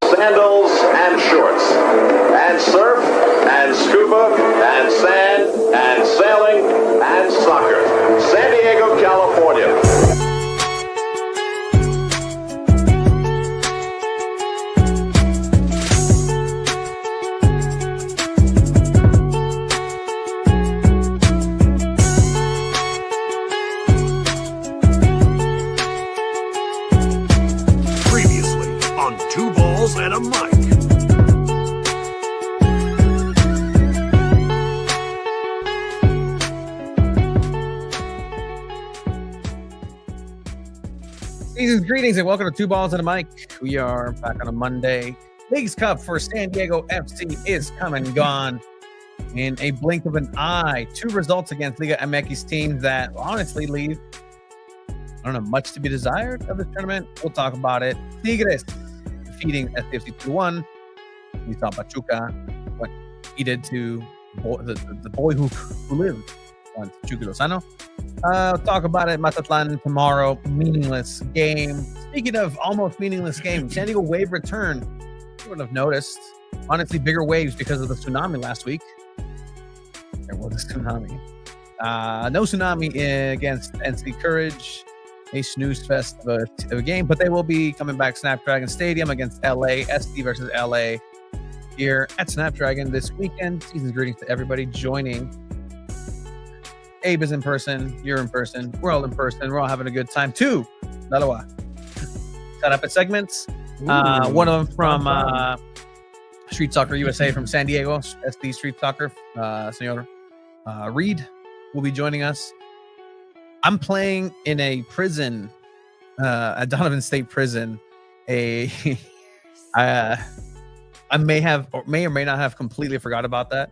Sandals and shorts, and surf, and scuba, and sand, and sailing, and soccer. San Diego, California. Previously on Two Balls and a Mic. Season's greetings and welcome to Two Balls and a Mic. We are back on a Monday. Leagues Cup for San Diego FC is come and gone in a blink of an eye. 2 results against LigaMX teams that honestly leave, I don't know, much to be desired of this tournament. We'll talk about it. Tigres defeating SDFC 2-1. We saw Pachuca, what he did to the boy who lived once, Chuky Lozano. Talk about it. Mazatlan tomorrow. Meaningless game. Speaking of almost meaningless game, San Diego wave return. You wouldn't have noticed. Honestly, bigger waves because of the tsunami last week. There was a tsunami. No tsunami against NC Courage. A snooze fest of a game, but they will be coming back Snapdragon Stadium against LA. SD versus LA here at Snapdragon this weekend. Season's greetings to everybody joining. Abe is in person. You're in person. We're all in person. We're all having a good time. 2 Dalawa Sarape segments. One of them from Street Soccer USA from San Diego, SD Street Soccer. Senor Reed will be joining us. I'm playing in a prison, at Donovan State Prison. I may or may not have completely forgot about that.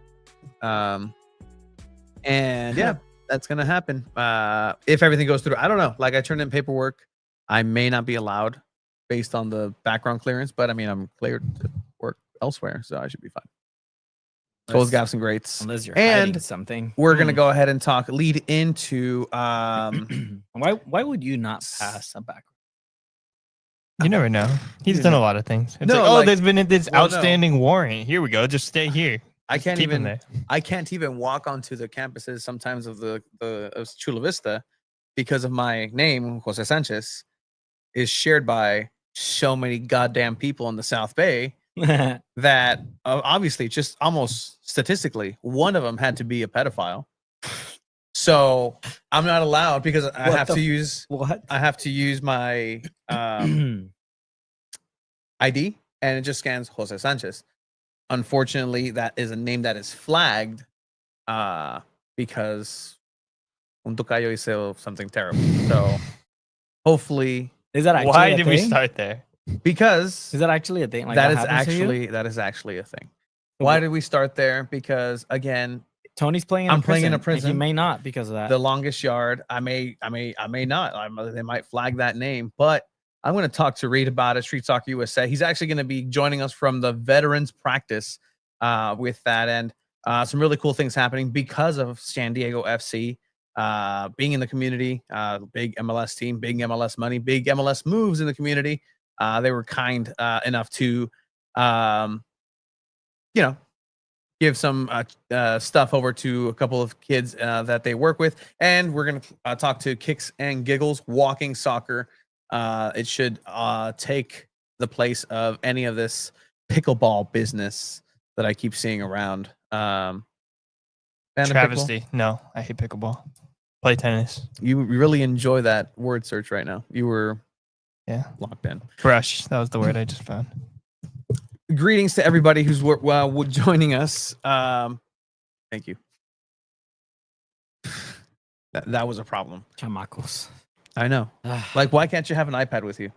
And yeah, that's gonna happen. If everything goes through, I don't know. Like I turned in paperwork, I may not be allowed based on the background clearance, but I mean I'm cleared to work elsewhere, so I should be fine. Those gaps and greats. Unless you're hiding something. We're gonna go ahead and lead into why would you not pass a background? You never know. He's done a lot of things. It's No, like, like- there's been this well, outstanding warrant. Here we go. Just stay here. I can't Keep him even there. I can't even walk onto the campuses sometimes of of Chula Vista because of my name, Jose Sanchez, is shared by so many goddamn people in the South Bay that obviously just almost statistically one of them had to be a pedophile. So I'm not allowed because I have to use my ID and it just scans Jose Sanchez. Unfortunately, that is a name that is flagged because un tocayo hizo something terrible. So hopefully, Is that actually Why a did we thing? start there? because Is that actually a thing? Like that is happens to you? actually a thing. Why did we start there? Because again, Tony's playing. I'm playing in a prison. He may not because of that. the longest yard. I may not. They might flag that name, but I'm going to talk to Reed about it. Street Soccer USA. He's actually going to be joining us from the veterans practice with that, and some really cool things happening because of San Diego FC being in the community. Big MLS team, big MLS money, big MLS moves in the community. They were kind enough to, give some stuff over to a couple of kids that they work with. And we're going to talk to Kicks and Giggles, walking soccer. It should take the place of any of this pickleball business that I keep seeing around. Fan of Travesty. No, I hate pickleball. Play tennis. You really enjoy that word search right now. You were locked in. Brush. That was the word I just found. Greetings to everybody who's joining us. Thank you. That was a problem. Chamacos. I know. Like, why can't you have an iPad with you?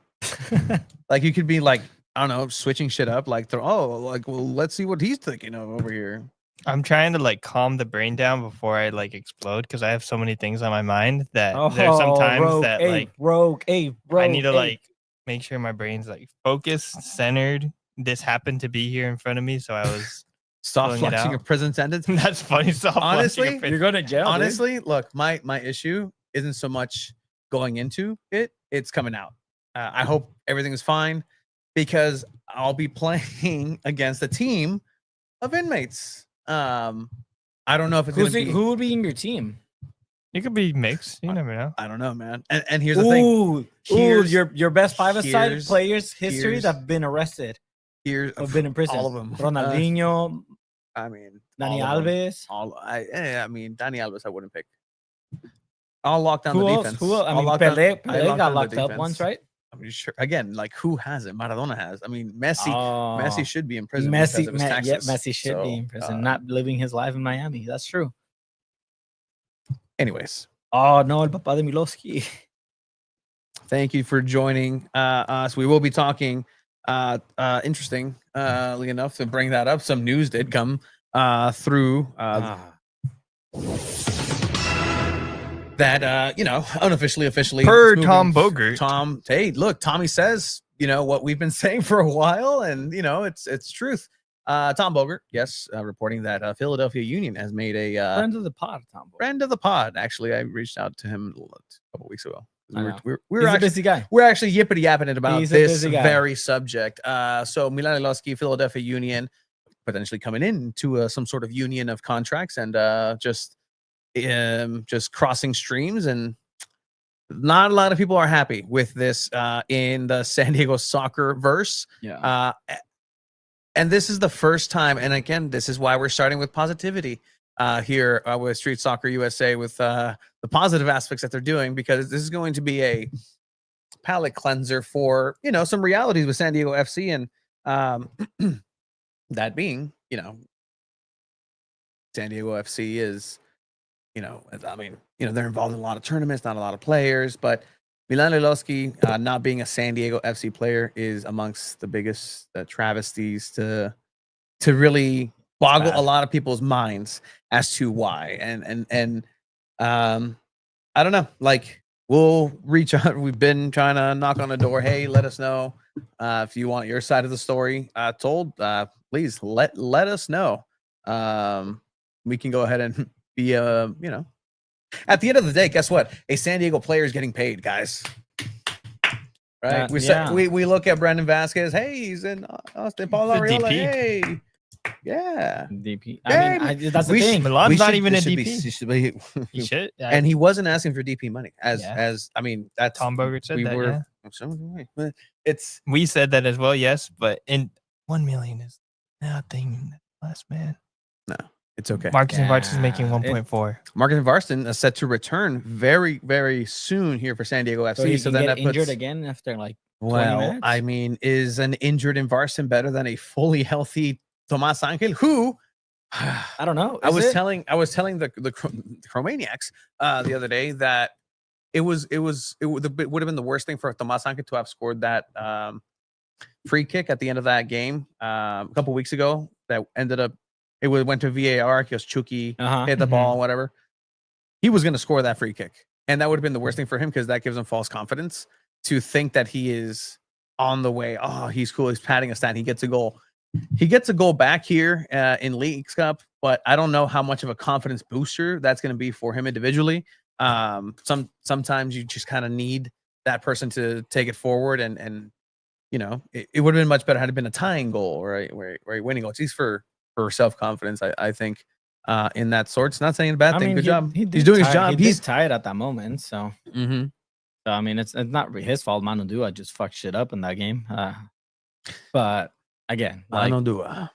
Like, you could be like, I don't know, switching shit up. Like, well, let's see what he's thinking of over here. I'm trying to like calm the brain down before I like explode because I have so many things on my mind that there's sometimes rogue, that hey, like rogue, I need to like make sure my brain's like focused, centered. This happened to be here in front of me, so I was soft flexing a prison sentence. That's funny. Honestly, you're going to jail. Honestly, look, my issue isn't so much going into it; it's coming out. I hope everything is fine because I'll be playing against a team of inmates. I don't know if it's who would be in your team. It could be mixed. You never know. I don't know, man. And here's the thing. Your best five-a-side players history that have been arrested. Have been in prison. All of them. Ronaldinho. I mean, Dani Alves. I mean, Dani Alves. I wouldn't pick. I'll lock down Who the else? defense. Who else? I mean, Pelé got locked up once, right? I mean, sure. Again, like who hasn't? Maradona has. I mean, Messi should be in prison. Messi should be in prison, not living his life in Miami. That's true. Anyways. Oh no, el papá de Miloski. Thank you for joining us. We will be talking. Interestingly enough, to bring that up, some news did come through. That unofficially, officially, per Tom Bogert. Hey, look, Tommy says, what we've been saying for a while, and it's truth. Tom Bogert, yes, reporting that Philadelphia Union has made a friend of the pod. Tom Bogert. Friend of the pod. Actually, I reached out to him a couple weeks ago. We're actually, a busy guy. We're actually yippity yapping about this very subject. So Milan Iloski, Philadelphia Union, potentially coming into some sort of union of contracts and just crossing streams, and not a lot of people are happy with this in the San Diego soccer verse. Yeah. And this is the first time, and again, this is why we're starting with positivity here with Street Soccer USA, with the positive aspects that they're doing, because this is going to be a palate cleanser for some realities with San Diego FC, and that being San Diego FC is. They're involved in a lot of tournaments, not a lot of players, but Milan Iloski, not being a San Diego FC player, is amongst the biggest travesties to really boggle a lot of people's minds as to why. And I don't know, like, we'll reach out. We've been trying to knock on the door. Hey, let us know if you want your side of the story told. Please let us know. We can go ahead and be at the end of the day, guess what? A San Diego player is getting paid, guys. Right? We look at Brandon Vasquez. Hey, he's in Austin. Paul Arriola. Hey, yeah. DP. I mean, that's the thing. Milan's not even a DP. He should. And he wasn't asking for DP money. As I mean, that's Tom Bogert said that. We said that as well. Yes, but in 1 million is nothing less, man. No. It's okay. Marcus Varston is making 1.4. Marcus Varston is set to return very, very soon here for San Diego FC. So then that injured again after 20 minutes? I mean, is an injured Varston better than a fully healthy Tomas Angel? Who I don't know. I was telling the Chromaniacs the other day that it would have been the worst thing for Tomas Angel to have scored that free kick at the end of that game a couple weeks ago that ended up. It went to VAR because Chuky hit the ball, whatever. He was going to score that free kick. And that would have been the worst thing for him because that gives him false confidence to think that he is on the way. Oh, he's cool. He's patting a stat. He gets a goal. He gets a goal back here in Leagues Cup, but I don't know how much of a confidence booster that's going to be for him individually. Sometimes you just kind of need that person to take it forward. And it would have been much better had it been a tying goal or a winning goal. It's easy for self-confidence, I think, in that sort. It's not saying a bad thing. Good job. He's doing his job. He's tired at that moment. So, so I mean, it's not his fault. Manu Duah just fucked shit up in that game. But again, Manu Duah.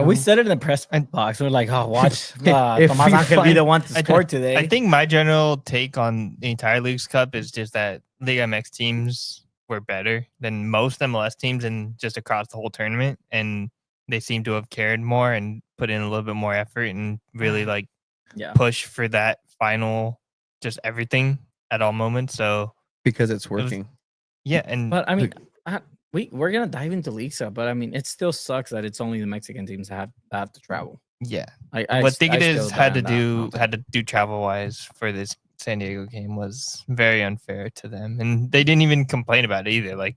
We said it in the press box. We're like, oh, watch If Tomas we Angel be the one to score today. I think my general take on the entire Leagues Cup is just that LigaMX teams were better than most MLS teams and just across the whole tournament. And they seem to have cared more and put in a little bit more effort and really push for that final, just everything at all moments. So because it's working. But I mean, we're gonna dive into League Cup, but I mean, it still sucks that it's only the Mexican teams that have to travel. Yeah, I think it is had to do travel wise for this San Diego game was very unfair to them, and they didn't even complain about it either. Like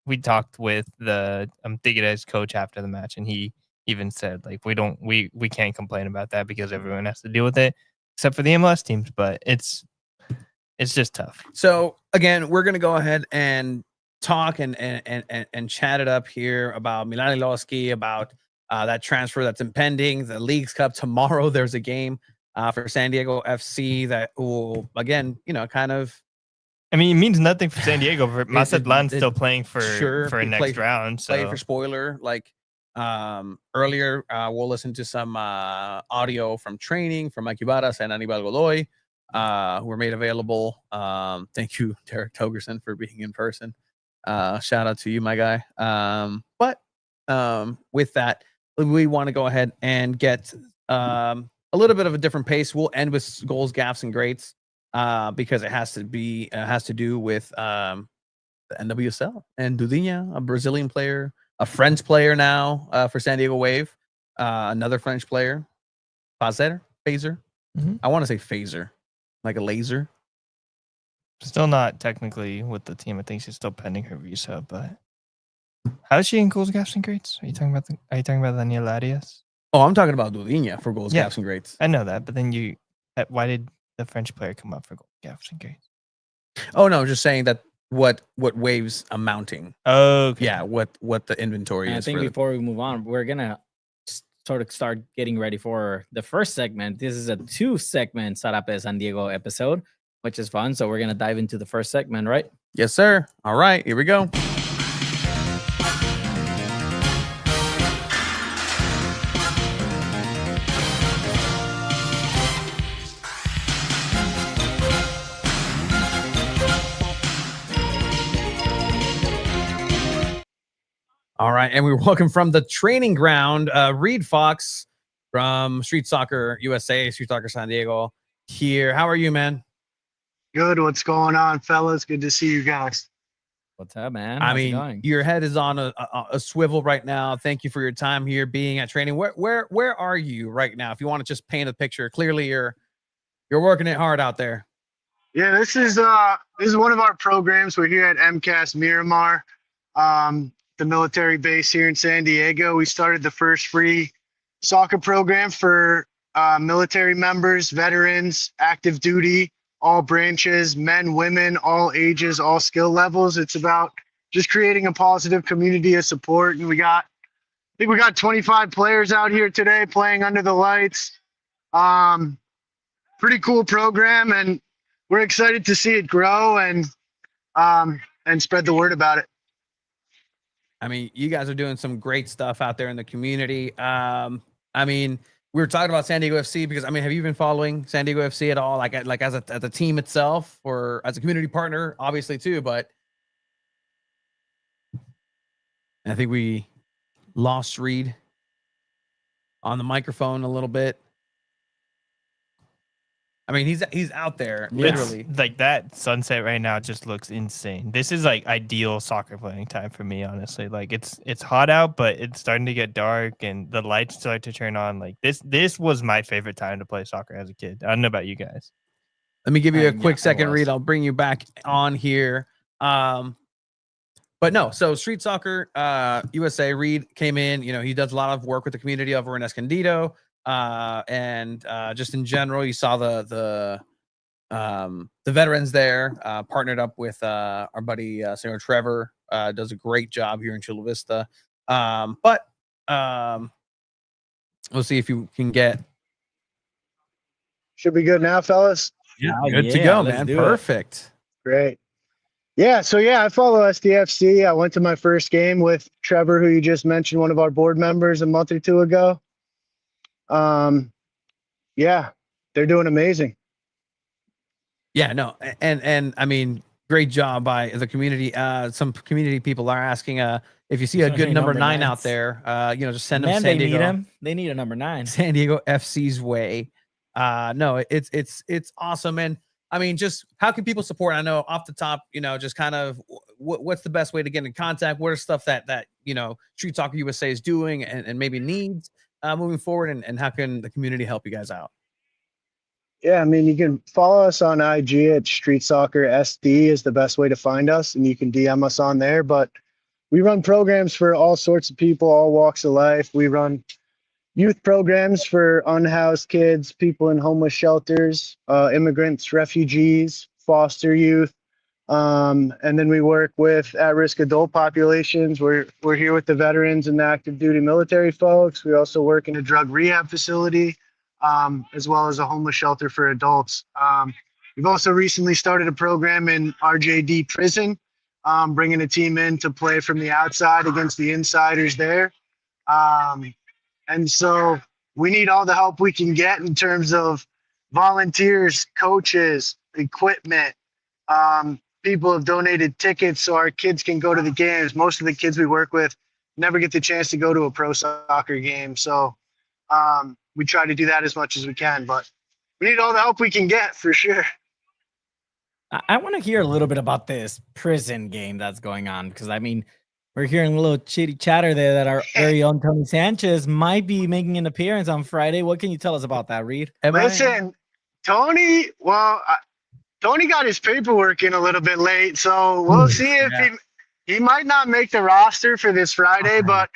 we talked with the Tigres coach after the match, and he even said like we can't complain about that because everyone has to deal with it except for the MLS teams, but it's just tough. So again, we're gonna go ahead and talk and chat it up here about Milan Iloski, about that transfer that's impending, the Leagues Cup. Tomorrow there's a game for San Diego FC that will, again, kind of. I mean, it means nothing for San Diego. Mazatlan's still playing for a next round. So. Play for spoiler. Like earlier, we'll listen to some audio from training from Mike Ibarras and Anibal Godoy, who were made available. Thank you, Derek Togerson, for being in person. Shout out to you, my guy. But with that, we want to go ahead and get a little bit of a different pace. We'll end with goals, gaffes, and greats because it has to do with the NWSL and Dudinha, a Brazilian player, a French player now for San Diego Wave, another French player, Phaser. I want to say phaser, like a laser. Still not technically with the team. I think she's still pending her visa. But how is she in goals, gaffes, and greats? Are you talking about Daniel Arias? Oh, I'm talking about Dudinha for goals, gaffes, and greats. I know that, but then why did the French player come up for goals, gaffes, and greats? Oh no, just saying that what Wave's amounting. Oh, okay. Yeah, what the inventory is. I think before we move on, we're gonna sort of start getting ready for the first segment. This is a 2-segment Sarape San Diego episode, which is fun. So we're going to dive into the first segment, right? Yes, sir. All right, here we go. All right, and we welcome from the training ground, Reed Fox from Street Soccer USA, Street Soccer San Diego here. How are you, man? Good. What's going on, fellas? Good to see you guys. What's up, man? I mean, your head is on a swivel right now. Thank you for your time here, being at training. Where are you right now? If you want to just paint a picture, clearly you're working it hard out there. Yeah, this is one of our programs. We're here at MCAS Miramar, the military base here in San Diego. We started the first free soccer program for military members, veterans, active duty, all branches, men, women, all ages, all skill levels. It's about just creating a positive community of support. And I think we got 25 players out here today playing under the lights. Pretty cool program, and we're excited to see it grow and spread the word about it. I mean, you guys are doing some great stuff out there in the community. I mean, we were talking about San Diego FC because, I mean, have you been following San Diego FC at all? Like as a team itself or as a community partner, obviously too, but I think we lost Reed on the microphone a little bit. I mean, he's out there literally. It's like that sunset right now just looks insane. This is like ideal soccer playing time for me, honestly. Like it's hot out, but it's starting to get dark and the lights start to turn on. Like this was my favorite time to play soccer as a kid. I don't know about you guys. Let me give you a quick second, Reed. I'll bring you back on here. But no, so Street Soccer USA, Reed came in. You know, he does a lot of work with the community over in Escondido. And just in general, you saw the veterans there partnered up with our buddy Senor Trevor. Does a great job here in Chula Vista. But we'll see if you can get. Should be good now, fellas. Yeah, good to go, man. Perfect. Great. Yeah, so yeah, I follow SDFC. I went to my first game with Trevor, who you just mentioned, one of our board members, a month or two ago. Yeah, they're doing amazing. Yeah, no, and I mean, great job by the community. Some community people are asking if you see a good number 9 out there, just send them Man, San they Diego. need him. They need a number 9. San Diego FC's way. No, it's awesome. And I mean, just how can people support? I know off the top, just kind of what's the best way to get in contact? What are stuff that Street Soccer USA is doing and maybe needs moving forward, and how can the community help you guys out? Yeah, I mean, you can follow us on IG at Street Soccer SD is the best way to find us, and you can DM us on there. But we run programs for all sorts of people, all walks of life. We run youth programs for unhoused kids, people in homeless shelters, immigrants, refugees, foster youth. And then we work with at-risk adult populations. We're here with the veterans and the active duty military folks. We also work in a drug rehab facility, as well as a homeless shelter for adults. We've also recently started a program in RJD prison, bringing a team in to play from the outside against the insiders there. And so we need all the help we can get in terms of volunteers, coaches, equipment. People have donated tickets so our kids can go to the games. Most of the kids we work with never get the chance to go to a pro soccer game. So we try to do that as much as we can, but we need all the help we can get for sure. I want to hear a little bit about this prison game that's going on, because I mean, we're hearing a little chitty chatter there that our very own Tony Sanchez might be making an appearance on Friday. What can you tell us about that, Reed? Listen, Tony, Tony got his paperwork in a little bit late, so we'll see if he might not make the roster for this Friday, but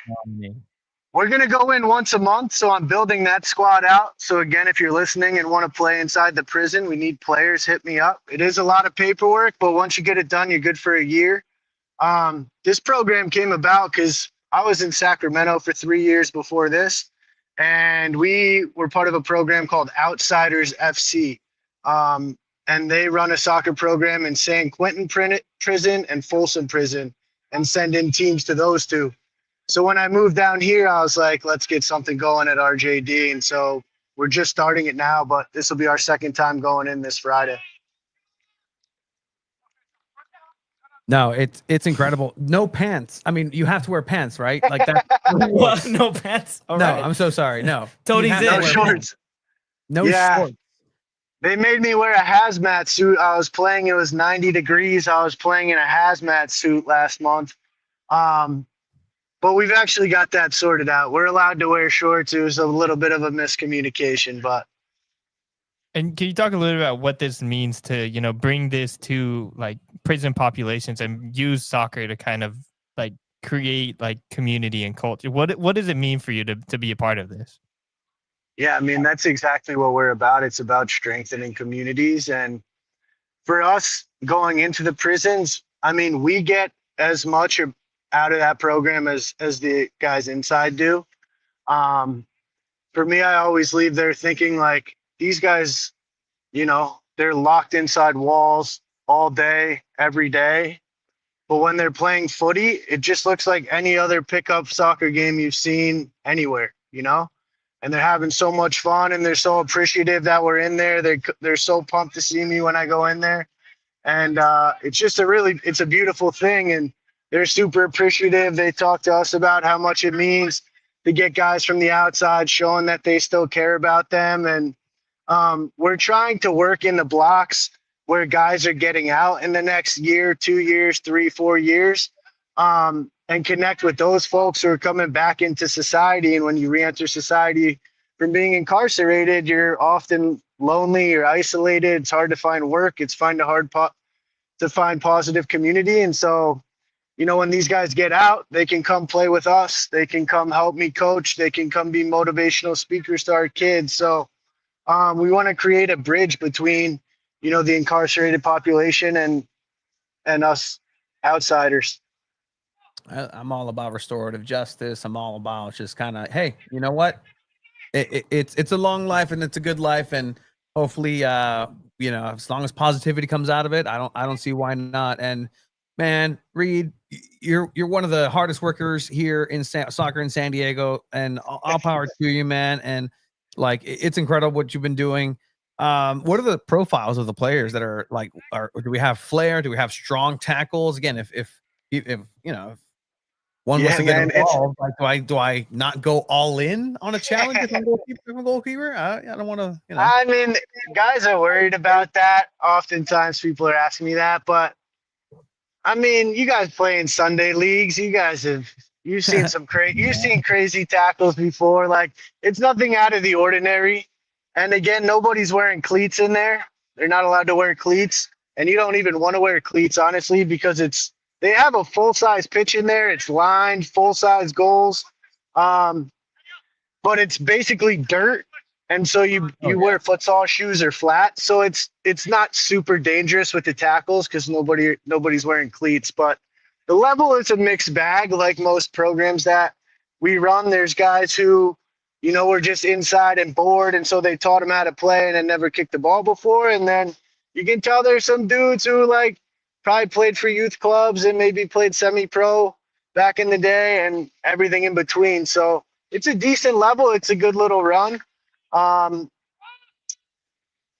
we're going to go in once a month, so I'm building that squad out. So again, if you're listening and want to play inside the prison, we need players, hit me up. It is a lot of paperwork, but once you get it done, you're good for a year. This program came about because I was in Sacramento for 3 years before this, and we were part of a program called Outsiders FC. And they run a soccer program in San Quentin prison and Folsom prison and send in teams to those two. So when I moved down here, I was like, let's get something going at RJD. And so we're just starting it now, but this will be our second time going in this Friday. No, it's incredible. No pants. I mean, you have to wear pants, right? Like that. What? No pants? All no, right. I'm so sorry. No. Tony's in. No shorts. No shorts. They made me wear a hazmat suit. I was playing, it was 90 degrees. I was playing in a hazmat suit last month. But we've actually got that sorted out. We're allowed to wear shorts. It was a little bit of a miscommunication, but. And can you talk a little bit about what this means to, bring this to like prison populations and use soccer to kind of like create like community and culture? What does it mean for you to be a part of this? Yeah, I mean, that's exactly what we're about. It's about strengthening communities. And for us going into the prisons, I mean, we get as much out of that program as the guys inside do. For me, I always leave there thinking like these guys, they're locked inside walls all day, every day. But when they're playing footy, it just looks like any other pickup soccer game you've seen anywhere, and they're having so much fun and they're so appreciative that we're in there. They're so pumped to see me when I go in there. And it's just it's a beautiful thing. And they're super appreciative. They talk to us about how much it means to get guys from the outside, showing that they still care about them. And we're trying to work in the blocks where guys are getting out in the next year, 2 years, 3, 4 years. And connect with those folks who are coming back into society. And when you re-enter society from being incarcerated, you're often lonely, you're isolated. It's hard to find work. It's hard to find positive community. And so, when these guys get out, they can come play with us. They can come help me coach. They can come be motivational speakers to our kids. So we want to create a bridge between, the incarcerated population and us outsiders. I'm all about restorative justice. I'm all about just kind of, hey, you know what? It's a long life and it's a good life, and hopefully, as long as positivity comes out of it, I don't see why not. And Man, Reed, you're one of the hardest workers here in soccer in San Diego, and all power to you, man. And like, it's incredible what you've been doing. What are the profiles of the players that are like? Do we have flair? Do we have strong tackles? Again, if if one wants Yeah, to get man, involved, like, do I not go all in on a challenge if I'm a goalkeeper? I don't want to, I mean, guys are worried about that. Oftentimes people are asking me that, but I mean, you guys play in Sunday leagues. You've seen you've seen crazy tackles before. Like, it's nothing out of the ordinary. And again, nobody's wearing cleats in there. They're not allowed to wear cleats. And you don't even want to wear cleats, honestly, because they have a full-size pitch in there. It's lined, full-size goals. But it's basically dirt. And so you wear futsal shoes or flat. So it's not super dangerous with the tackles because nobody's wearing cleats. But the level is a mixed bag, like most programs that we run. There's guys who, were just inside and bored, and so they taught them how to play and had never kicked the ball before. And then you can tell there's some dudes who like probably played for youth clubs and maybe played semi-pro back in the day and everything in between. So it's a decent level. It's a good little run.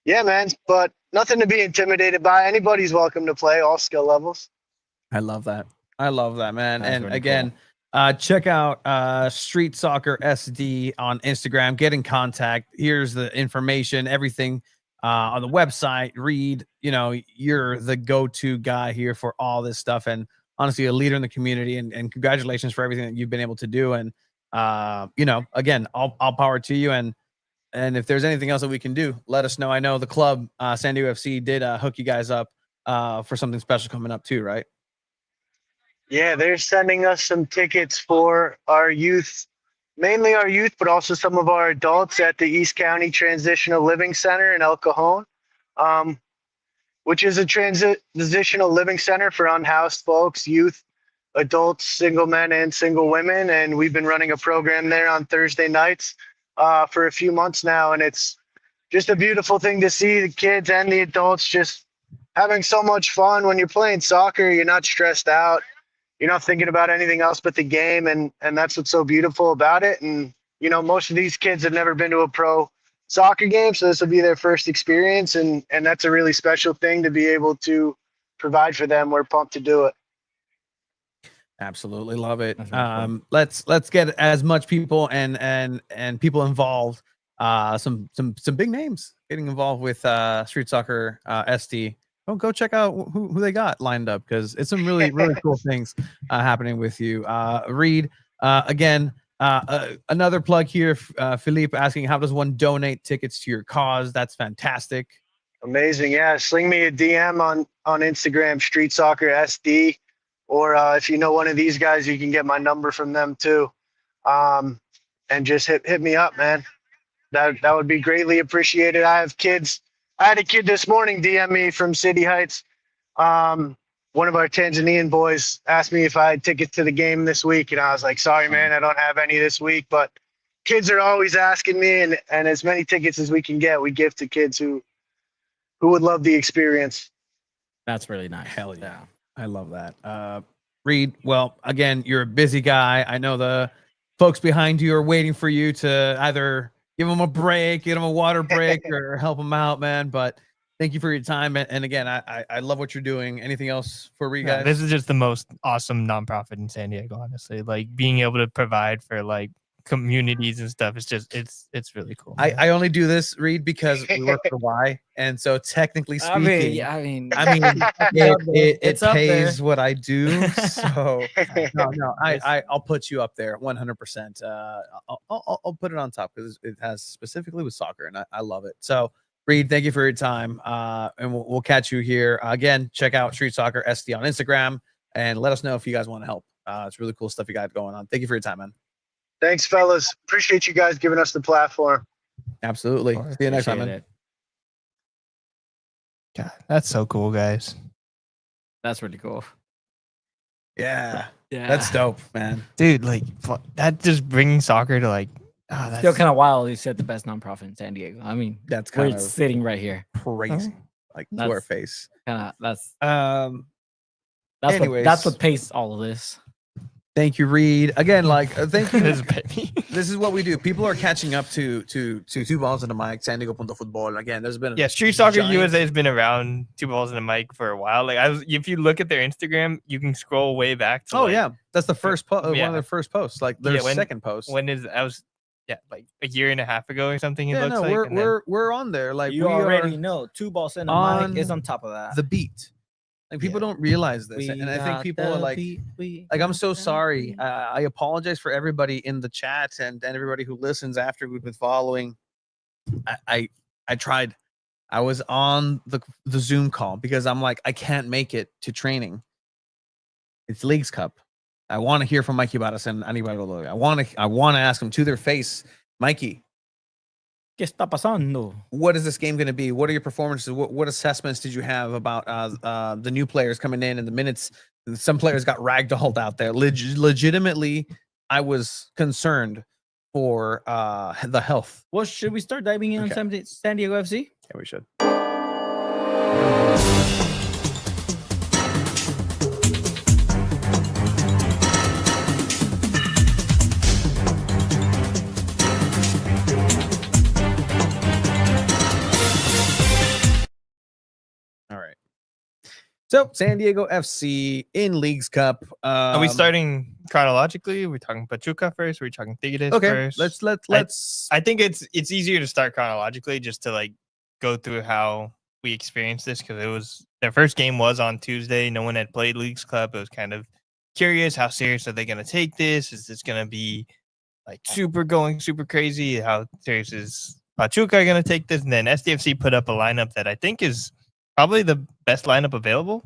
Yeah, man, but nothing to be intimidated by. Anybody's welcome to play, all skill levels. I love that. Man. That's and really again, check out Street Soccer SD on Instagram. Get in contact. Here's the information, everything on the website. Reed, you're the go-to guy here for all this stuff, and honestly, a leader in the community. And congratulations for everything that you've been able to do. And again, all power to you. And if there's anything else that we can do, let us know. I know the club, SanDiego FC, did hook you guys up for something special coming up too, right? Yeah, they're sending us some tickets for our youth, mainly our youth, but also some of our adults at the East County Transitional Living Center in El Cajon, which is a transitional living center for unhoused folks, youth, adults, single men and single women. And we've been running a program there on Thursday nights for a few months now. And it's just a beautiful thing to see the kids and the adults just having so much fun. When you're playing soccer, you're not stressed out. You're not thinking about anything else but the game. And that's what's so beautiful about it. And, most of these kids have never been to a pro soccer game, so this will be their first experience. And that's a really special thing to be able to provide for them. We're pumped to do it. Absolutely love it. Really cool. Let's get as much people and people involved. Some big names getting involved with Street Soccer SD. Go check out who they got lined up, because it's some really cool things happening with you. Reed, again, another plug here. Philippe asking, how does one donate tickets to your cause? That's fantastic. Amazing. Yeah, sling me a DM on Instagram, Street Soccer SD. Or if you know one of these guys, you can get my number from them too. And just hit me up, man. That would be greatly appreciated. I have kids. I had a kid this morning DM me from City Heights. One of our Tanzanian boys asked me if I had tickets to the game this week. And I was like, sorry, man, I don't have any this week. But kids are always asking me, and as many tickets as we can get, we give to kids who would love the experience. That's really nice. Hell yeah. I love that. Reed, well, again, you're a busy guy. I know the folks behind you are waiting for you to either give them a break, give them a water break, or help them out, man. But thank you for your time. And again, I love what you're doing. Anything else for Reed, guys? This is just the most awesome nonprofit in San Diego, honestly. Like, being able to provide for like communities and stuff. It's just it's really cool. I only do this, Reed, because we work for Y, and so technically speaking, I mean, it up pays there. what I do. So no, I'll put you up there 100%. I'll put it on top because it has specifically with soccer, and I love it. So Reed, thank you for your time, and we'll catch you here again. Check out Street Soccer SD on Instagram, and let us know if you guys want to help. It's really cool stuff you got going on. Thank you for your time, man. Thanks, fellas. Appreciate you guys giving us the platform. Absolutely. See you next time, man. God, that's so cool, guys. That's really cool. Yeah, that's dope, man. Dude, like, that just brings soccer to like, that's Still kind of wild. You said the best nonprofit in San Diego. I mean, That's we're kind of sitting right here. crazy, like to our face. Kind of that's That's what pays all of this. Thank you, Reed. Again, thank you. This is petty. This is what we do. People are catching up to Two Balls and a Mic, SanDiego.Futbol. Again, there's been Street Soccer giant- USA has been around Two Balls and a Mic for a while. If you look at their Instagram, you can scroll way back to yeah, that's the first one of their first posts. Like their when- second post. like a year and a half ago or something. It looks no, like we're on there. Like You we already are know. Two Balls and a on Mic is on top of that. the beat. Like people don't realize this, and I think people are like, I'm so sorry. I apologize for everybody in the chat and everybody who listens after we've been following. I tried. I was on the Zoom call because I'm like, I can't make it to training. It's Leagues Cup. I want to hear from Mikey Barras and anybody. I want to ask them to their face, Mikey, ¿Qué está pasando? what is this game going to be? What are your performances? What assessments did you have about the new players coming in and the minutes? Some players got ragdolled out there. Legitimately, I was concerned for the health. Well, should we start diving in on San Diego FC? Yeah, we should. All right. So San Diego FC in Leagues Cup. Are we starting chronologically? Are we talking Pachuca first? Are we talking Tigres Okay, first? let's. I think it's easier to start chronologically just to go through how we experienced this because it was their first game was on Tuesday. No one had played Leagues Cup. It was kind of curious how serious are they going to take this? Is this going to be super crazy? How serious is Pachuca going to take this? And then SDFC put up a lineup that I think is probably the best lineup available.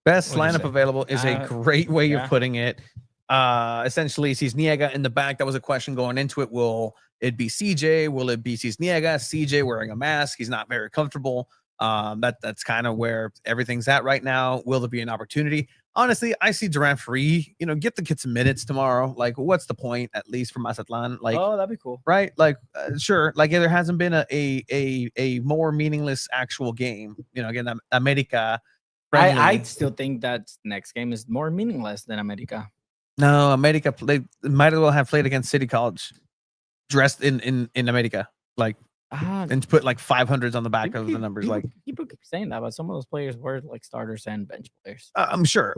Best What'd you lineup say? available is a great way of putting it. Essentially, Cisniega in the back. That was a question going into it. Will it be CJ? Will it be Cisniega? CJ wearing a mask. He's not very comfortable. That's kind of where everything's at right now. Will there be an opportunity? Honestly, I see Durant free. Get the kid some minutes tomorrow. What's the point? At least for Mazatlan. That'd be cool. Right? Sure. There hasn't been a more meaningless actual game. Again, America. I still think that next game is more meaningless than America. No, America might as well have played against City College, dressed in America, and put 500s on the back of the numbers. People keep saying that, but some of those players were starters and bench players. I'm sure.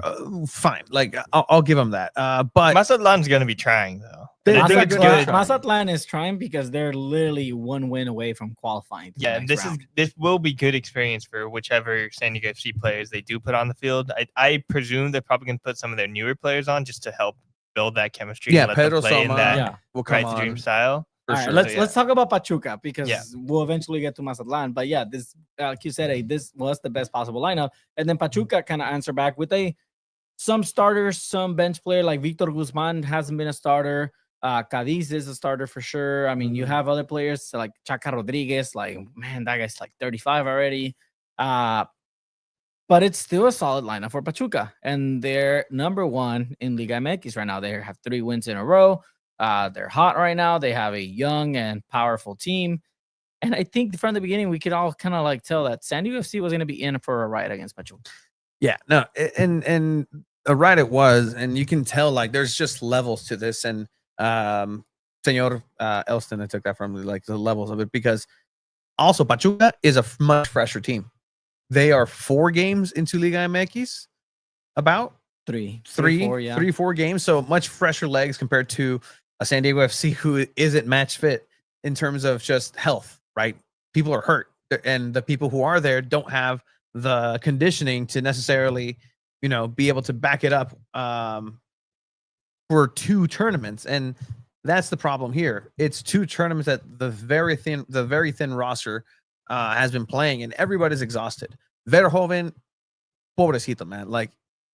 Fine. I'll give them that. But Mazatlan's going to be trying though. Mazatlan is trying because they're literally one win away from qualifying. Yeah, this will be good experience for whichever San Diego FC players they do put on the field. I presume they're probably going to put some of their newer players on just to help build that chemistry. Yeah, and let them Pedro play in Soma that will come right on. dream style. For All sure. right, let's talk about Pachuca because Yeah. we'll eventually get to Mazatlan. But yeah, this like you said, this was the best possible lineup, and then Pachuca kind of answered back with some starters, some bench player like Victor Guzman hasn't been a starter. Cadiz is a starter for sure. I mean, you have other players like Chaca Rodriguez. Man, that guy's 35 already. But it's still a solid lineup for Pachuca, and they're number one in LigaMX right now. They have 3 wins in a row. They're hot right now. They have a young and powerful team. And I think from the beginning, we could all kind of tell that San Diego FC was going to be in for a ride against Pachuca. Yeah, no, and a ride it was, and you can tell there's just levels to this. And Senor Elston, I took that from the levels of it because also Pachuca is a much fresher team. They are 4 games into Liga MX, about 3, 4 games. So much fresher legs compared to a San Diego FC who isn't match fit in terms of just health, right? People are hurt, and the people who are there don't have the conditioning to necessarily, be able to back it up for 2 tournaments. And that's the problem here. It's 2 tournaments that the very thin roster has been playing, and everybody's exhausted. Verhoeven, pobrecito, man.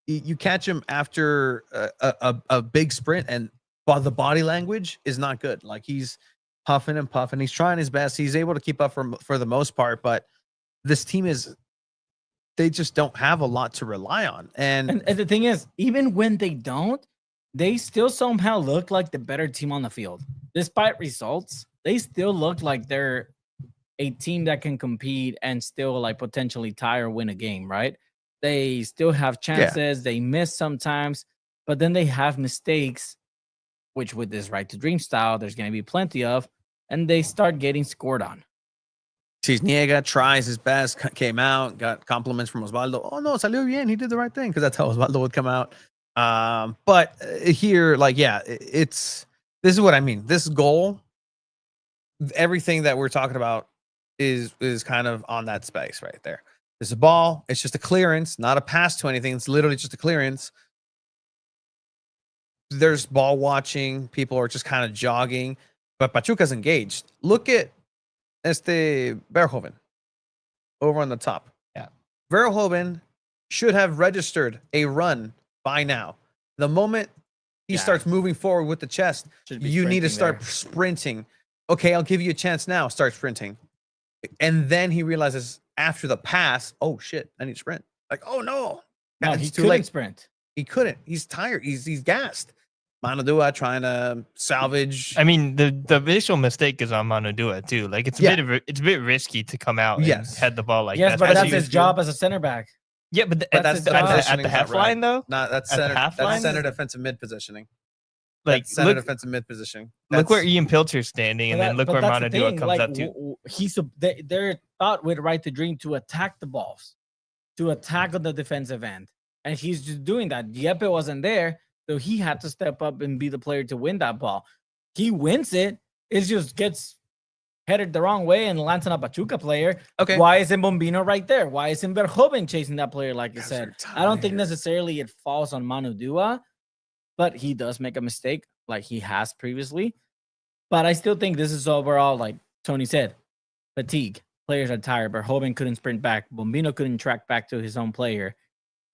You catch him after a big sprint, and the body language is not good. He's huffing and puffing. He's trying his best. He's able to keep up for the most part, but this team they just don't have a lot to rely on. And the thing is, even when they don't, they still somehow look like the better team on the field. Despite results, they still look like they're a team that can compete and still potentially tie or win a game, right? They still have chances. They miss sometimes, but then they have mistakes, which with this right to dream style, there's going to be plenty of, and they start getting scored on. Cisniega tries his best, came out, got compliments from Osvaldo. Oh no, salió bien. He did the right thing, because that's how Osvaldo would come out. But here, like, this is what I mean. This goal, everything that we're talking about is kind of on that space right there. There's a ball. It's just a clearance, not a pass to anything. It's literally just a clearance. There's ball watching. People are just kind of jogging, but Pachuca's engaged. Look at Verhoeven over on the top. Yeah. Verhoeven should have registered a run by now. The moment he starts moving forward with the chest, you need to start sprinting. Okay, I'll give you a chance now. Start sprinting. And then he realizes after the pass, oh shit, I need to sprint. Like, oh no. No, he couldn't sprint. He couldn't. He's tired. He's gassed. Manu Duah trying to salvage. I mean, the initial mistake is on Manu Duah too. Like, it's a bit risky to come out and head the ball like that. But that's his job as a center back. Yeah, but that's at the half line though. No, that's center defensive mid positioning. Like, center defensive mid positioning. Look where Ian Pilcher's standing, and then look where Manu Duah comes up to. They're thought with right to dream to attack the balls, to attack on the defensive end, and he's just doing that. Dieppe wasn't there, so he had to step up and be the player to win that ball. He wins it. It just gets headed the wrong way and lands on a Pachuca player. Okay. Why isn't Bombino right there? Why isn't Verhoeven chasing that player like you said? I don't think necessarily it falls on Manu Duah, but he does make a mistake like he has previously. But I still think this is overall, like Tony said, fatigue. Players are tired. Verhoeven couldn't sprint back. Bombino couldn't track back to his own player.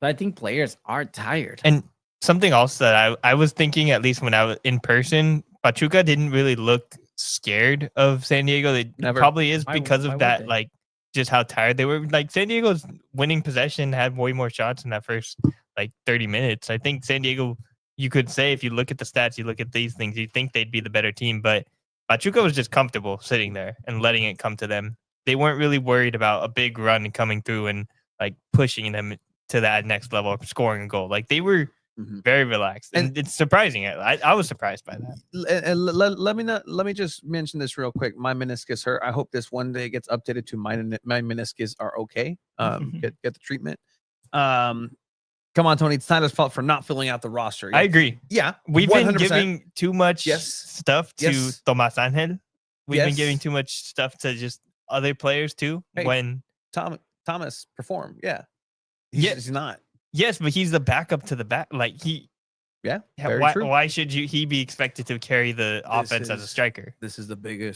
But I think players are tired. And something else that I was thinking, at least when I was in person, Pachuca didn't really look scared of San Diego. It probably is because of that, like, just how tired they were. Like, San Diego's winning possession had way more shots in that first, like, 30 minutes. I think San Diego, you could say, if you look at the stats, you look at these things, you think they'd be the better team. But Pachuca was just comfortable sitting there and letting it come to them. They weren't really worried about a big run coming through and, like, pushing them to that next level of scoring a goal. Like, they were very relaxed, and it's surprising. I was surprised by that. And let me just mention this real quick. My meniscus hurt. I hope this one day gets updated to my meniscus are okay. Get the treatment. Come on, Tony. It's Tyler's fault for not filling out the roster. I agree. Yeah, we've 100%. been giving too much stuff to Tomas Angel. We've been giving too much stuff to just other players too. Hey, when Thomas perform, he's not. Yes, but he's the backup to the back. Like, why should he be expected to carry the offense as a striker? This is the bigger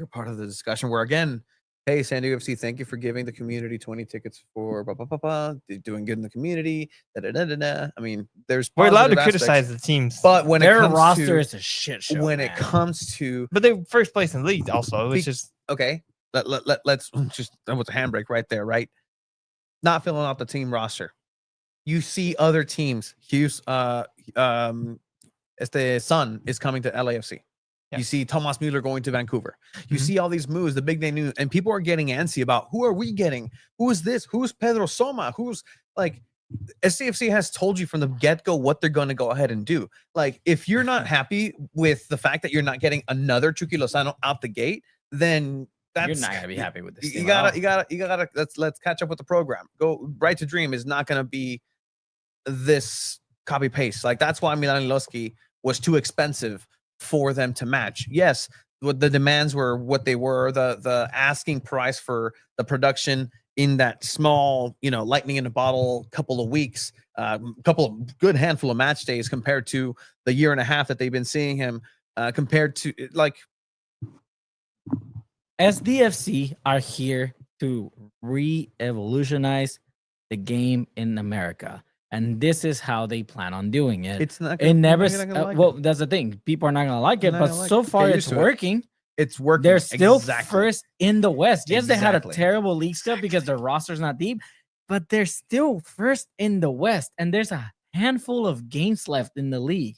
part of the discussion. Where again, hey, San Diego FC, thank you for giving the community 20 tickets for doing good in the community. I mean, we're allowed to criticize the teams, but when their it comes roster is a shit show. When it comes to, but they're first place in the league. Also, it's just okay. Let's just that was a handbrake right there, right? Not filling out the team roster. You see other teams. Sun is coming to LAFC. Yeah. You see Thomas Müller going to Vancouver. You see all these moves, the big name news, and people are getting antsy about who are we getting? Who is this? Who's Pedro Soma? Who's like SDFC has told you from the get-go what they're going to go ahead and do. Like, if you're not happy with the fact that you're not getting another Chuky Lozano out the gate, then you're not gonna be happy with this. You gotta. Let's catch up with the program. Go right to dream is not gonna be this copy paste. Like, that's why Milan Losky was too expensive for them to match. Yes, the demands were what they were. The asking price for the production in that small, lightning in a bottle couple of weeks, couple of good handful of match days compared to the year and a half that they've been seeing him, compared to like. SDFC are here to re-evolutionize the game in America. And this is how they plan on doing it. It's not. That's the thing. People are not gonna like it, but so far it's working. It's working. They're still first in the West. Yes, they had a terrible league stuff because their roster's not deep, but they're still first in the West. And there's a handful of games left in the league.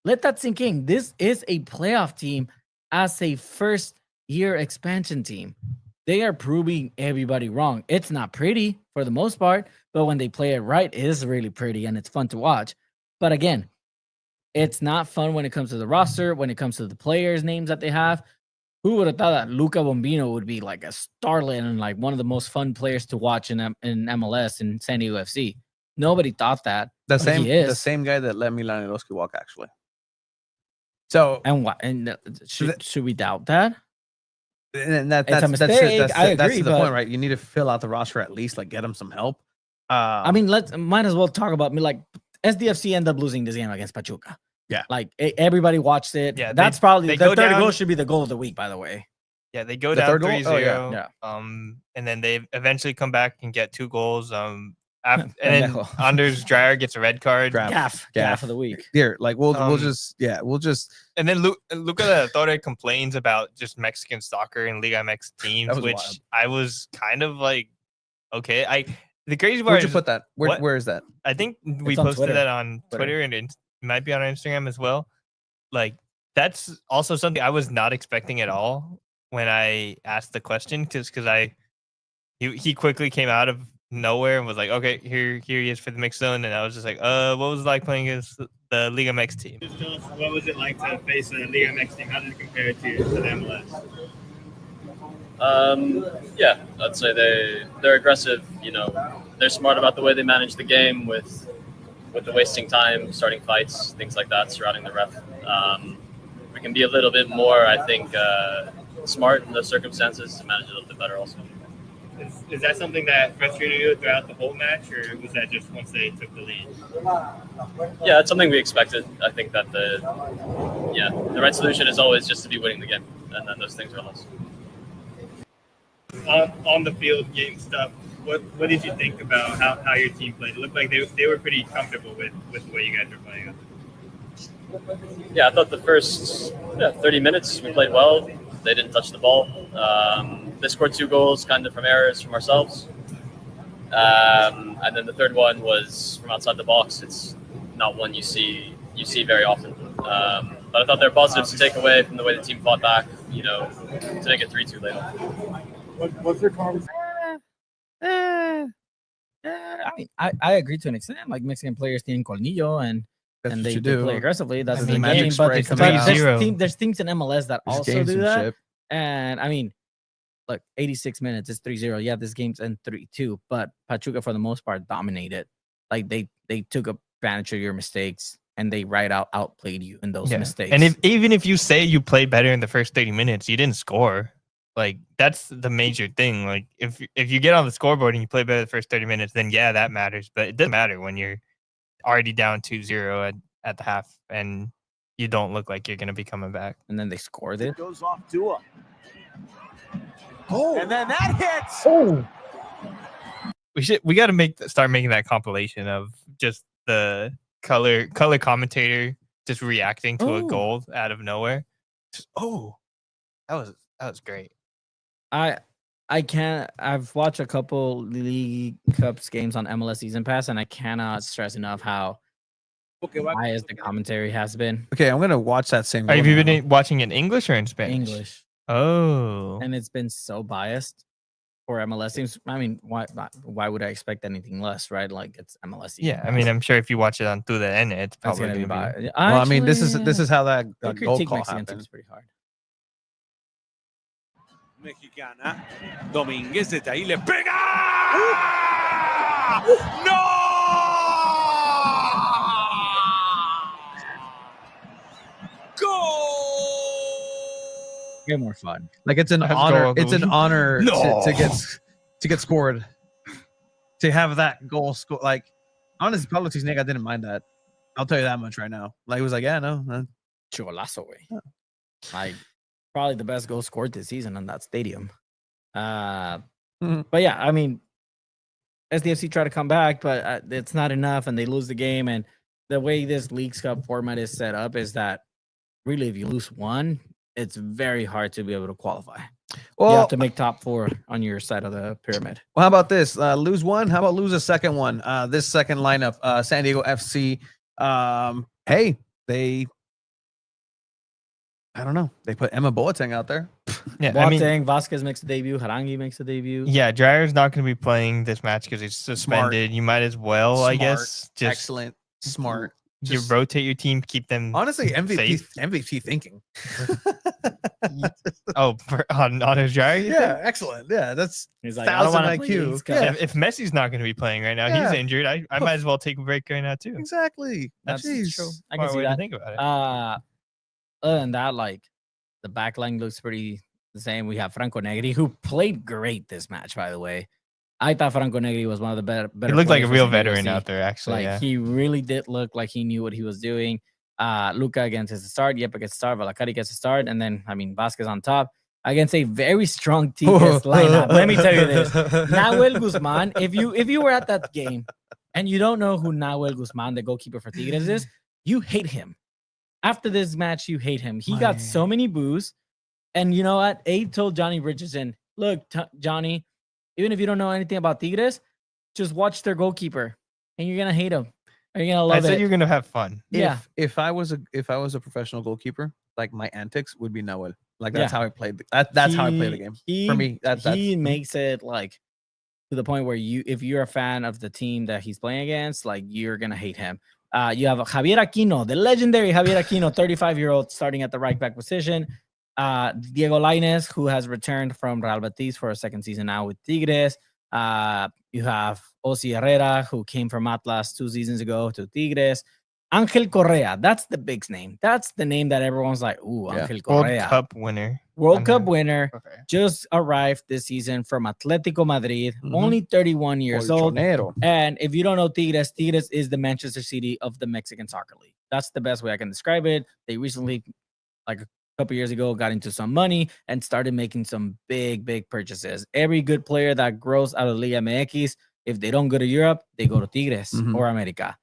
Let that sink in. This is a playoff team as a first-year expansion team. they are proving everybody wrong. It's not pretty for the most part, but when they play it right, it is really pretty and it's fun to watch. But again, it's not fun when it comes to the roster, when it comes to the players' names that they have. Who would have thought that Luca Bombino would be like a starlet and like one of the most fun players to watch in MLS and SanDiego FC? Nobody thought that. The but he is. same guy that let Milan Eroski walk, actually. So And what? And should we doubt that? And It's a that's mistake. that's I agree, the but- point, right? You need to fill out the roster at least, like get them some help. I mean, might as well talk about me. Like SDFC end up losing this game against Pachuca. Yeah. Like everybody watched it. Yeah, That's they probably the go third down- goal should be the goal of the week, by the way. Yeah, they go The down third goal? 3-0. Oh, yeah. And then they eventually come back and get 2 goals. And then Pendejo. Anders Dreyer gets a red card. Gaff of the week. Here, like we'll Um, just. And then Luca de la Torre complains about just Mexican soccer and LigaMX teams, was which wild. I was kind of like, okay. The crazy part Where'd you is, put that? what? Where is that? I think we It's on posted Twitter. that on Twitter and it might be on our Instagram as well. Like, that's also something I was not expecting at all when I asked the question, just because he quickly came out of nowhere and was like, okay, here he is for the mixed zone. And I was just like, what was it like playing against the LigaMX team? Just tell us, what was it like to face a LigaMX team? How did it compare to the MLS? Yeah, I'd say they're aggressive. You know, they're smart about the way they manage the game with the wasting time, starting fights, things like that surrounding the ref. We can be a little bit more, I think, smart in those circumstances to manage it a little bit better also. Is that something that frustrated you throughout the whole match, or was that just once they took the lead? Yeah, it's something we expected. I think that the right solution is always just to be winning the game, and then those things are less. On the field game stuff, what did you think about how your team played? It looked like they were pretty comfortable with the way you guys were playing. Yeah, I thought the first 30 minutes we played well. They didn't touch the ball. They scored 2 goals kind of from errors from ourselves. And then the third one was from outside the box. It's not one you see very often. But I thought there were positives to take away from the way the team fought back, to make it 3-2 later. What's your conversation? I mean, I agree to an extent. Like Mexican players tienen colmillo and That's what they you they do. play aggressively. That's And the the magic game. spray But comes out. there's teams in MLS that Just also do that. gamesmanship. And I mean, look, 86 minutes is 3-0. Yeah, this game's in 3-2. But Pachuca, for the most part, dominated. Like they took advantage of your mistakes and they outplayed you in those mistakes. And even if you say you played better in the first 30 minutes, you didn't score. Like, that's the major thing. Like, if you get on the scoreboard and you play better the first 30 minutes, then yeah, that matters. But it doesn't matter when you're already down 2-0 at the half and you don't look like you're going to be coming back. And then they scored it. Goes off Duah. Oh, and then that hits. We got to start making that compilation of just the color commentator just reacting to a goal out of nowhere. Just, that was great. I've watched a couple League Cups games on MLS Season Pass, and I cannot stress enough how biased the commentary has been. Okay, I'm gonna watch that same. Have goal you now. been watching in English or in Spanish? English. Oh. And it's been so biased for MLS teams. I mean, why would I expect anything less, right? Like it's MLS Season Yeah, I Pass. mean, I'm sure if you watch it on through the end, it's It's probably gonna be going to biased. Well, I mean, this is Actually, how that they goal critique call Mexican happened. teams pretty hard. Mexicana. Domínguez desde ahí le pega. ¡No! Way more fun. Like it's an Let's honor. go, It's an Goose. honor No. to get scored. To have that goal score, like honestly, Pablo Cisnega didn't mind that. I'll tell you that much right now. Like he was like, yeah, no, Cholazo way. Like probably the best goal scored this season in that stadium. But yeah, I mean, SDFC tried to come back, but it's not enough, and they lose the game. And the way this Leagues Cup format is set up is that really, if you lose one, it's very hard to be able to qualify. You Well, have to make top 4 on your side of the pyramid. well, how about this? Lose one. How about lose a second one? This second lineup, SanDiego FC. Hey, I don't know. They put Emma Boateng out there. Yeah, Boateng, Vasquez makes a debut. Harangi makes a debut. Yeah, Dreyer's not going to be playing this match because he's suspended. You might as well, I guess. Just excellent, smart. You rotate your team, keep them Honestly, safe. MVP thinking. On his Dreyer? Yeah, excellent. Yeah, that's He's like, I don't 1,000 wanna play IQ. these guys. Yeah, If Messi's not going to be playing right now, he's injured. I might as well take a break right now too. exactly. That's Jeez. true. I Smart can see way to that. think about it. Other than that, like the back line looks pretty the same. We have Franco Negri, who played great this match, by the way. I thought Franco Negri was one of the better. He looked like a players for real San Diego veteran FC. out there, actually. Like he really did look like he knew what he was doing. Luca against the start, Yepa gets a start, Valakari gets a start, and then Vasquez on top against a very strong Tigres lineup. Let me tell you this: Nahuel Guzman. If you were at that game and you don't know who Nahuel Guzman, the goalkeeper for Tigres, is, you hate him. After this match, you hate him. He got so many boos, and you know what? Abe told Johnny Richardson, "Look, Johnny, even if you don't know anything about Tigres, just watch their goalkeeper, and you're gonna hate him." You're gonna love I said it. you're gonna have fun. Yeah. If I was a professional goalkeeper, like my antics would be Nahuel. Like that's how I played. That's how I play the game. For me, he makes it like to the point where if you're a fan of the team that he's playing against, like you're gonna hate him. You have Javier Aquino, the legendary Javier Aquino, 35-year-old, starting at the right back position. Diego Lainez, who has returned from Real Betis for a second season now with Tigres. You have Osi Herrera, who came from Atlas 2 seasons ago to Tigres. Angel Correa, that's the big name. That's the name that everyone's like, ooh, Angel Correa. World Cup winner. Okay. Just arrived this season from Atletico Madrid, only 31 years old. And if you don't know Tigres, Tigres is the Manchester City of the Mexican Soccer League. That's the best way I can describe it. They recently, like a couple years ago, got into some money and started making some big purchases. Every good player that grows out of LigaMX, if they don't go to Europe, they go to Tigres or America.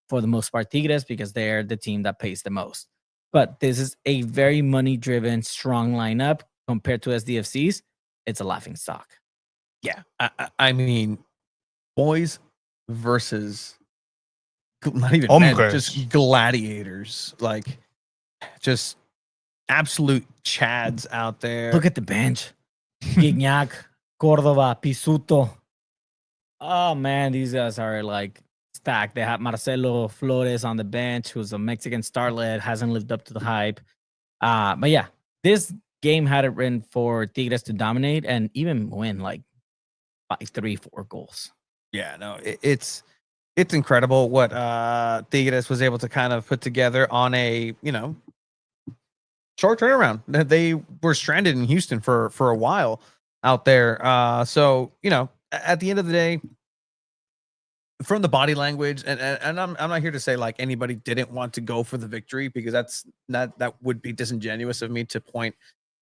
For the most part, Tigres, because they're the team that pays the most. But this is a very money-driven, strong lineup compared to SDFC's. It's a laughing stock. Yeah, I mean, boys versus not even men, just gladiators, like just absolute chads out there. Look at the bench: Gignac, Cordova, Pisuto. Oh man, these guys are like stacked. They have Marcelo Flores on the bench, who's a Mexican starlet, hasn't lived up to the hype. But yeah, this game had it written for Tigres to dominate and even win like by 3-4 goals. Yeah, no, it's incredible what Tigres was able to kind of put together on a short turnaround. They were stranded in Houston for a while out there. So at the end of the day, from the body language, and I'm not here to say like anybody didn't want to go for the victory, because that would be disingenuous of me to point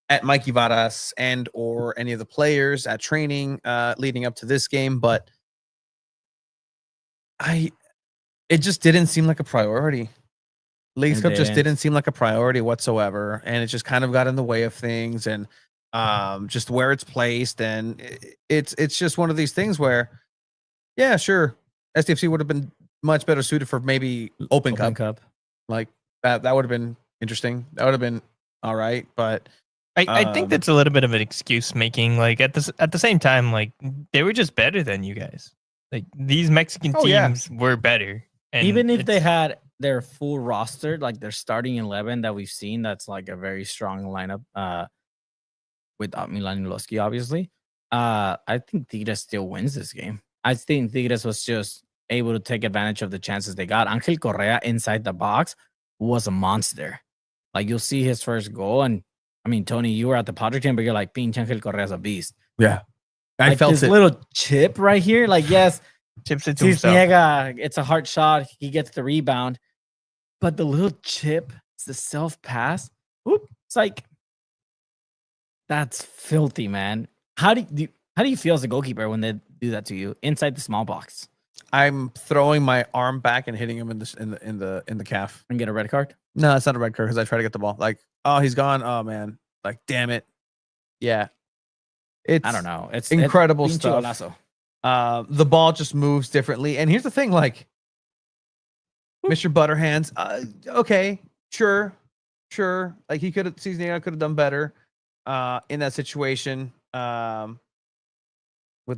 at Mikey Varas and or any of the players at training leading up to this game, but it just didn't seem like a priority. Leagues Cup just didn't seem like a priority whatsoever, and it just kind of got in the way of things, and just where it's placed, and it's just one of these things where, yeah, sure, SDFC would have been much better suited for maybe Open Cup. Like that would have been interesting. That would have been all right, but I think that's a little bit of an excuse making. Like at the same time, like they were just better than you guys. Like these Mexican teams were better. And even if they had their full roster, like their starting 11 that we've seen, that's like a very strong lineup without Milan Miloski, obviously. I think Tigres still wins this game. I think Tigres was just able to take advantage of the chances they got. Angel Correa inside the box was a monster. Like you'll see his first goal, and I mean, Tony, you were at the Padre game, but you're like, pinche Angel Correa's a beast. Yeah. I felt this little chip right here. Like, yes, chips it to himself. It's a hard shot. He gets the rebound. But the little chip, it's the self-pass. It's like, that's filthy, man. How do you feel as a goalkeeper when they do that to you inside the small box? I'm throwing my arm back and hitting him in the calf. And get a red card? No, it's not a red card because I try to get the ball. Like, oh, he's gone. Oh man. Like, damn it. Yeah. I don't know. It's incredible stuff. The ball just moves differently. And here's the thing, like, Mr. Butterhands, okay, sure. Like he could have done better. in that situation with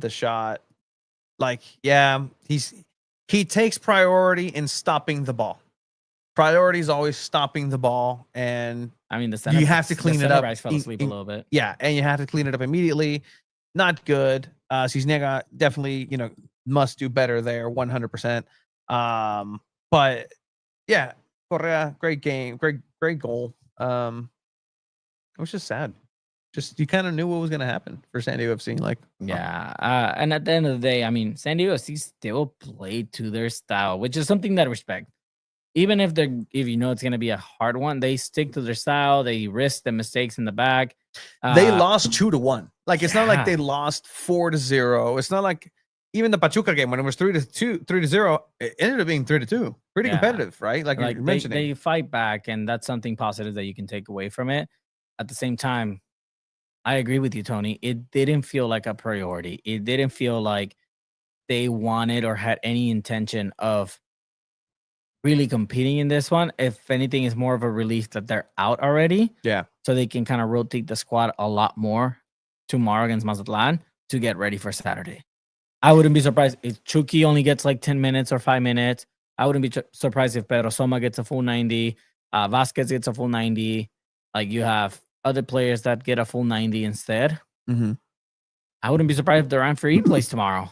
the shot. Like, yeah, he takes priority in stopping the ball. Priority is always stopping the ball, and I mean, the center, you have to clean it up. Fell asleep a little bit. Yeah, and you have to clean it up immediately. Not good. Cisnega definitely, must do better there, 100%. But yeah, Correa, great game, great goal. It was just sad. Just you kind of knew what was going to happen for San Diego FC. Like, yeah, and at the end of the day, I mean, San Diego FC still played to their style, which is something that I respect. Even if it's going to be a hard one, they stick to their style. They risk the mistakes in the back. They lost 2-1. Like, it's not like they lost 4-0. It's not like even the Pachuca game when it was 3-0, it ended up being 3-2. Pretty competitive, right? Like you're mentioning. They fight back, and that's something positive that you can take away from it. At the same time, I agree with you, Tony. It didn't feel like a priority. It didn't feel like they wanted or had any intention of really competing in this one. If anything, is more of a relief that they're out already. Yeah. So they can kind of rotate the squad a lot more tomorrow against Mazatlan to get ready for Saturday. I wouldn't be surprised if Chuky only gets like 10 minutes or 5 minutes. I wouldn't be surprised if Pedro Soma gets a full 90. Vasquez gets a full 90. Like, you have other players that get a full 90 instead. Mm-hmm. I wouldn't be surprised if Duran Free plays tomorrow.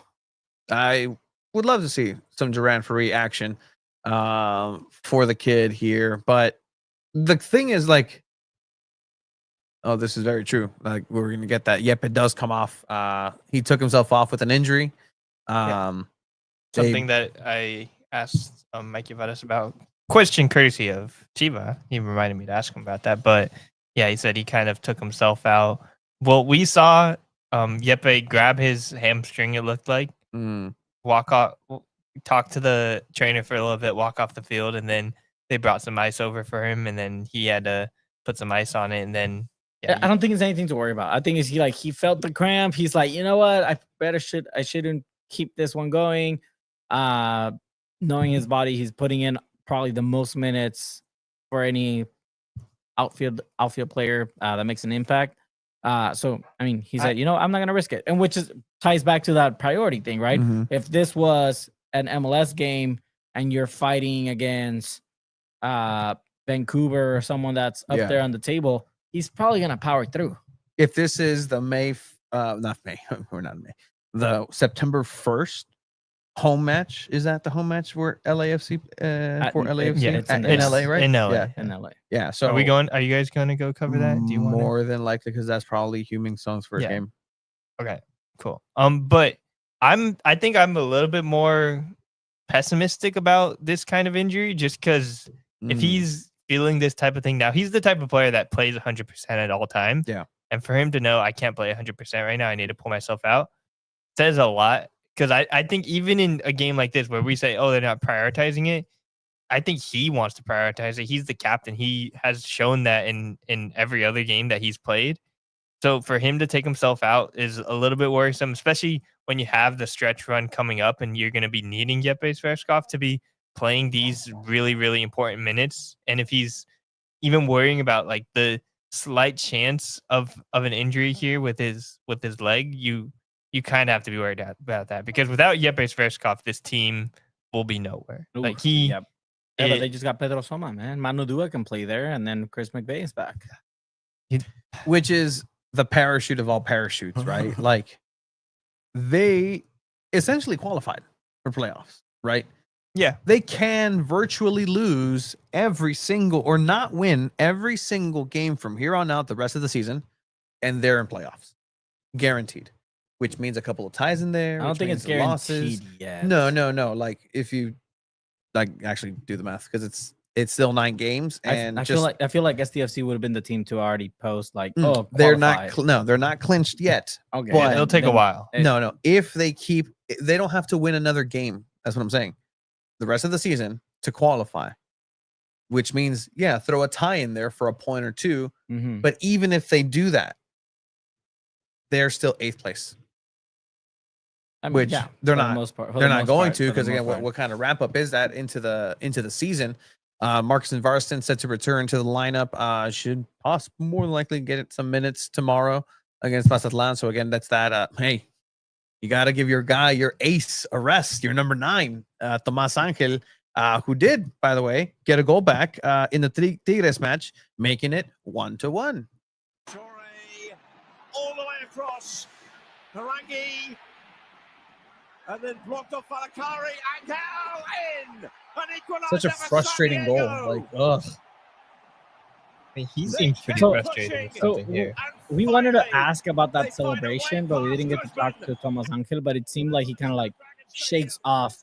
I would love to see some Duran Free action for the kid here. But the thing is, like, oh, this is very true. Like, we're going to get that. Yep, it does come off. He took himself off with an injury. Something that I asked Mikey Vadas about. Question courtesy of Chiva. He reminded me to ask him about that. But yeah, he said he kind of took himself out. Well, we saw Yepe grab his hamstring, it looked like. Walk off, talk to the trainer for a little bit, walk off the field, and then they brought some ice over for him, and then he had to put some ice on it, and then I don't think it's anything to worry about. I think he felt the cramp. He's like, you know what? I shouldn't keep this one going. Knowing his body, he's putting in probably the most minutes for any outfield player that makes an impact. So I mean, he said, I'm not gonna risk it, and which ties back to that priority thing, right? Mm-hmm. If this was an MLS game and you're fighting against Vancouver or someone that's up there on the table, he's probably gonna power through. If this is the not May, we're not in May, the September 1st home match, is that the home match for LAFC for LAFC? Yeah, it's in LA, right? In LA. Yeah. In LA. Yeah. So are you guys going to go cover that? Do you want more than likely, because that's probably Heung-min Son's first game. Okay, cool. But I think I'm a little bit more pessimistic about this kind of injury, just because if he's feeling this type of thing now, he's the type of player that plays 100% at all time. Yeah. And for him to know I can't play 100% right now, I need to pull myself out, says a lot. Because I think even in a game like this where we say, oh, they're not prioritizing it, I think he wants to prioritize it. He's the captain. He has shown that in every other game that he's played. So for him to take himself out is a little bit worrisome, especially when you have the stretch run coming up and you're going to be needing Yepe Sveshkov to be playing these really, really important minutes. And if he's even worrying about like the slight chance of an injury here with his leg, you kind of have to be worried about that, because without Yepe Sveshkov, this team will be nowhere. Ooh, like but they just got Pedro Soma, man. Manu Duah can play there, and then Chris McVeigh is back. Which is the parachute of all parachutes, right? Like, they essentially qualified for playoffs, right? Yeah. They can virtually lose every single, or not win every single game from here on out the rest of the season, and they're in playoffs. Guaranteed. Which means a couple of ties in there. I don't think it's guaranteed yet. No. Like, if you actually do the math, because it's still 9 games, and I feel like SDFC would have been the team to already post like, they're not they're not clinched yet. Okay, but it'll take a while. No, if they don't have to win another game. That's what I'm saying. The rest of the season to qualify, which means throw a tie in there for a point or two. Mm-hmm. But even if they do that, they're still 8th place. I mean, which they're not. The most part, they're not going to, because again, what kind of wrap up is that into the season? Marcus and Varston set to return to the lineup. Should more than likely get some minutes tomorrow against Mazatlan. So again, that's that. Hey, you got to give your guy, your ace, a rest. Your number 9, Tomas Angel, who did, by the way, get a goal back in the Tigres match, making it 1-1. All the way across. Harangi. And then blocked off Falakari. Angel in. An equalizer. Such a for frustrating San goal. Diego. Like, ugh. I mean, he seems pretty So- frustrated with So something here. And we wanted to finally, ask about they that find a way celebration, but we past didn't get to talk Guzman. to Tomas Angel. But it seemed like he kind of like shakes off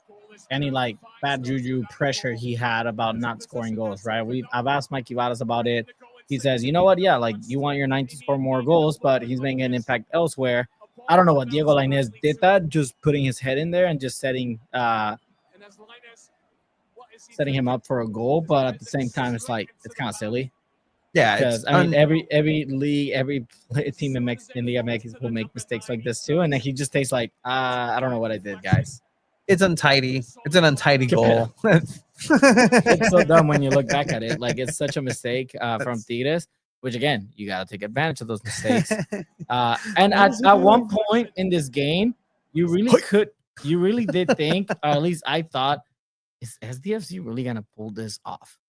any like bad juju pressure he had about not scoring goals. Right? I've asked Mike Ivaras about it. He says, you know what? Yeah, like you want your 9 to score more goals, but he's making an impact elsewhere. I don't know what Diego Lainez did that, just putting his head in there and just setting him up for a goal. But at the same time, it's like it's kind of silly. Yeah, Because I mean, every league, every team in LigaMX will make mistakes like this too, and then he just takes like, I don't know what I did, guys. it's untidy. It's an untidy goal. It's so dumb when you look back at it. Like it's such a mistake from Tigres, which again, you gotta take advantage of those mistakes. And at one point in this game, you really did think, or at least I thought, is SDFC really gonna pull this off?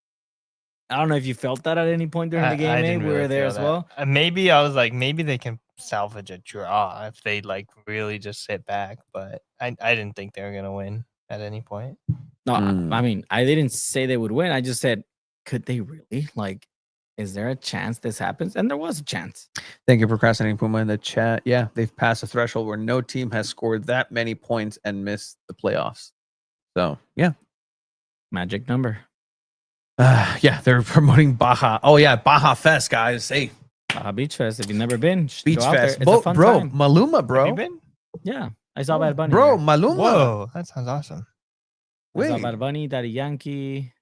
I don't know if you felt that at any point during the game. I Abe. didn't We really were there feel as that. well. Maybe I was like, maybe they can salvage a draw if they like really just sit back. But I didn't think they were gonna win at any point. No, Mm. I mean, I didn't say they would win. I just said, could they really? Like, is there a chance this happens? And there was a chance. Thank you, Procrastinating Puma, in the chat. Yeah, they've passed a threshold where no team has scored that many points and missed the playoffs. So, yeah. Magic number. Yeah, they're promoting Baja. Oh, yeah, Baja Fest, guys. Hey, Beach Fest. If you've never been, just Beach go out there. Fest. It's a fun Bro, time. Maluma, Have bro. you been? Yeah, I saw Bad Bunny. Bro, there. Maluma. Whoa, that sounds awesome. I saw Wait, Bad Bunny, Daddy Yankee,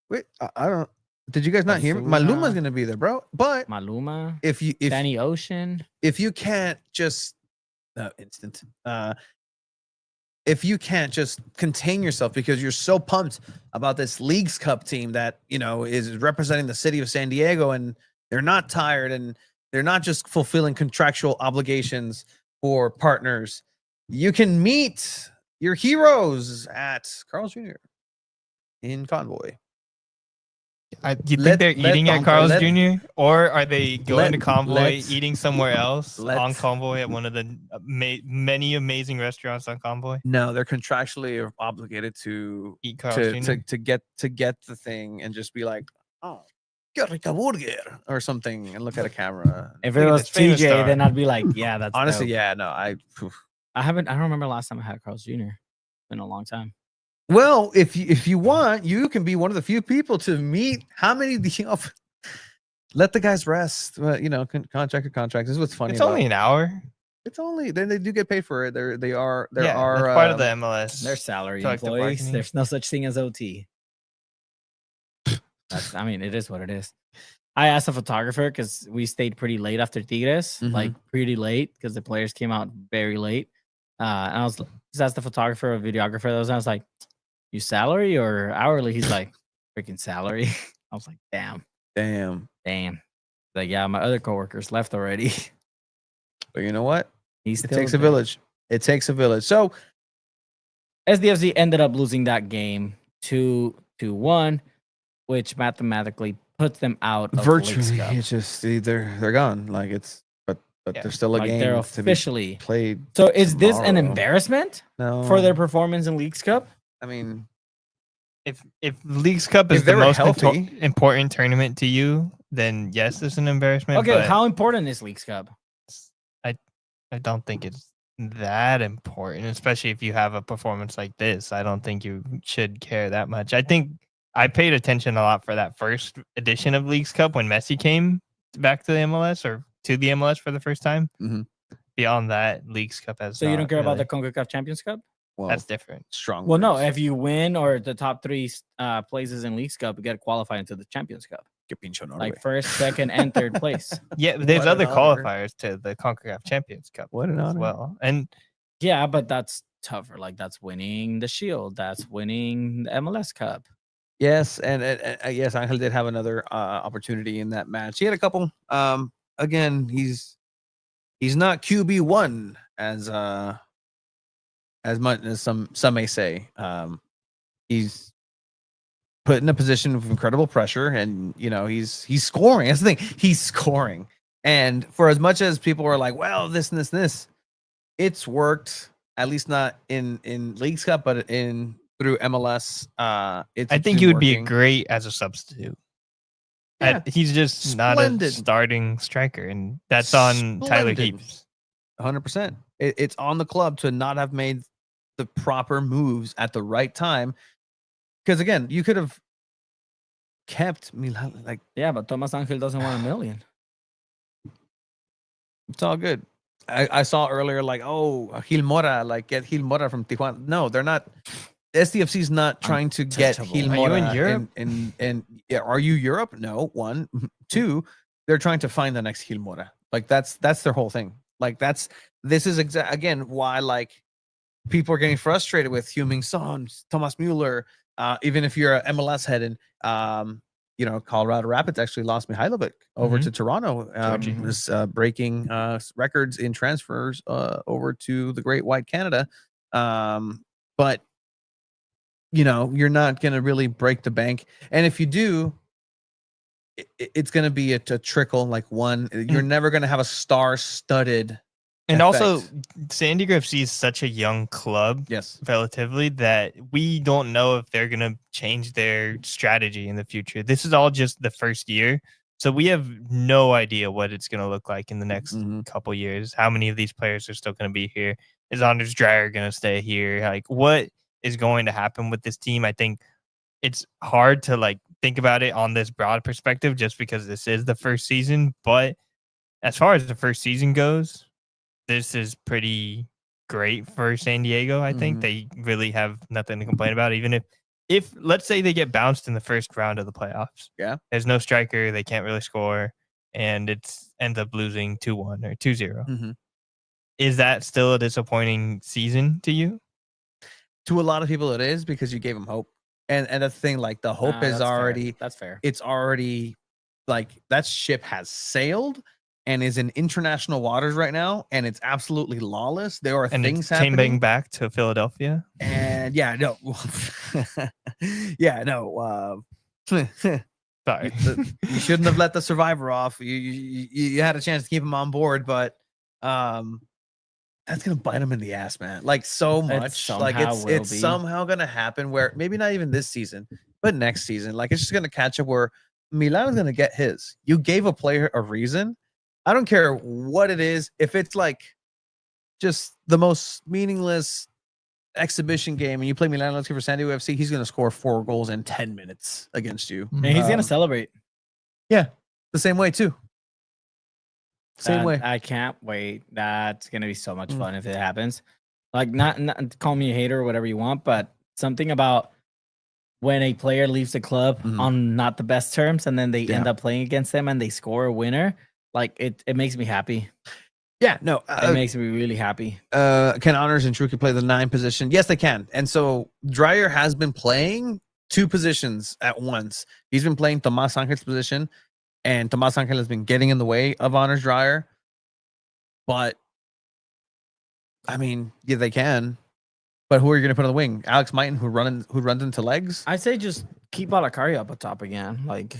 wait. I don't. Did you guys not hear me? Ozuna. Maluma's going to be there, bro. But Maluma, if Danny Ocean. if you can't just if you can't just contain yourself because you're so pumped about this Leagues Cup team that is representing the city of San Diego, and they're not tired and they're not just fulfilling contractual obligations for partners, you can meet your heroes at Carl's Jr. in Convoy. You think they're eating at Carl's Jr. or are they going to Convoy, eating somewhere else on Convoy at one of the many amazing restaurants on Convoy? No, they're contractually obligated to Eat Carl's Jr. to get the thing and just be like, oh, get like a burger or something, and look at a camera. If it Look at was this famous TJ, star. then I'd be like, yeah, that's Honestly, dope. yeah, no, I don't remember last time I had Carl's Jr. Been a long time. Well, if you want, you can be one of the few people to meet how many let the guys rest. Contract. This is what's funny. It's only an hour. It's only then they do get paid for it. There are That's part of the MLS. They're salary collective employees. bargaining. There's no such thing as OT. It is what it is. I asked a photographer because we stayed pretty late after Tigres, like pretty late because the players came out very late. And I was just asked the photographer or videographer those. I was like, "You salary or hourly?" He's like, "Freaking salary." I was like, "Damn." Like, yeah, my other coworkers left already. But you know what? It takes a village. It takes a village. So SDFC ended up losing that game 2-1, which mathematically puts them out of virtually, Leagues Cup. it's just they're gone. Like but Yeah. there's still a Like game they're to officially be played. So is this an tomorrow. embarrassment No, for their performance in Leagues Cup? I mean, If Leagues Cup If is they the were most healthy- important tournament to you, then yes, it's an embarrassment. Okay, but how important is Leagues Cup? I don't think it's that important, especially if you have a performance like this. I don't think you should care that much. I think I paid attention a lot for that first edition of Leagues Cup when Messi came back to the MLS or to the MLS for the first time. Mhm. Beyond that, Leagues Cup has. So you don't not care about the really- CONCACAF Champions Cup? well, That's different. strong. Well, no. words. If you win or the top three places in Leagues Cup, you get qualified into the Champions Cup. Get pincho Norway. Like first, second, and third place. Yeah, but there's What other an honor. qualifiers to the CONCACAF Champions Cup What an as honor. well. And Yeah, but that's tougher. Like that's winning the Shield. That's winning the MLS Cup. Yes, and yes, Angel did have another opportunity in that match. He had a couple. Again, he's not QB1 as much as some may say. He's put in a position of incredible pressure, and he's scoring. That's the thing. He's scoring, and for as much as people are like, well, this and this and this, it's worked. At leaast not in Leagues Cup, but through MLS. I think he would be great as a substitute. Yeah. He's just not a starting striker, and that's on Tyler Heaps. 100%. It's on the club to not have made the proper moves at the right time. Because again, you could have kept Milan. Like, yeah, but Tomas Angel doesn't want $1 million. It's all good. I saw earlier, like, oh, Gil Mora, like get Gil Mora from Tijuana. No, they're not. SDFC is not trying to get Gil Mora. Are you in Europe? And yeah, are you Europe? No. 1, 2. They're trying to find the next Gil Mora. Like that's their whole thing. Like this is again why like people are getting frustrated with Heung-min Son, Thomas Mueller. Even if you're a MLS head and Colorado Rapids actually lost Mihailovic over to Toronto. Was breaking records in transfers over to the Great White Canada. But you're not going to really break the bank. And if you do, it's going to be a trickle, like one. You're never going to have a star-studded and effect. Also, San Diego FC is such a young club, yes, relatively, that we don't know if they're going to change their strategy in the future. This is all just the first year. So we have no idea what it's going to look like in the next couple years. How many of these players are still going to be here? Is Anders Dreyer going to stay here? Like, what is going to happen with this team? I think it's hard to like think about it on this broad perspective just because this is the first season. But as far as the first season goes, this is pretty great for San Diego. I think they really have nothing to complain about. Even if let's say they get bounced in the first round of the playoffs. Yeah. There's no striker. They can't really score. And it's ends up losing 2-1 or 2-0. Is that still a disappointing season to you? To a lot of people, it is because you gave them hope. And the thing, like the hope is already fair. That's fair. It's already like that ship has sailed and is in international waters right now, and it's absolutely lawless. There are things happening. Came back to Philadelphia, and yeah, no, sorry, you shouldn't have let the survivor off. You had a chance to keep him on board, but that's gonna bite him in the ass, man. Like so much. Like it's somehow gonna happen where maybe not even this season, but next season. Like it's just gonna catch up where Milan is gonna get his. You gave a player a reason. I don't care what it is. If it's like just the most meaningless exhibition game and you play Milan for San Diego FC, he's gonna score 4 goals in 10 minutes against you. And he's gonna celebrate. Yeah, the same way too. Same way. I can't wait. That's gonna be so much fun if it happens. Like not call me a hater or whatever you want, but something about when a player leaves the club on not the best terms and then they end up playing against them and they score a winner, like it makes me happy. Yeah, no, it makes me really happy. Can Honors and Chuky play the 9 position? Yes, they can. And so Dreyer has been playing 2 positions at once. He's been playing Tomas Angel's position, and Tomas Angel has been getting in the way of Honors Dreyer. But I mean, yeah, they can. But who are you going to put on the wing? Alex Mighton, who runs into legs? I say just keep Valakari up top again. Like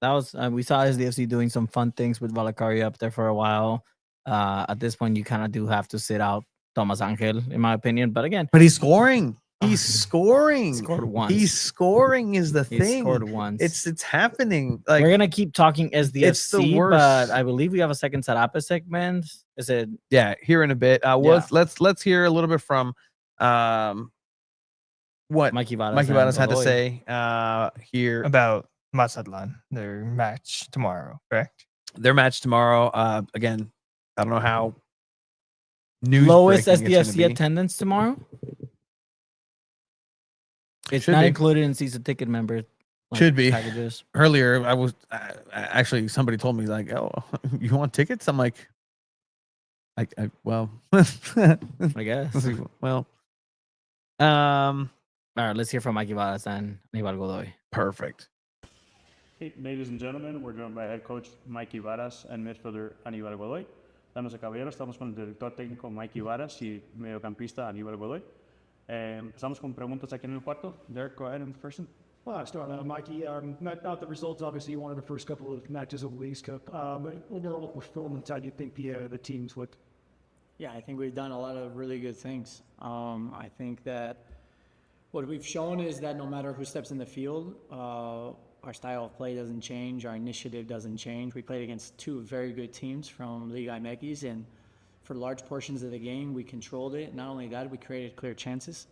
that was we saw SDFC doing some fun things with Valakari up there for a while. At this point, you kind of do have to sit out Tomas Angel, in my opinion. But again, he's scoring. He's scoring. Scored once. He's scoring is the thing. Scored once. It's happening. Like we're gonna keep talking SDFC, it's the worst. But I believe we have a second Sarape segment. Is it? Yeah, here in a bit. Let's hear a little bit from what Mikey Vadas had to say here about Mazatlan, their match tomorrow. Correct. Their match tomorrow. Again, I don't know how. Lowest SDFC attendance tomorrow. It's not included in season ticket member. Should be packages. Earlier, I was actually somebody told me like, "Oh, you want tickets?" I'm like, well, I guess. well, All right, let's hear from Mikey Vadas and Aníbal Godoy. Perfect. Hey, ladies and gentlemen, we're joined by head coach Mikey Varas and midfielder Aníbal Godoy. Damas y caballeros, estamos con el director técnico Mikey Varas y mediocampista Aníbal Godoy. Empezamos con preguntas aquí en el cuarto. Derek, go ahead and person. Well, I start out, Mikey. Not the results, obviously, you wanted the first couple of matches of the Leagues Cup. But overall performance, how do you think the teams looked? Yeah, I think we've done a lot of really good things. I think that what we've shown is that no matter who steps in the field, our style of play doesn't change, our initiative doesn't change. We played against two very good teams from LigaMX, and for large portions of the game, we controlled it. Not only that, we created clear chances.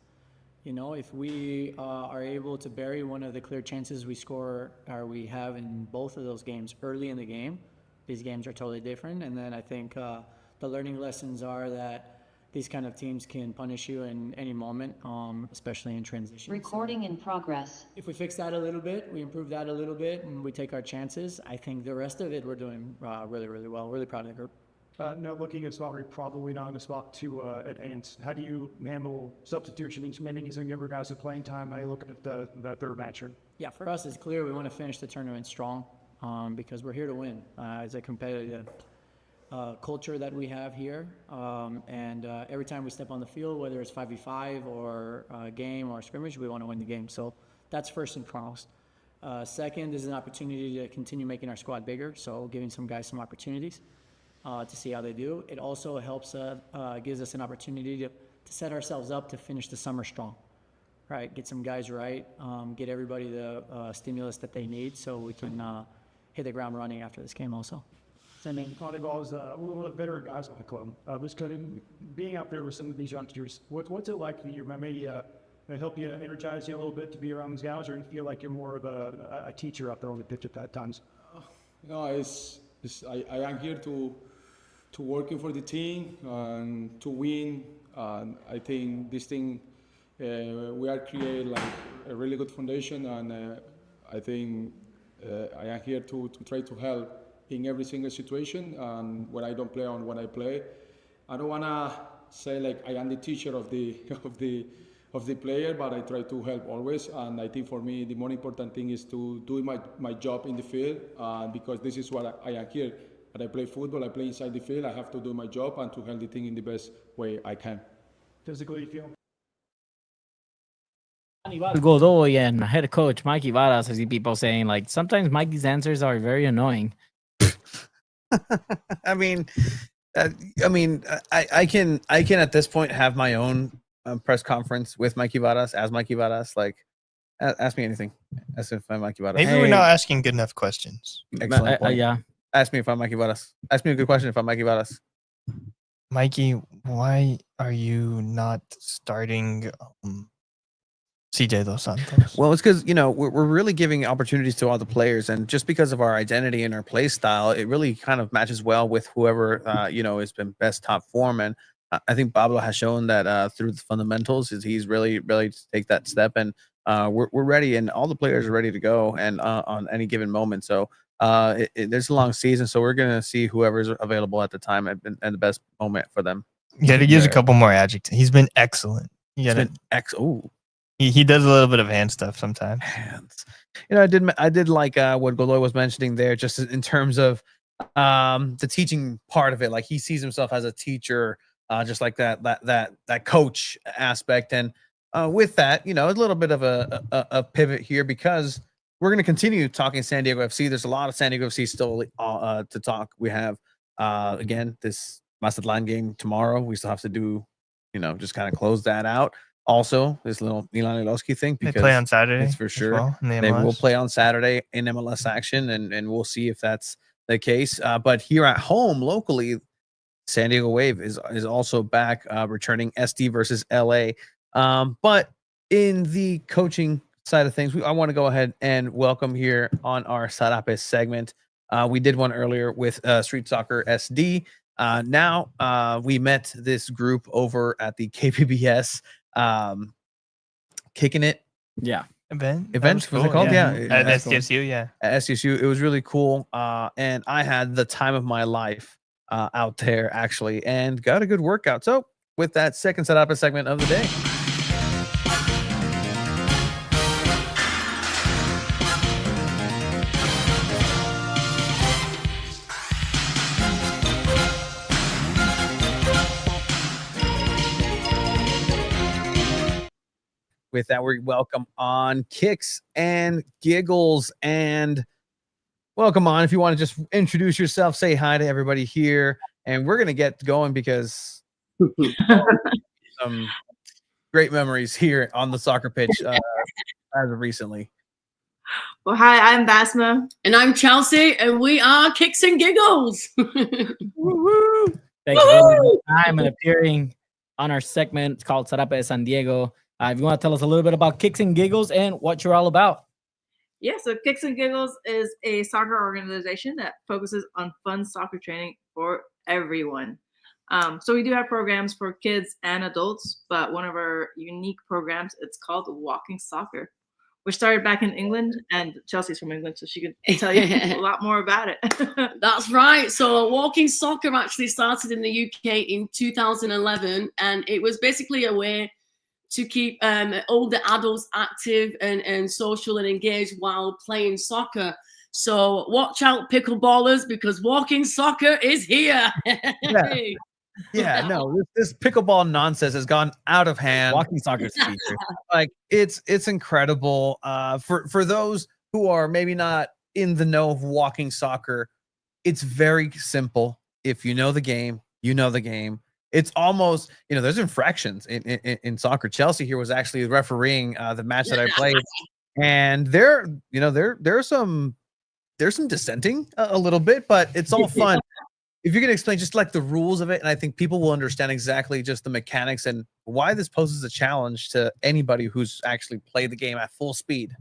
You know, if we are able to bury one of the clear chances we score or we have in both of those games early in the game, these games are totally different. And then I think the learning lessons are that these kind of teams can punish you in any moment, especially in transition. Recording in progress. If we fix that a little bit, we improve that a little bit, and we take our chances, I think the rest of it we're doing really, really well. Really proud of the group. Now looking at Sarape, probably not on the spot to advance. How do you handle substitutions, many some younger guys with playing time? How are you looking at the third match here? Yeah, for us, it's clear we want to finish the tournament strong because we're here to win. It's a competitive culture that we have here, and every time we step on the field, whether it's 5v5 or a game or a scrimmage, we want to win the game. So that's first and foremost. Second is an opportunity to continue making our squad bigger, so giving some guys some opportunities to see how they do. It also helps, gives us an opportunity to set ourselves up to finish the summer strong, right? Get some guys right, get everybody the stimulus that they need so we can hit the ground running after this game also. I mean, Contigo is one of the better guys on the club. Being out there with some of these youngsters, what's it like for you? Maybe help you energize you a little bit to be around these guys, or you feel like you're more of a teacher out there on the pitch at times? No, I am here to working for the team and to win. And I think this thing we are creating like a really good foundation, and I think I am here to try to help in every single situation, and when I don't play on when I play. I don't wanna say like I am the teacher of the player, but I try to help always. And I think for me the more important thing is to do my job in the field, because this is what I am here. When I play football, I play inside the field. I have to do my job and to help the team in the best way I can. Physically, you feel? Aníbal Godoy and head coach Mikey Varas. I see people saying like sometimes Mikey's answers are very annoying. I mean, I can at this point have my own press conference with Mikey Varas as Mikey Varas. Like, ask me anything. As if I'm Mikey Varas. Maybe we're not asking good enough questions. Excellent point. Yeah. Ask me if I'm Mikey Varas. Ask me a good question if I'm Mikey Varas. Mikey, why are you not starting CJ Dos Santos? Well, it's because, we're really giving opportunities to all the players, and just because of our identity and our play style, it really kind of matches well with whoever, has been best top form. And I think Pablo has shown that through the fundamentals, he's really to take that step, and we're ready, and all the players are ready to go and on any given moment. So there's a long season, so we're going to see whoever's available at the time and the best moment for them. You got to use a couple more adjectives. He's been excellent. He does a little bit of hand stuff sometimes. Hands. I did like what Godoy was mentioning there, just in terms of the teaching part of it. Like, he sees himself as a teacher, just like that coach aspect. And with that, a little bit of a pivot here, because we're going to continue talking San Diego FC. There's a lot of San Diego FC still to talk. We have, again, this Mazatlan game tomorrow. We still have to do, just kind of close that out. Also, this little Milan Iloski thing, because they play on Saturday. It's for sure. Well, they will play on Saturday in MLS action, and we'll see if that's the case. But here at home, locally, San Diego Wave is also back, returning SD versus LA. But in the coaching side of things, I want to go ahead and welcome here on our Sarape segment. We did one earlier with Street Soccer SD. Now we met this group over at the KPBS Kicking It event was it called? Yeah. At SDFC, yeah. At SDFC, it was really cool, and I had the time of my life out there, actually, and got a good workout. So with that, second Sarape segment of the day. with that, we welcome on Kicks and Giggles. And welcome on. If you want to just introduce yourself, say hi to everybody here. And we're going to get going because some great memories here on the soccer pitch as of recently. Well, hi, I'm Basma. And I'm Chelsea, and we are Kicks and Giggles. Woo-hoo. Thank you for the time and appearing on our segment. It's called Sarape de San Diego. If you want to tell us a little bit about Kicks and Giggles and what you're all about. Yeah, so Kicks and Giggles is a soccer organization that focuses on fun soccer training for everyone. So we do have programs for kids and adults, but one of our unique programs, it's called Walking Soccer. We started back in England, and Chelsea's from England, so she could tell you a lot more about it. That's right. So Walking Soccer actually started in the UK in 2011, and it was basically a way to keep older adults active and social and engaged while playing soccer. So watch out, pickleballers, because Walking Soccer is here. Yeah, no, this pickleball nonsense has gone out of hand. Walking soccer's feature. Like it's incredible. For those who are maybe not in the know of walking soccer, it's very simple. If you know the game, you know the game. It's almost, there's infractions in soccer. Chelsea here was actually refereeing the match that I played, and there's some dissenting a little bit, but it's all fun. If you're going to explain just like the rules of it, and I think people will understand exactly just the mechanics and why this poses a challenge to anybody who's actually played the game at full speed.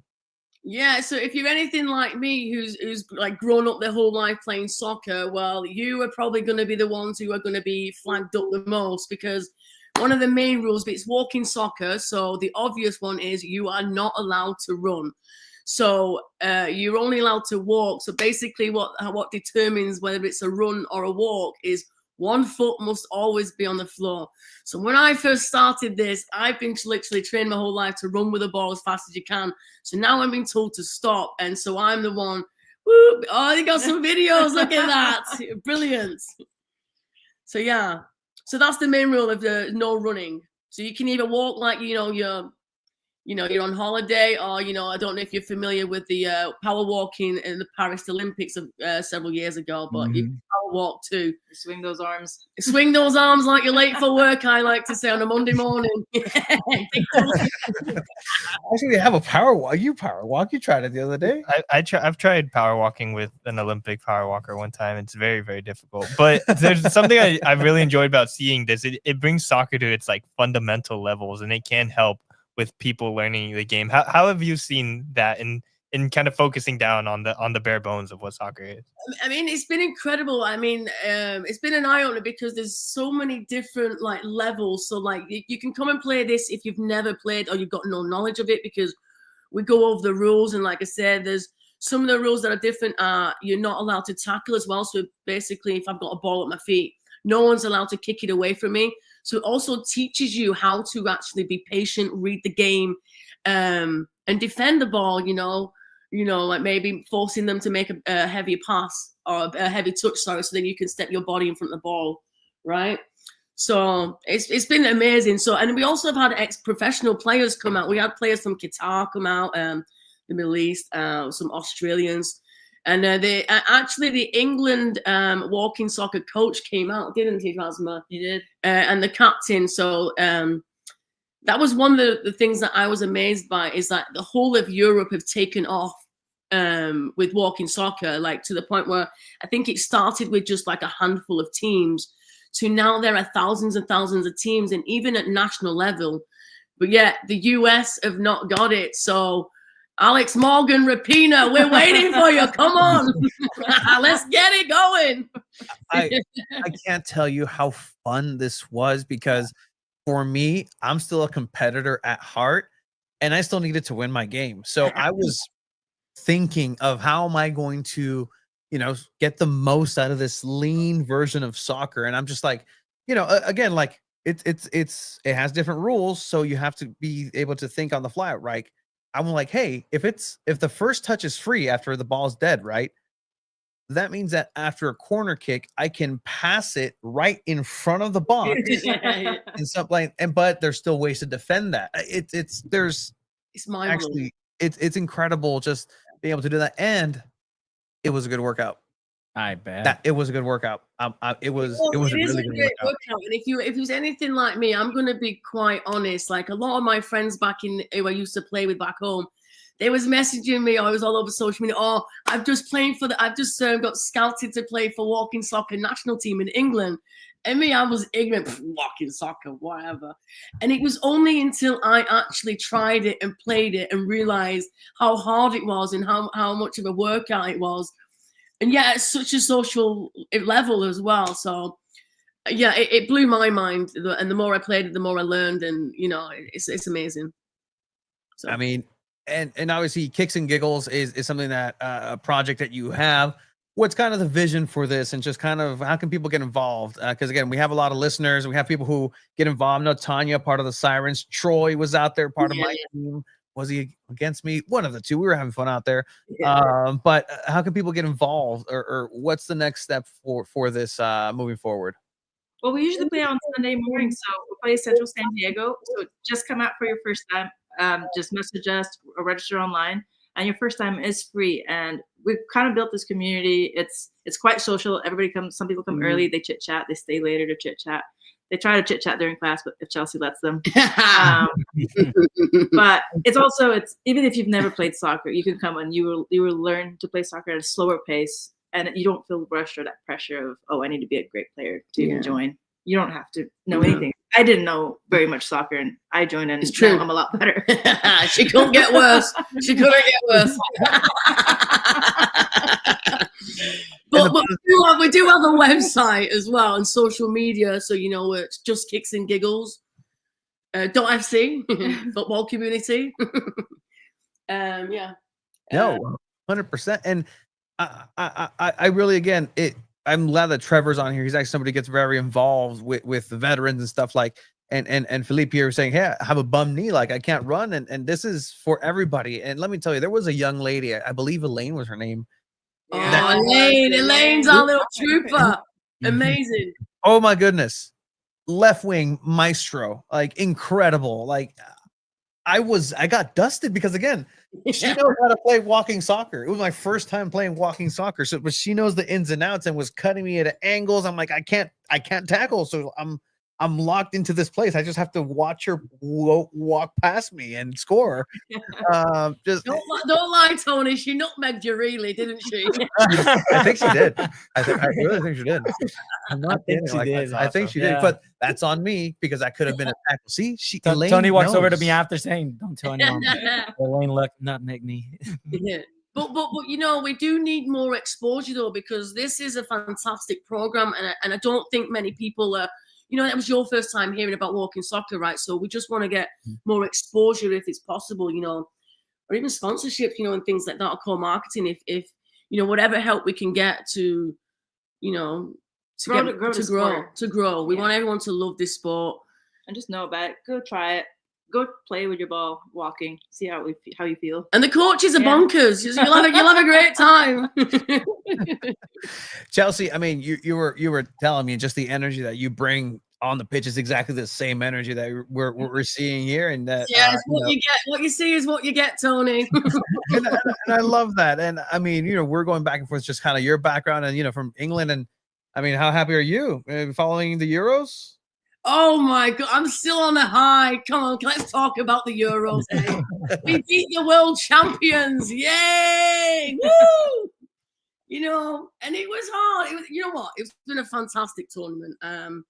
Yeah, so if you're anything like me, who's like grown up their whole life playing soccer, well, you are probably going to be the ones who are going to be flagged up the most, because one of the main rules, but it's walking soccer. So the obvious one is you are not allowed to run. So you're only allowed to walk. So basically what determines whether it's a run or a walk is one foot must always be on the floor. So when I first started this, I've been literally trained my whole life to run with the ball as fast as you can. So now I'm being told to stop. And so I'm the one, whoop, oh, you got some videos, look at that. Brilliant. So yeah, so that's the main rule of the no running. So you can either walk like, you're on holiday, or, I don't know if you're familiar with the power walking in the Paris Olympics of several years ago, but you can power walk too. Swing those arms. Swing those arms like you're late for work, I like to say on a Monday morning. Actually, they have a power walk. You power walk. You tried it the other day. I've tried power walking with an Olympic power walker one time. It's very, very difficult. But there's something I really enjoyed about seeing this. It brings soccer to its like fundamental levels, and it can help with people learning the game. How have you seen that in kind of focusing down on the bare bones of what soccer is? I mean, it's been incredible. I mean, it's been an eye-opener because there's so many different like levels. So like you can come and play this if you've never played or you've got no knowledge of it, because we go over the rules. And like I said, there's some of the rules that are different. You're not allowed to tackle as well. So basically, if I've got a ball at my feet, no one's allowed to kick it away from me. So it also teaches you how to actually be patient, read the game, and defend the ball, like maybe forcing them to make a heavy pass or a heavy touch, so then you can step your body in front of the ball, right? So it's been amazing. So, and we also have had ex-professional players come out. We had players from Qatar come out, the Middle East, some Australians. And the England walking soccer coach came out, didn't he, Rasma? He did. And the captain. So that was one of the things that I was amazed by, is that the whole of Europe have taken off with walking soccer, like to the point where I think it started with just like a handful of teams to now there are thousands and thousands of teams, and even at national level. But yet the US have not got it. So Alex Morgan, Rapina, we're waiting for you. Come on. Let's get it going. I can't tell you how fun this was, because for me, I'm still a competitor at heart, and I still needed to win my game. So I was thinking of how am I going to, get the most out of this lean version of soccer. And I'm just like, again, like it has different rules. So you have to be able to think on the fly, right? I'm like, hey, if the first touch is free after the ball's dead, right? that means that after a corner kick, I can pass it right in front of the box and stuff like. But there's still ways to defend that. It's mind-blowing. It's incredible just being able to do that, and it was a good workout. I bet it was a good workout. It was a really good workout. And if it was anything like me, I'm gonna be quite honest. Like a lot of my friends back who I used to play with back home, they was messaging me. I was all over social media. Oh, I've just got scouted to play for walking soccer national team in England. And me, I was ignorant, walking soccer, whatever. And it was only until I actually tried it and played it and realized how hard it was and how much of a workout it was. And yeah, it's such a social level as well. So yeah, it blew my mind. And the more I played it, the more I learned. And it's amazing. So I mean, and obviously Kicks and Giggles is something that a project that you have. What's kind of the vision for this, and just kind of how can people get involved? Because again, we have a lot of listeners. We have people who get involved. No, Tanya, part of the Sirens. Troy was out there, part of my team. Was he against me? One of the two. We were having fun out there. But how can people get involved, or what's the next step for this moving forward? Well, we usually play on Sunday morning, so we play Central San Diego. So just come out for your first time. Just message us or register online, and your first time is free. And we've kind of built this community. It's quite social. Everybody comes. Some people come early. They chit chat. They stay later to chit chat. They try to chit chat during class, but if Chelsea lets them. But it's even if you've never played soccer, you can come and you will learn to play soccer at a slower pace, and you don't feel rushed or that pressure of I need to be a great player to even join. You don't have to know anything. I didn't know very much soccer, and I joined, and now I'm a lot better. She couldn't get worse. She couldn't get worse. But we do have a website as well and social media, so it's just Kicks and Giggles. .fc football community. Yeah. No, 100%. And I really, again, I'm glad that Trevor's on here. He's actually somebody who gets very involved with the veterans and stuff like. And Felipe here was saying, hey, I have a bum knee, like I can't run, and this is for everybody. And let me tell you, there was a young lady, I believe Elaine was her name. Elaine's our little trooper. Amazing. Oh my goodness. Left wing maestro, like incredible. Like I got dusted because again, she knows how to play walking soccer. It was my first time playing walking soccer. So but she knows the ins and outs and was cutting me at angles. I'm like, I can't tackle. So I'm locked into this place. I just have to watch her walk past me and score. Just don't lie, Tony. She nutmegged you, really, didn't she? I think she did. I really think she did. I'm not kidding. I think she did. But that's on me because I could have been a tackle. See, Tony walks over to me after saying, "Don't tell anyone." Elaine, look, nutmeg me. Yeah. But we do need more exposure though, because this is a fantastic program, and I don't think many people are. That was your first time hearing about walking soccer, right? So we just want to get more exposure if it's possible, or even sponsorship, and things like that, or co-marketing. If whatever help we can get to grow. We want everyone to love this sport and just know about it. Go try it. Go play with your ball, walking. See how you feel. And the coaches are bonkers. You'll have a great time. Chelsea, I mean, you were telling me just the energy that you bring on the pitch is exactly the same energy that we're seeing here, and that you get. What you see is what you get, Tony. and I love that. And I mean, we're going back and forth, just kind of your background and from England. And I mean, how happy are you following the Euros? Oh my God, I'm still on a high. Come on, let's talk about the Euros. We beat the world champions. Yay! Woo! And it was hard. It's been a fantastic tournament. And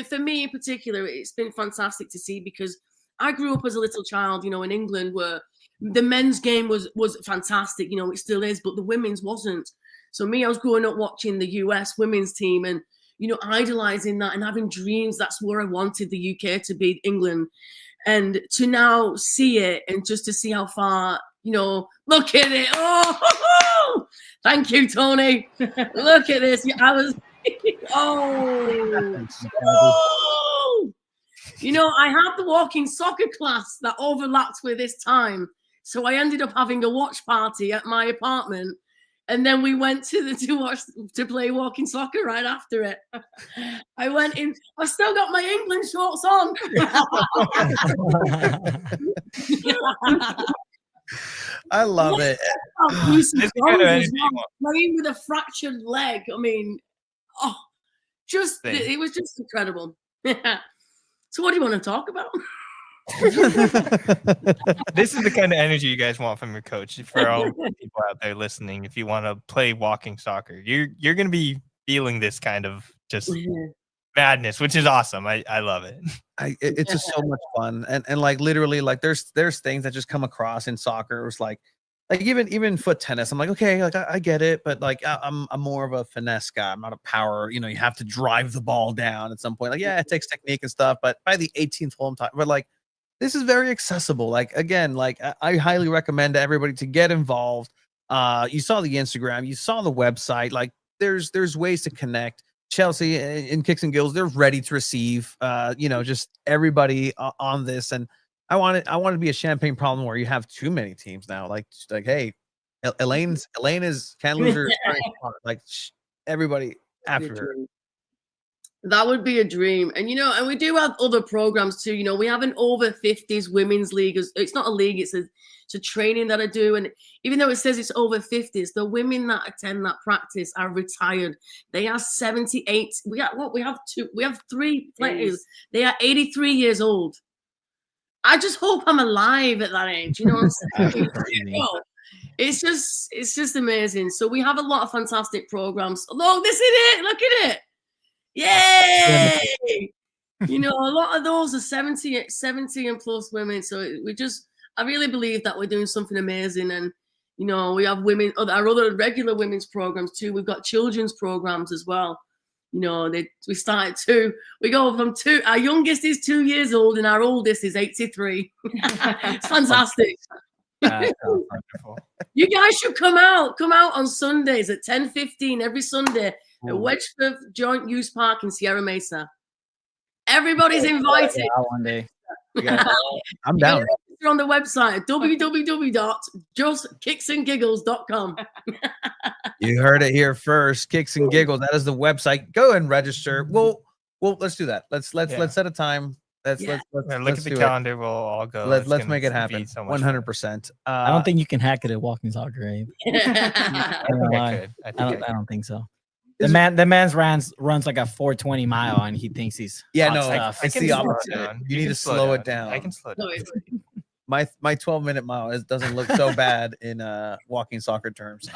for me in particular, it's been fantastic to see because I grew up as a little child, in England where the men's game was fantastic. It still is, but the women's wasn't. So I was growing up watching the US women's team and idolizing that and having dreams. That's where I wanted the UK to be, England. And to now see it and just to see how far, look at it. Oh, thank you, Tony. Look at this. I was, I had the walking soccer class that overlapped with this time. So I ended up having a watch party at my apartment. And then we went to play walking soccer right after it. I went in. I've still got my England shorts on. I love it. Playing with a fractured leg. I mean, it was just incredible. So, what do you want to talk about? This is the kind of energy you guys want from your coach. For all people out there listening, if you want to play walking soccer, you're going to be feeling this kind of just madness, which is awesome. I love it. It's just so much fun, and like literally, like there's things that just come across in soccer. It was like even foot tennis. I'm like, okay, like I get it, but like I'm more of a finesse guy. I'm not a power. You have to drive the ball down at some point. Like, yeah, it takes technique and stuff, but by the 18th hole, but like. This is very accessible. Like, again, like I highly recommend to everybody to get involved. You saw the Instagram, you saw the website. Like, there's ways to connect. Chelsea and Kicks and Giggles, they're ready to receive. Just everybody on this. And I want it to be a champagne problem where you have too many teams now. Like hey, Elaine can't lose her like everybody after her. That would be a dream. And, and we do have other programs too. We have an over 50s women's league. It's not a league. It's a training that I do. And even though it says it's over 50s, the women that attend that practice are retired. They are 78. We have three players. They are 83 years old. I just hope I'm alive at that age. You know what I'm saying? It's just amazing. So we have a lot of fantastic programs. Look, this is it. Look at it. Yay! A lot of those are 70 and plus women. So I really believe that we're doing something amazing. And, we have our other regular women's programs too. We've got children's programs as well. We started we go from our youngest is 2 years old and our oldest is 83. It's fantastic. Wonderful. You guys should come out on Sundays at 10:15 every Sunday. At Wedgeford Joint Use Park in Sierra Mesa. Everybody's invited. One day. I'm down. You're on the website at www.justkicksandgiggles.com. You heard it here first. Kicks and Giggles. That is the website. Go and register. Well, let's do that. Let's set a time. Let's look at the calendar. We'll all go. Let's make it happen. 100%. I don't think you can hack it at walking soccer, right? I don't think so. The man's runs like a 420 mile and he thinks he's it's the opposite. You need to slow it down. I can slow it down. My 12-minute mile doesn't look so bad in walking soccer terms.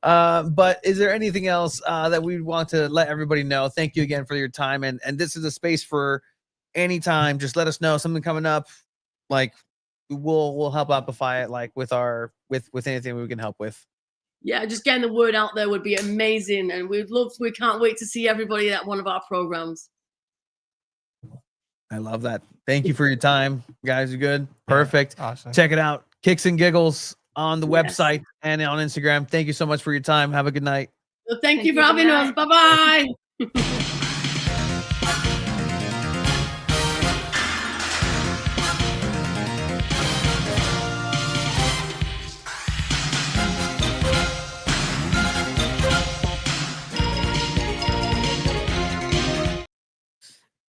But is there anything else that we want to let everybody know? Thank you again for your time, and this is a space for any time. Just let us know something coming up. Like we'll help amplify it. Like with anything we can help with. Yeah, just getting the word out there would be amazing, and we can't wait to see everybody at one of our programs. I love that. Thank you for your time, guys. You good? Perfect. Awesome. Check it out. Kicks and Giggles on the website and on Instagram. Thank you so much for your time. Have a good night. Well, thank you for having us. Bye-bye.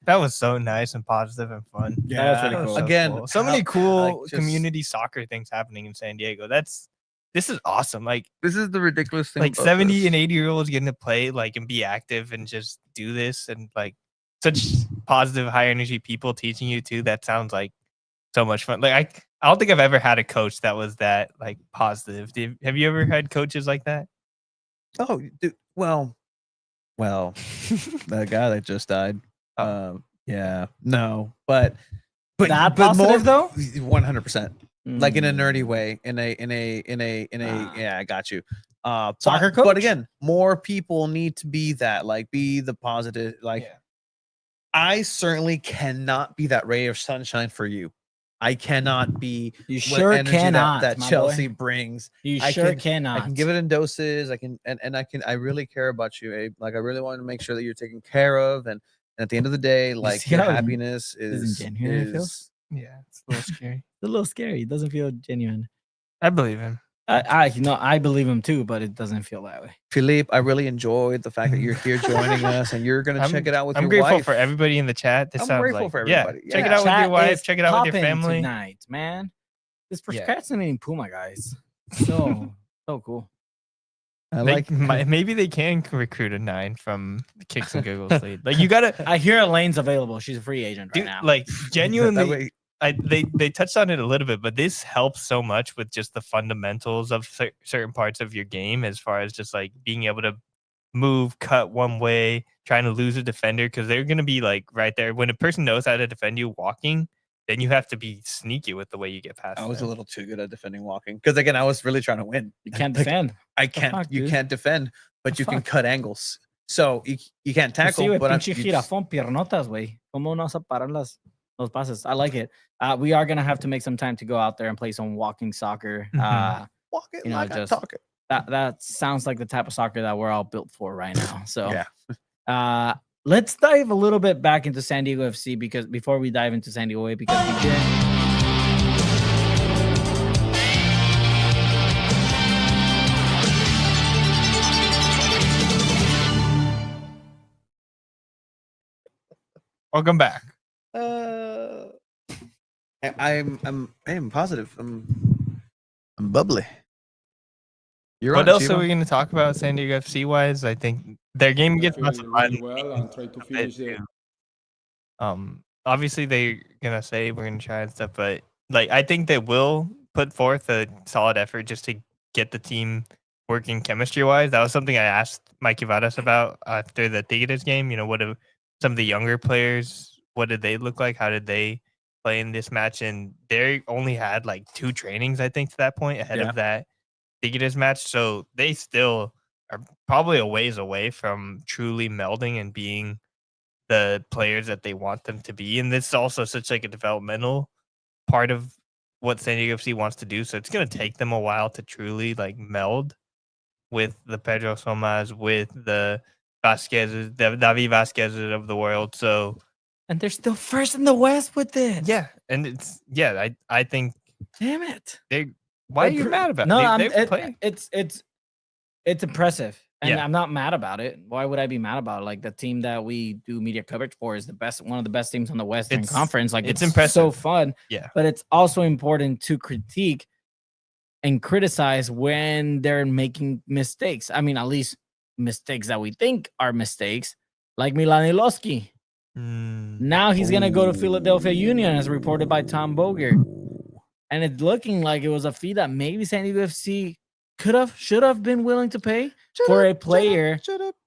That was so nice and positive and fun. Yeah, that was really cool. Again, cool. So many cool community soccer things happening in San Diego. This is awesome. Like, this is the ridiculous thing. Like 70 and 80-year-olds getting to play, like, and be active and just do this, and like such positive, high energy people teaching you too. That sounds like so much fun. Like I don't think I've ever had a coach that was that like positive. Have you ever had coaches like that? Oh, dude. Well, the guy that just died. Yeah, no, but not positive though. 100%. Like in a nerdy way, in a yeah, I got you. Soccer coach. But again, more people need to be that, like, be the positive. Like, I certainly cannot be that ray of sunshine for you. I cannot be. You sure cannot. That Chelsea brings. You I sure cannot. I can give it in doses. I can, and I can. I really care about you, Abe. Like, I really want to make sure that you're taken care of, and at the end of the day, like, your happiness is genuine. Yeah, it's a little scary. It's a little scary. It doesn't feel genuine. I believe him. I believe him too, but it doesn't feel that way. Philippe, I really enjoyed the fact that you're here joining us and you're going to check it out with your wife. I'm grateful for everybody in the chat. This sounds grateful like, for everybody. Check it out with your wife. Check it out with your popping family. tonight, man. This procrastinating Puma guys. So cool. Maybe they can recruit a 9 from the Kicks and Giggles lead. Like you gotta. I hear Elaine's available. She's a free agent right now. Like genuinely, they touched on it a little bit, but this helps so much with just the fundamentals of certain parts of your game, as far as just like being able to move, cut one way, trying to lose a defender, because they're gonna be like right there. When a person knows how to defend you walking, then you have to be sneaky with the way you get past. I was a little too good at defending walking because again, I was really trying to win. You can't defend. I can't. You can't defend, but you can cut angles. So you can't tackle. But pinche jirafón, piernotas, güey. ¿Cómo no se paran los pases? I like it. We are gonna have to make some time to go out there and play some walking soccer. Walk it like I talk it. That sounds like the type of soccer that we're all built for right now. So yeah. Let's dive a little bit back into San Diego FC, because before we dive into San Diego FC, because we did. Welcome back. I'm positive. I'm bubbly. What else are we going to talk about San Diego FC wise? I think their game against really well and try to finish there. Obviously they're gonna say we're gonna try and stuff, but like I think they will put forth a solid effort just to get the team working chemistry wise. That was something I asked Mikey Vadas about after the Tigres game. You know, what are some of the younger players? What did they look like? How did they play in this match? And they only had like 2 trainings, I think, to that point ahead of that Tigres match. So they still are probably a ways away from truly melding and being the players that they want them to be. And this is also such like a developmental part of what San Diego FC wants to do. So it's going to take them a while to truly like meld with the Pedro Somas, with the Vasquez, the David Vasquez of the world. So, and they're still first in the West with it. Yeah. And it's, I think, damn it. Why are you mad about it? No, it's impressive. And I'm not mad about it. Why would I be mad about it? Like, the team that we do media coverage for is one of the best teams on the Western Conference. Like, it's impressive. So fun. Yeah. But it's also important to critique and criticize when they're making mistakes. I mean, at least mistakes that we think are mistakes, like Milanilovsky. Now he's going to go to Philadelphia Union, as reported by Tom Boger. And it's looking like it was a fee that maybe San Diego FC should have been willing to pay for a player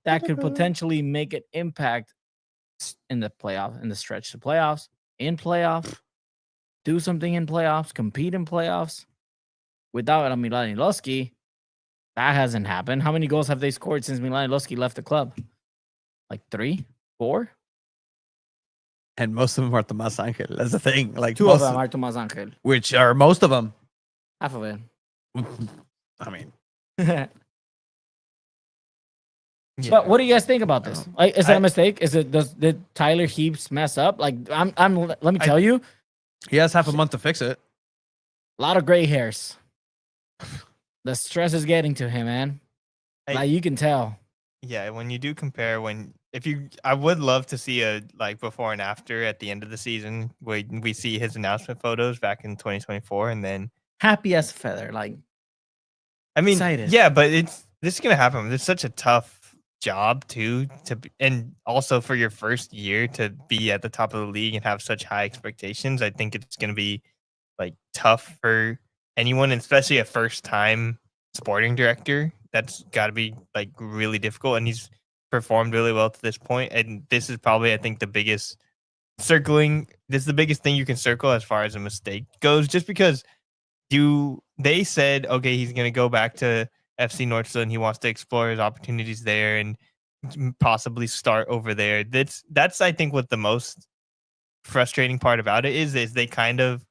that could potentially make an impact in the playoff, in the stretch to playoffs, in playoffs, do something in playoffs, compete in playoffs. Without Milanilovsky, that hasn't happened. How many goals have they scored since Milanilovsky left the club? Like 3, 4? And most of them are Tomas Angel. That's the thing. Like 2 of them are Tomas Angel. Which are most of them. Half of it. I mean. But what do you guys think about this? Like, is that a mistake? Did Tyler Heaps mess up? Like, let me tell you. He has half a month to fix it. A lot of gray hairs. The stress is getting to him, man. Like, you can tell. Yeah, when you do compare, I would love to see a like before and after at the end of the season where we see his announcement photos back in 2024, and then happy as a feather, like. I mean, excited. Yeah, but this is gonna happen. It's such a tough job too, and also for your first year to be at the top of the league and have such high expectations. I think it's gonna be like tough for anyone, especially a first-time sporting director. That's got to be like really difficult, and he's performed really well to this point. And this is probably, I think, the biggest thing you can circle as far as a mistake goes, just because they said, okay, he's going to go back to FC Nordsjælland. He wants to explore his opportunities there and possibly start over there. That's I think what the most frustrating part about it is they kind of,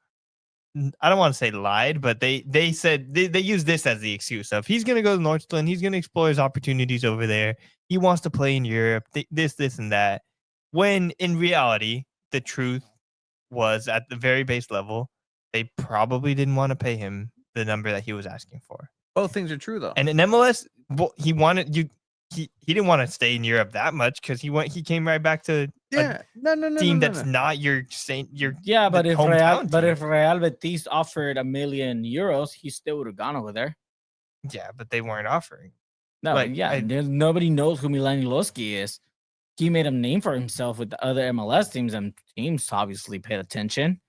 I don't want to say lied, but they said they used this as the excuse of he's going to go to Nordsjælland. He's going to explore his opportunities over there. He wants to play in Europe, this, and that. When in reality, the truth was at the very base level, they probably didn't want to pay him the number that he was asking for. Both things are true though. And in MLS, well, he wanted you. He didn't want to stay in Europe that much because he came right back to a team that's not your but if hometown Real Betis offered €1 million, he still would have gone over there. Yeah, but they weren't offering. No, nobody knows who Milan Iloski is. He made a name for himself with the other MLS teams, and teams obviously paid attention.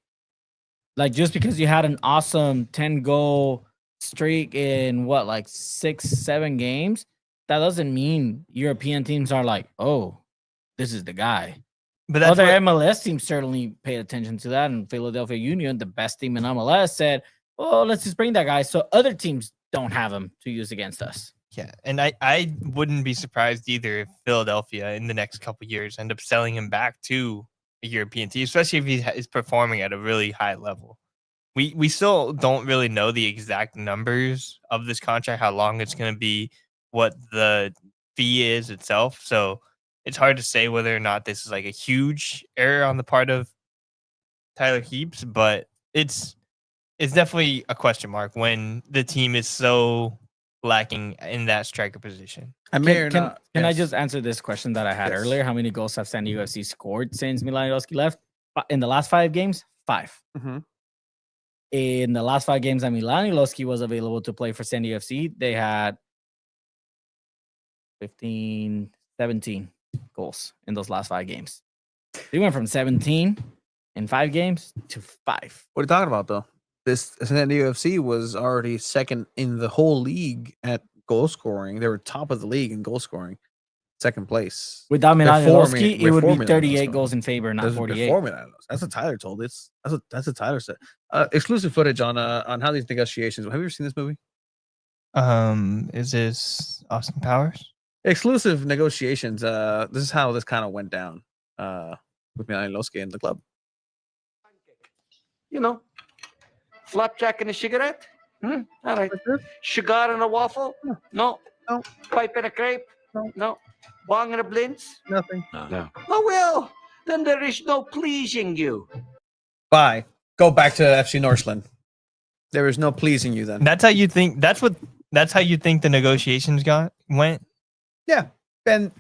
Like, just because you had an awesome 10-goal streak in 6-7 games, that doesn't mean European teams are like, oh, this is the guy. But other MLS teams certainly paid attention to that, and Philadelphia Union, the best team in MLS, said, oh, let's just bring that guy so other teams don't have him to use against us. Yeah, and I wouldn't be surprised either if Philadelphia in the next couple of years end up selling him back to a European team, especially if he is performing at a really high level. We still don't really know the exact numbers of this contract, how long it's going to be, what the fee is itself. So it's hard to say whether or not this is like a huge error on the part of Tyler Heaps, but it's definitely a question mark when the team is so lacking in that striker position. Can I just answer this question that I had earlier? How many goals have SanDiego FC scored since Milan Iloski left? In the last 5 games, 5. Mm-hmm. In the last 5 games that Milan Iloski was available to play for SanDiego FC, they had 17 goals in those last 5 games. They went from 17 in 5 games to 5. What are you talking about, though? This SanDiego FC was already second in the whole league at goal scoring. They were top of the league in goal scoring, second place. Without Milan Iloski, it would be 38 goals in favor, not 48. That's what Tyler told us. That's what Tyler said. Exclusive footage on how these negotiations. Have you ever seen this movie? Is this Austin Powers? Exclusive negotiations. This is how this kind of went down with Milan Iloski and the club. You know, flapjack and a cigarette? All right. Cigar and a waffle? No. Pipe and a crepe? No. Bong and a blintz? Nothing. No. Oh, well, then there is no pleasing you. Bye. Go back to FC Northland. There is no pleasing you then. That's how you think. That's how you think the negotiations went. Yeah. And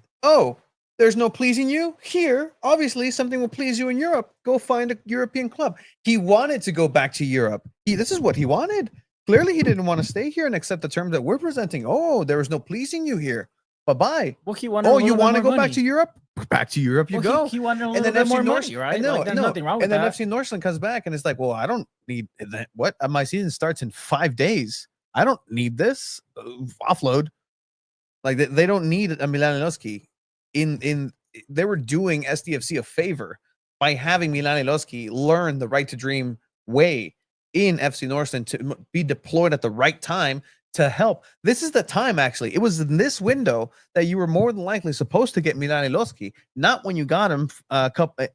there's no pleasing you here. Obviously, something will please you in Europe. Go find a European club. He wanted to go back to Europe. This is what he wanted. Clearly, he didn't want to stay here and accept the terms that we're presenting. Oh, there was no pleasing you here. Bye-bye. Well, he wanted. You want to go back to Europe? Back to Europe you go. He wanted a little bit more money, right? No, there's nothing wrong with that. And that. then FC Northland comes back and it's like, well, I don't need that. What? My season starts in 5 days. I don't need this. Offload. Like they don't need a Milan Iloski. They were doing SDFC a favor by having Milan Iloski learn the right to dream way in FC Northland to be deployed at the right time to help. This is the time, actually. It was in this window that you were more than likely supposed to get Milan Iloski, not when you got him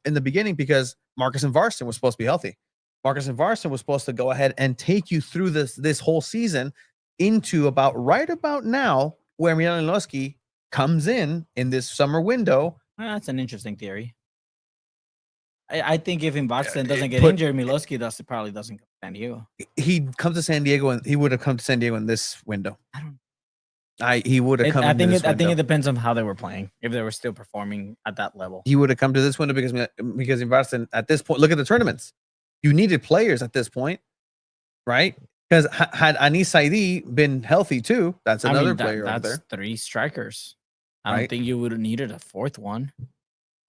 in the beginning, because Marcus and Varston was supposed to be healthy. Marcus and Varston was supposed to go ahead and take you through this whole season into right about now, where Milan Iloski comes in this summer window. That's an interesting theory. I think if Varston doesn't get injured, Miloski probably doesn't come to San Diego. He'd come to San Diego, and he would have come to San Diego in this window. He would have come. I think it depends on how they were playing. If they were still performing at that level, he would have come to this window because Varston at this point. Look at the tournaments. You needed players at this point, right? Because had Anis Saidi been healthy too, that's another player over there. That's 3 strikers. I don't think you would have needed a 4th one.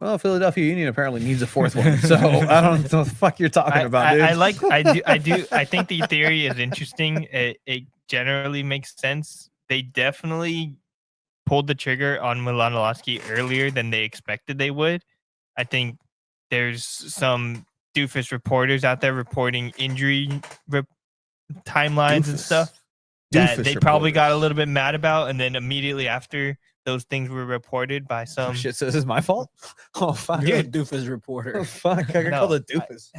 Well, Philadelphia Union apparently needs a 4th one, so I don't know what the fuck you're talking about, dude. I think the theory is interesting. It generally makes sense. They definitely pulled the trigger on Milan Iloski earlier than they expected they would. I think there's some doofus reporters out there reporting injury timelines and stuff that they probably got a little bit mad about, and then immediately after those things were reported by some shit. So this is my fault. Oh fuck! You're a doofus reporter. Oh, fuck! I got called a doofus.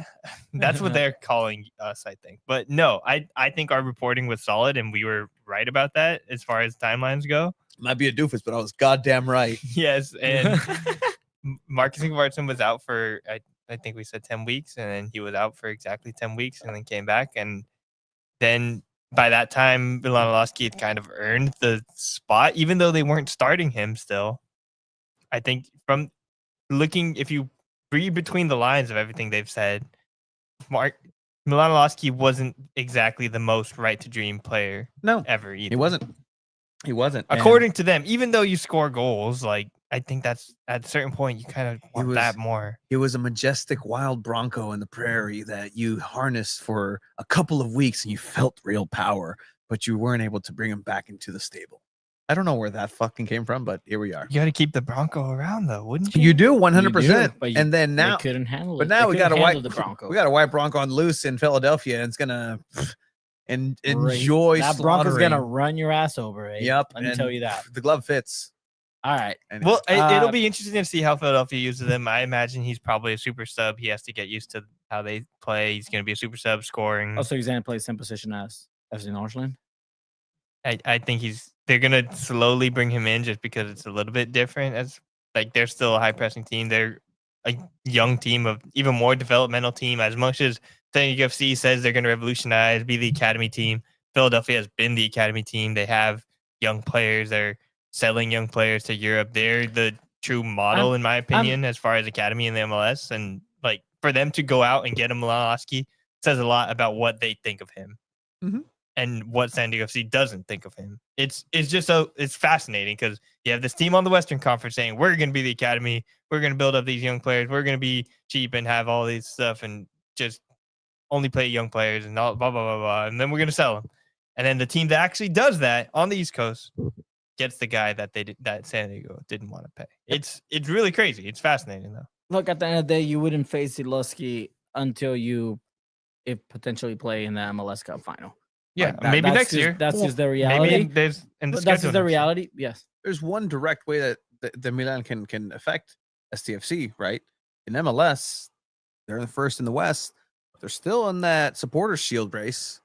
That's what they're calling us, I think. But no, I think our reporting was solid, and we were right about that as far as timelines go. Might be a doofus, but I was goddamn right. Yes, and Marcus Varston was out for I think we said 10 weeks, and then he was out for exactly 10 weeks, and then came back, and then by that time, Milanowski had kind of earned the spot, even though they weren't starting him still. I think from looking, if you read between the lines of everything they've said, Milanowski wasn't exactly the most right to dream player ever either. He wasn't. According to them, even though you score goals, like I think that's at a certain point you kind of want that more. It was a majestic wild bronco in the prairie that you harnessed for a couple of weeks and you felt real power, but you weren't able to bring him back into the stable. I don't know where that fucking came from, but here we are. You got to keep the bronco around, though, wouldn't you? You do 100%. But And then now they couldn't handle it. But now They we got a couldn't white handle the Bronco. We got a white bronco on loose in Philadelphia, and it's gonna enjoy that Bronco's slaughtering. gonna run your ass over. Eh? Yep, Let me and tell you that. the glove fits. All right. Anyway. Well, it'll be interesting to see how Philadelphia uses him. I imagine he's probably a super sub. He has to get used to how they play. He's going to be a super sub scoring. Oh, so he's gonna play the same position as FC Northland? I think they're going to slowly bring him in just because it's a little bit different. As like they're still a high pressing team. They're a young team, of even more developmental team. As much as SanDiego.FC says they're going to revolutionize, be the academy team, Philadelphia has been the academy team. They have young players. They're selling young players to Europe. They're the true model, in my opinion, as far as academy in the MLS. And like for them to go out and get a Milanowski says a lot about what they think of him. Mm-hmm. And what SanDiego.FC doesn't think of him. It's just it's fascinating because you have this team on the Western Conference saying we're going to be the academy, we're going to build up these young players, we're going to be cheap and have all these stuff and just only play young players and all blah blah blah blah, and then we're going to sell them. And then the team that actually does that on the East Coast gets the guy that San Diego didn't want to pay. It's really crazy. It's fascinating though. Look, at the end of the day, you wouldn't face Zielowski until you potentially play in the MLS Cup final. Yeah, Like maybe next year. That's just the reality. Maybe there's in the that's just the reality. Yes. There's one direct way that the Milan can affect SDFC, right? In MLS, they're in the first in the West, but they're still in that supporter shield race.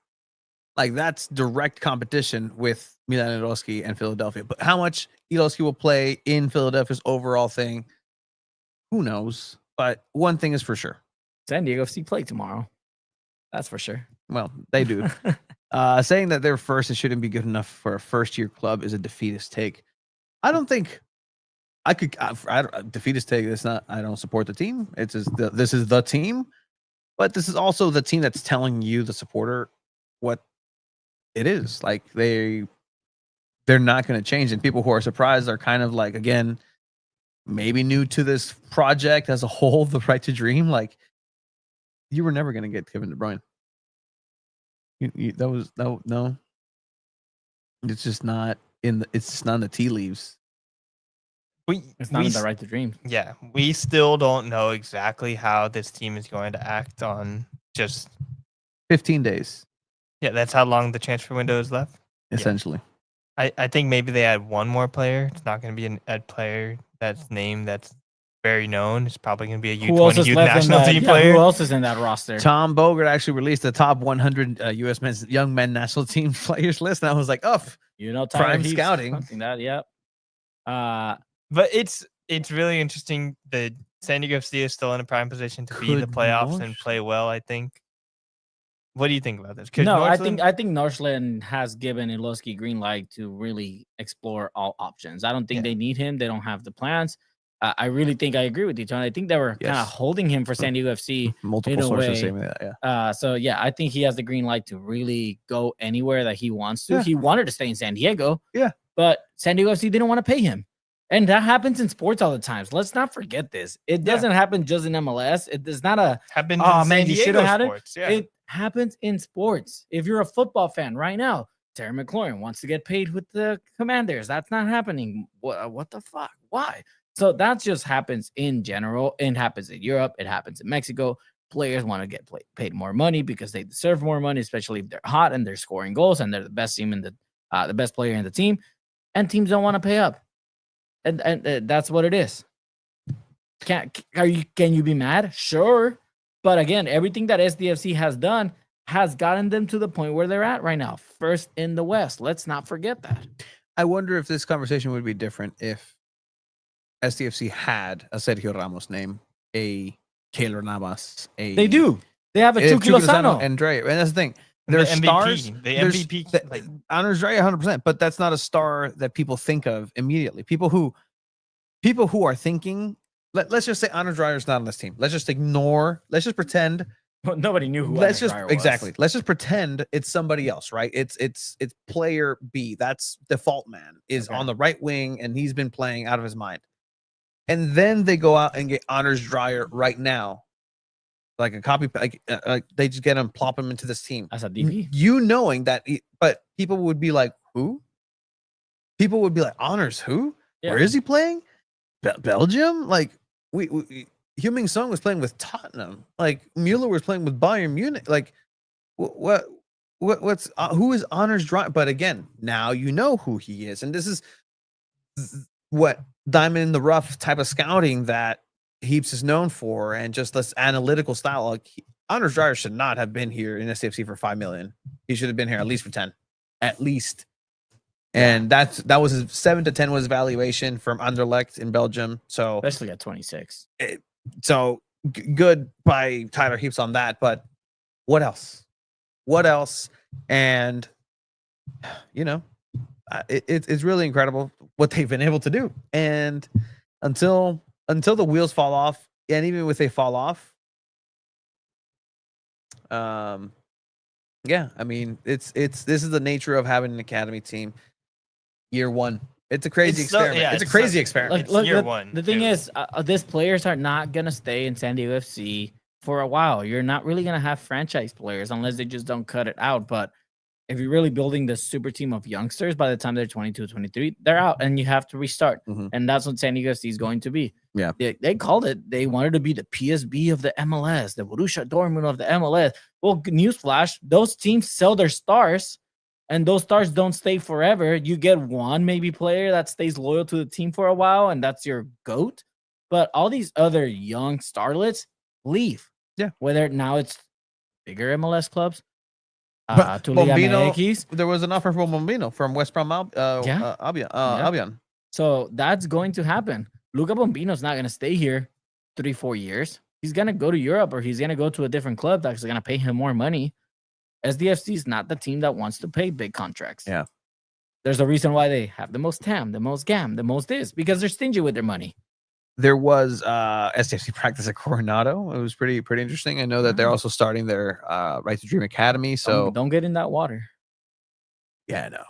Like that's direct competition with Milan Ilowski and Philadelphia. But how much Ilowski will play in Philadelphia's overall thing, who knows? But one thing is for sure. SanDiego.FC play tomorrow. That's for sure. Well, they do. Saying that they're first and shouldn't be good enough for a first-year club is a defeatist take. I don't think I could. Defeatist take. It's not. I don't support the team. It's just this is the team, but this is also the team that's telling you, the supporter, what it is. Like they're not going to change, and people who are surprised are kind of like, again, maybe new to this project as a whole, the right to dream. Like you were never going to get Kevin De Bruyne. That was no. It's just not in the. It's just not in the tea leaves. It's not in the right to dream. Yeah, we still don't know exactly how this team is going to act on just 15 days. Yeah, that's how long the transfer window is left. Essentially, I think maybe they add one more player. It's not going to be a player that's named that's very known. It's probably going to be a U20 youth national team player. Who else is in that roster? Tom Bogert actually released the top 100 U.S. men's young men national team players list, and I was like, "Oh, prime scouting." That, yep. But it's really interesting. The SanDiego.FC is still in a prime position to be in the playoffs and play well, I think. What do you think about this? No, I think Northland has given Ilowski green light to really explore all options. I don't think they need him. They don't have the plans. I really think I agree with you, Tony. I think they were kind of holding him for SanDiego.FC. Multiple sources saying that, yeah. So yeah, I think he has the green light to really go anywhere that he wants to. Yeah. He wanted to stay in San Diego. Yeah. But SanDiego.FC didn't want to pay him. And that happens in sports all the time. Let's not forget this. It doesn't happen just in MLS. It is not a happens man, you should have had sports. it. Yeah. It happens in sports. If you're a football fan right now, Terry McLaurin wants to get paid with the Commanders. That's not happening. What the fuck? Why? So that just happens in general. It happens in Europe. It happens in Mexico. Players want to get paid more money because they deserve more money, especially if they're hot and they're scoring goals and they're the best team in the best player in the team. And teams don't want to pay up. And that's what it is. Can you be mad? Sure. But again, everything that SDFC has done has gotten them to the point where they're at right now. First in the West. Let's not forget that. I wonder if this conversation would be different if SDFC had a Sergio Ramos name, a Keylor Navas. They do. They have a Chuky Lozano. And Dre. And that's the thing. There's MVP, stars. the MVP, like Anders Dreyer, 100%. But that's not a star that people think of immediately. People who are thinking. Let's just say Anders Dreyer is not on this team. Let's just ignore. Let's just pretend. Well, nobody knew who Let's Anders just Dreyer was. exactly. Let's just pretend it's somebody else, right? It's player B. That's default man is on the right wing, and he's been playing out of his mind. And then they go out and get Anders Dreyer right now, like a copy. Like they just get him, plop him into this team as a DP. You knowing that, but people would be like, who? People would be like, Anders who? Yeah. Where is he playing? Belgium? Like we Heung-min Son was playing with Tottenham. Like Mueller was playing with Bayern Munich. Like what's who is Anders Dreyer? But again, now you know who he is, and this is what diamond in the rough type of scouting that Heaps is known for, and just this analytical style. Like Anders Dreyer should not have been here in SDFC for $5 million. He should have been here at least for 10, at least. And that was his 7 to 10 was his valuation from Anderlecht in Belgium. So especially at 26. So good by Tyler Heaps on that. But what else? What else? And it's really incredible what they've been able to do. And until the wheels fall off, and even if they fall off, yeah, I mean, this is the nature of having an academy team. Year one, it's a crazy experiment. It's a crazy experiment. Look, year one. The thing is, these players are not gonna stay in San Diego FC for a while. You're not really gonna have franchise players unless they just don't cut it out. But if you're really building the super team of youngsters, by the time they're 22, 23, they're out, and you have to restart. And that's what San Diego FC is going to be. Yeah, they called it. They wanted to be the PSB of the MLS, the Borussia Dortmund of the MLS. Well, newsflash: those teams sell their stars, and those stars don't stay forever. You get one maybe player that stays loyal to the team for a while, and that's your GOAT. But all these other young starlets leave. Yeah, whether now it's bigger MLS clubs. But To Liga MX. There was an offer for Bombino from West Brom Albion. So that's going to happen. Luca Bombino's not going to stay here 3-4 years. He's going to go to Europe, or he's going to go to a different club that's going to pay him more money. SDFC is not the team that wants to pay big contracts. Yeah. There's a reason why they have the most TAM, the most GAM, the most this, because they're stingy with their money. There was SDFC practice at Coronado. It was pretty interesting. I know that they're also starting their Right to Dream Academy. So don't get in that water. Yeah, no,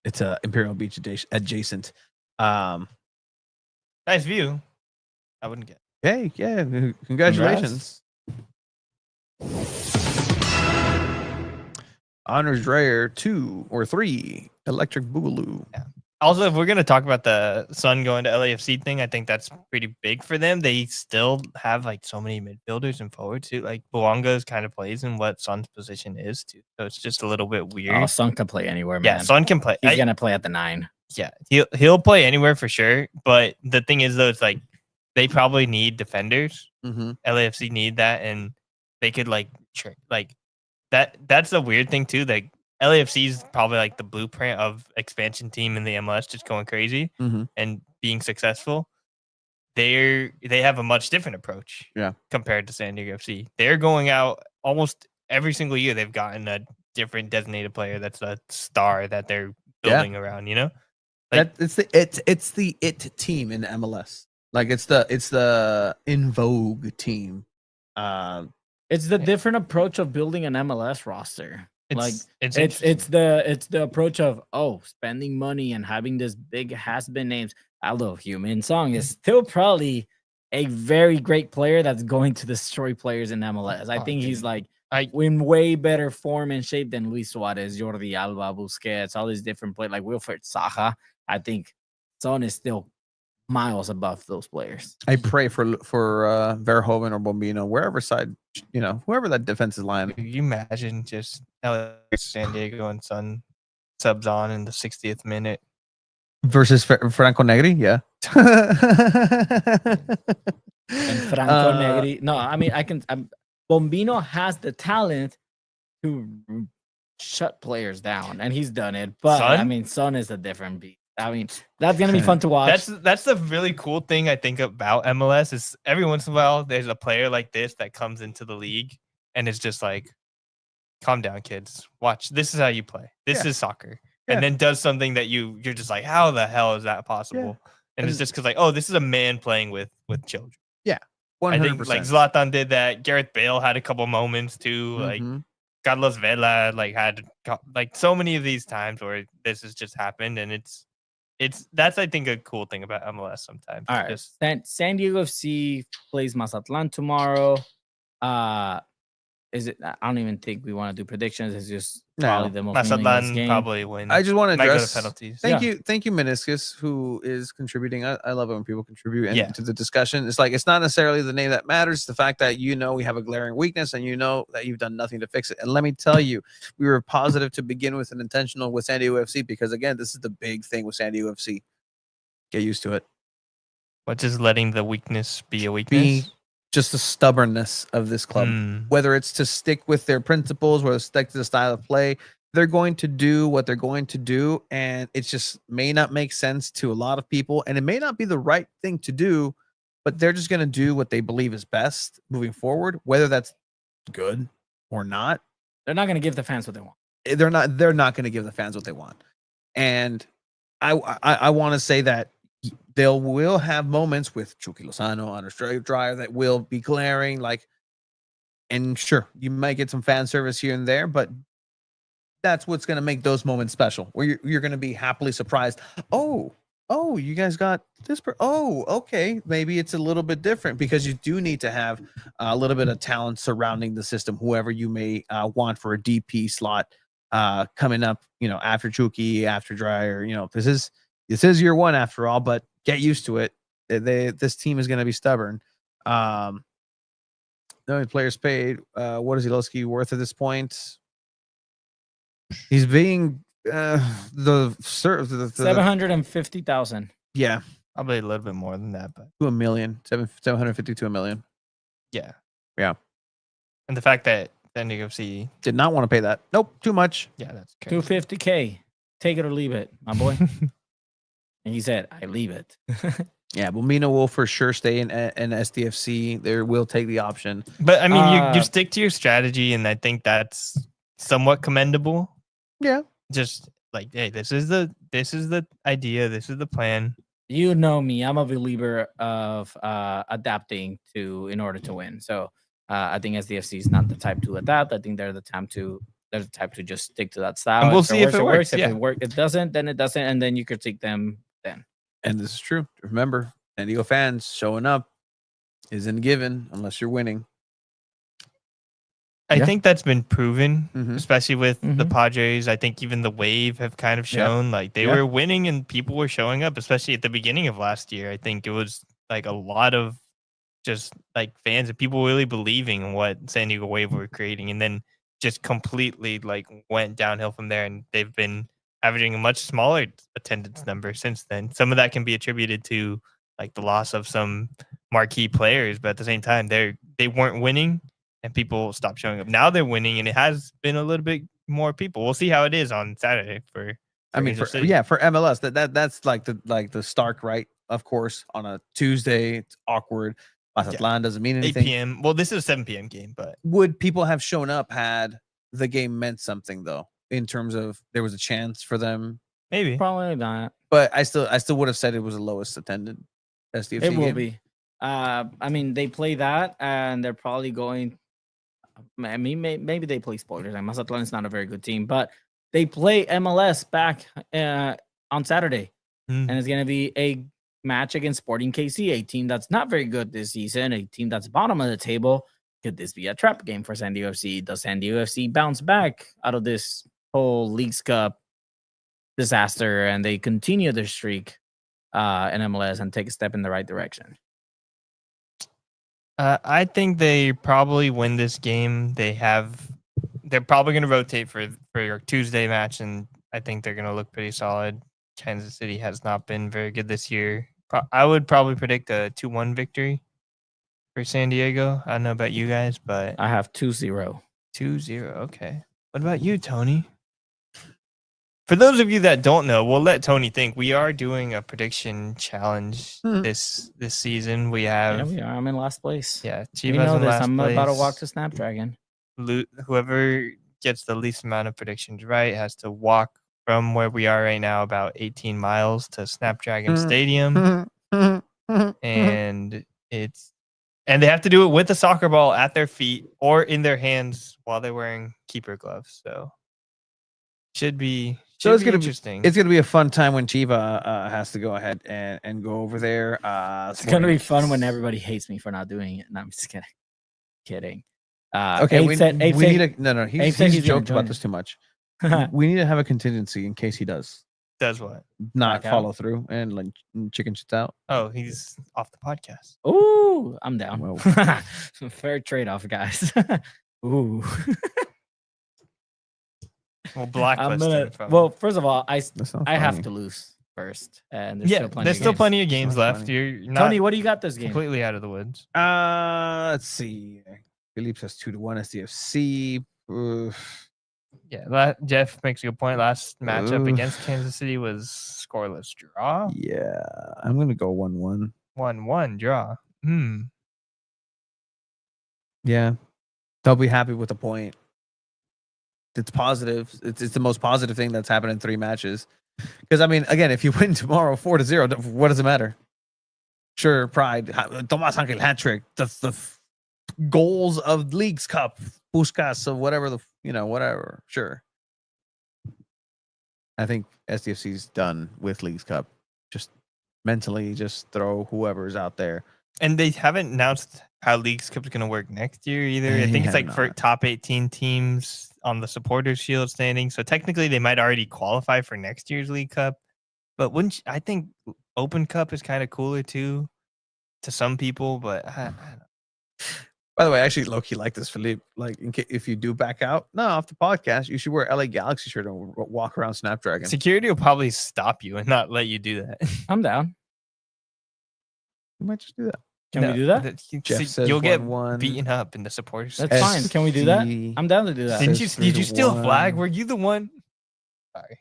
it's Imperial Beach adjacent. Nice view. I wouldn't get. Hey, yeah, congratulations. Anders Dreyer 2 or 3 Electric Boogaloo. Yeah. Also, if we're going to talk about the Sun going to LAFC thing, I think that's pretty big for them. They still have like so many midfielders and forwards too. Like Bouanga's kind of plays in what Sun's position is too. So it's just a little bit weird. Oh, Sun can play anywhere, man. Yeah, Sun can play. He's going to play at the 9. Yeah, he'll play anywhere for sure. But the thing is, though, it's like they probably need defenders. LAFC need that, and they could like that. That's a weird thing too. Like LAFC is probably like the blueprint of expansion team in the MLS, just going crazy and being successful. They have a much different approach, compared to San Diego FC. They're going out almost every single year. They've gotten a different designated player that's a star that they're building around. You know, like, it's the it team in MLS. Like it's the in vogue team. It's the different approch of building an MLS roster. It's the approach of spending money and having this big has-been names. Although Heung-min Son is still probably a very great player that's going to destroy players in MLS. I think he's like in way better form and shape than Luis Suarez, Jordi Alba, Busquets, all these different players like Wilfred Zaha. I think Son is still miles above those players. I pray for Verhoeven or Bombino, wherever side, whoever that defensive line. Can you imagine just San Diego and Sun subs on in the 60th minute versus Franco Negri? Yeah. And Franco Negri. No, I mean Bombino has the talent to shut players down, and he's done it. But Sun? I mean, Son is a different beat. I mean, that's gonna be fun to watch. That's the really cool thing I think about MLS is every once in a while there's a player like this that comes into the league and it's just like calm down, kids. Watch. This is how you play. This is soccer. Yeah. And then does something that you're just like, how the hell is that possible? And it's just because like, oh, this is a man playing with children. Yeah, 100%. I think like Zlatan did that. Gareth Bale had a couple moments too. Like Carlos Vela had like so many of these times where this has just happened, and that's I think a cool thing about MLS sometimes. All right, San Diego FC plays Mazatlan tomorrow. Is it? I don't even think we want to do predictions. It's just probably the most meaningless game. Probably win. I just want to address penalties. Thank you, Meniscus, who is contributing. I love it when people contribute to the discussion. It's like it's not necessarily the name that matters. The fact that we have a glaring weakness and that you've done nothing to fix it. And let me tell you, we were positive to begin with and intentional with San Diego FC because again, this is the big thing with San Diego FC. Get used to it. What is letting the weakness be a weakness? Just the stubbornness of this club, whether it's to stick with their principles, whether it's stick to the style of play, they're going to do what they're going to do. And it just may not make sense to a lot of people. And it may not be the right thing to do, but they're just going to do what they believe is best moving forward, whether that's good or not. They're not going to give the fans what they want. They're not going to give the fans what they want. And I want to say that they will have moments with Chuky Lozano on a straight drive that will be glaring, and sure, you might get some fan service here and there, but that's what's going to make those moments special, where you're going to be happily surprised. Oh, you guys got this. Okay, maybe it's a little bit different because you do need to have a little bit of talent surrounding the system, whoever you may want for a DP slot coming up, after Chuky, after Dreyer. This is year one after all, but get used to it. This team is going to be stubborn. The only players paid. What is Ilowski worth at this point? He's being the 750,000. Yeah, probably a little bit more than that, but to $1 million, 750 to $1 million. Yeah. And the fact that San Diego FC did not want to pay that. Nope, too much. Yeah, that's crazy. $250K. Take it or leave it, my boy. And he said, I leave it. Yeah, but Mina will for sure stay in SDFC. They will take the option. But I mean, you stick to your strategy, and I think that's somewhat commendable. Yeah. Just like, hey, this is the idea. This is the plan. You know me. I'm a believer of adapting in order to win. So I think SDFC is not the type to adapt. I think they're the type to just stick to that style. And we'll see if it works. If it doesn't, then it doesn't, and then you critique them then. And this is true. Remember, San Diego fans showing up isn't given unless you're winning. I think that's been proven, especially with the Padres. I think even the Wave have kind of shown like they were winning and people were showing up, especially at the beginning of last year. I think it was like a lot of just like fans and people really believing in what San Diego Wave were creating, and then just completely like went downhill from there. And they've been averaging a much smaller attendance number since then. Some of that can be attributed to like the loss of some marquee players, but at the same time, they weren't winning. And people stopped showing up. Now they're winning, and it has been a little bit more people. We'll see how it is on Saturday for MLS. That's like the Stark, right? Of course, on a Tuesday, it's awkward. Mazatlan doesn't mean anything. 8 p.m. Well, this is a 7 p.m. game, but would people have shown up had the game meant something though? In terms of there was a chance for them, maybe, probably not. But I still would have said it was the lowest attended SDFC game. It will be. I mean, they play that, and they're probably going. I mean, maybe they play spoilers. And Mazatlan is not a very good team, but they play MLS back on Saturday, and it's going to be a match against Sporting KC, a team that's not very good this season, a team that's bottom of the table. Could this be a trap game for San Diego FC? Does San Diego FC bounce back out of this whole Leagues Cup disaster and they continue their streak in MLS and take a step in the right direction? I think they probably win this game. They're probably going to rotate for your Tuesday match, and I think they're going to look pretty solid. Kansas City has not been very good this year. I would probably predict a 2-1 victory for San Diego. I don't know about you guys, but I have 2-0. 2-0. Okay. What about you, Tony? For those of you that don't know, we'll let Tony think. We are doing a prediction challenge this season. We have. Yeah, we are. I'm in last place. Yeah, Chiva's in last place. I'm about to walk to Snapdragon. Whoever gets the least amount of predictions right has to walk from where we are right now about 18 miles to Snapdragon Stadium. And they have to do it with a soccer ball at their feet or in their hands while they're wearing keeper gloves. So should be interesting. It's gonna be a fun time when Chiva has to go ahead and go over there. It's gonna be fun when everybody hates me for not doing it. No, I'm just kidding. Okay, we need to. He's joked about this too much. We need to have a contingency in case he does what? Not follow through and like chicken shits out. Oh, he's off the podcast. Ooh, I'm down. Fair trade-off, guys. Ooh. We'll blacklist him from. Well, first of all, I have to lose first, and there's still plenty of games left. You're not Tony, what do you got this game? Completely out of the woods. Let's see. Philippe says 2-1 SDFC. Yeah, Jeff makes a good point. Last matchup against Kansas City was scoreless draw. Yeah, I'm gonna go 1-1. 1-1 draw. Yeah, they'll be happy with the point. It's positive. It's the most positive thing that's happened in 3 matches. Because I mean, again, if you win tomorrow 4-0, what does it matter? Sure, pride. Tomas Angel hat trick. That's the goals of Leagues Cup. Puskas of whatever whatever. Sure. I think SDFC's done with Leagues Cup. Just mentally, just throw whoever's out there. And they haven't announced how Leagues Cup is going to work next year either. I think it's like for top 18 teams on the Supporters Shield standing. So technically, they might already qualify for next year's League Cup. But I think Open Cup is kind of cooler too, to some people. But I don't know. By the way, I actually low-key like this, Philippe. Like, if you do back out, off the podcast, you should wear LA Galaxy shirt and walk around Snapdragon. Security will probably stop you and not let you do that. I'm down. We might just do that. Can we do that? Jeff says you'll get 1-1. beaten up in the supporters. That's fine. Can we do that? I'm down to do that. Did you steal a flag? Were you the one? Sorry.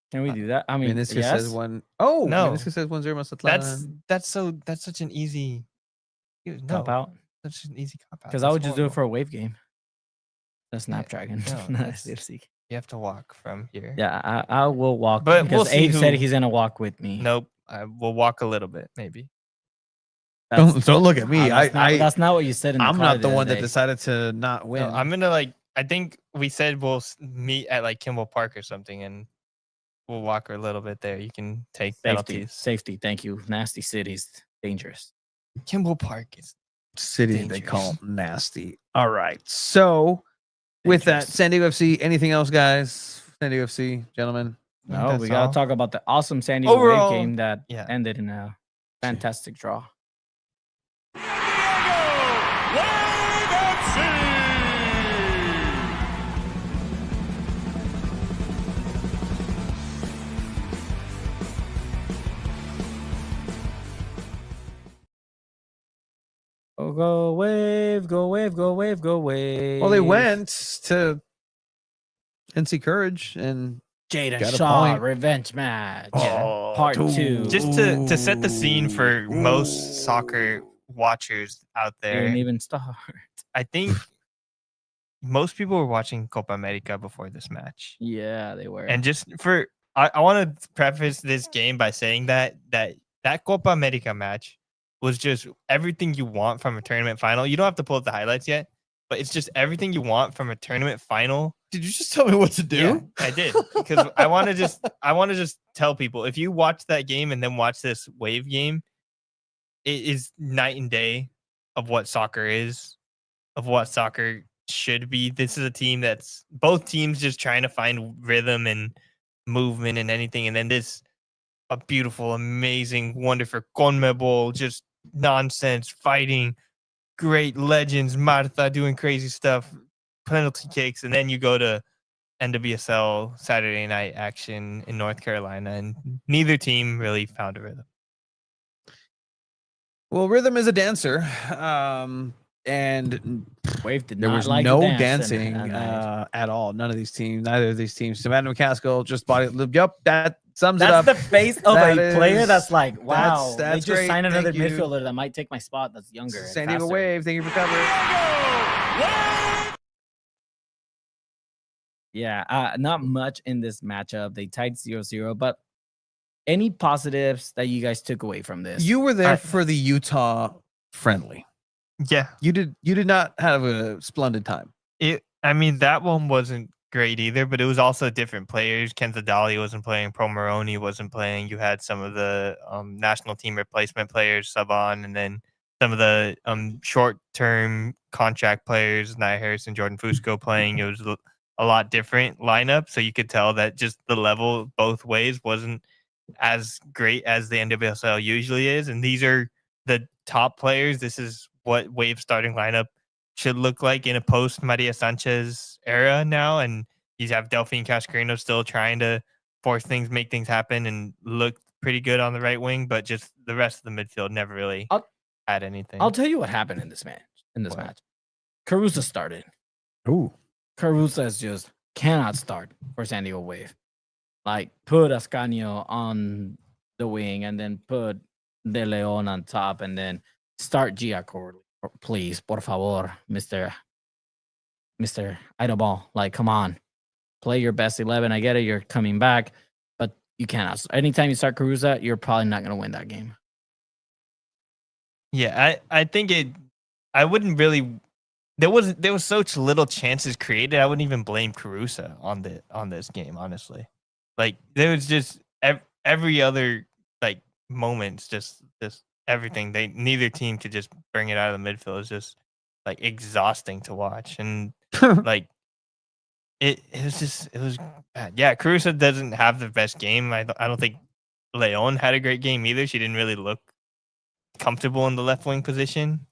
Can we do that? I mean, Meniscus says 1. Oh, no. Meniscus says 1-0. That's such an easy cop out. Such an easy cop out. Because I would just do it for a wave game. The Snapdragon. You have to walk from here. Yeah, I will walk. But because Abe said he's gonna walk with me. Nope. I will walk a little bit, maybe. Don't look at me. That's not what you said. I'm not the one that decided to not win. No, I'm gonna I think we said we'll meet at like Kimball Park or something, and we'll walk a little bit there. You can take penalties. Safety. Thank you. Nasty cities, dangerous. Kimball Park is city dangerous. They call nasty. All right. So with that, SanDiego FC. Anything else, guys? SanDiego FC, gentlemen. No, we gotta talk about the awesome SanDiego Wave game that ended in a fantastic draw. Oh, go wave, go wave, go wave, go wave. Well, they went to NC Courage and Jaedyn Shaw revenge match. Part 2. Just to set the scene for most soccer watchers out there. Didn't even start. I think most people were watching Copa America before this match. Yeah, they were. And just I want to preface this game by saying that Copa America match was just everything you want from a tournament final. You don't have to pull up the highlights yet, but it's just everything you want from a tournament final. Did you just tell me what to do? Yeah, I did, because I want to just tell people, if you watch that game and then watch this Wave game, it is night and day of what soccer is, of what soccer should be. This is a team that's both teams just trying to find rhythm and movement and anything, and then a beautiful, amazing, wonderful CONMEBOL, just nonsense fighting, great legends, Martha doing crazy stuff, penalty kicks, and then you go to NWSL Saturday night action in North Carolina, and neither team really found a rhythm. Well, rhythm is a dancer, and Wave did there not was like no dancing dancing at all. Neither of these teams. Savannah McCaskill just body. Yep, that sums it up. That's the face of That a player is- that's like, wow, that's they just great. signed another Thank you. midfielder that might take my spot that's younger. and San Diego faster. Wave. Thank you for covering. Yeah, not much in this matchup. They tied 0-0, but any positives that you guys took away from this? You were there for the Utah friendly. Yeah. You did not have a splendid time. I mean, that one wasn't great either, but it was also different players. Kenza Dali wasn't playing. Pro Moroni wasn't playing. You had some of the national team replacement players sub on, and then some of the short-term contract players, Nia Harrison, Jordan Fusco playing. It was a lot different lineup, so you could tell that just the level both ways wasn't as great as the NWSL usually is. And these are the top players. This is what Wave starting lineup should look like in a post Maria Sanchez era now. And you have Delphine Cascarino still trying to force things, make things happen, and look pretty good on the right wing, but just the rest of the midfield never really had anything. I'll tell you what happened in this match. Carusa started. Ooh. Carusa just cannot start for San Diego Wave. Like, put Ascanio on the wing and then put De Leon on top and then start Gia Corley. Please, por favor, Mr. Idoball. Like, come on. Play your best 11. I get it. You're coming back, but you cannot. Anytime you start Carusa, you're probably not going to win that game. Yeah, I think I wouldn't really. There was such little chances created. I wouldn't even blame Carusa on this game, honestly. Like, there was just every other like moments, just everything. Neither team could just bring it out of the midfield. It was just like exhausting to watch, and like it was bad. Yeah, Carusa doesn't have the best game. I don't think Leon had a great game either. She didn't really look comfortable in the left wing position,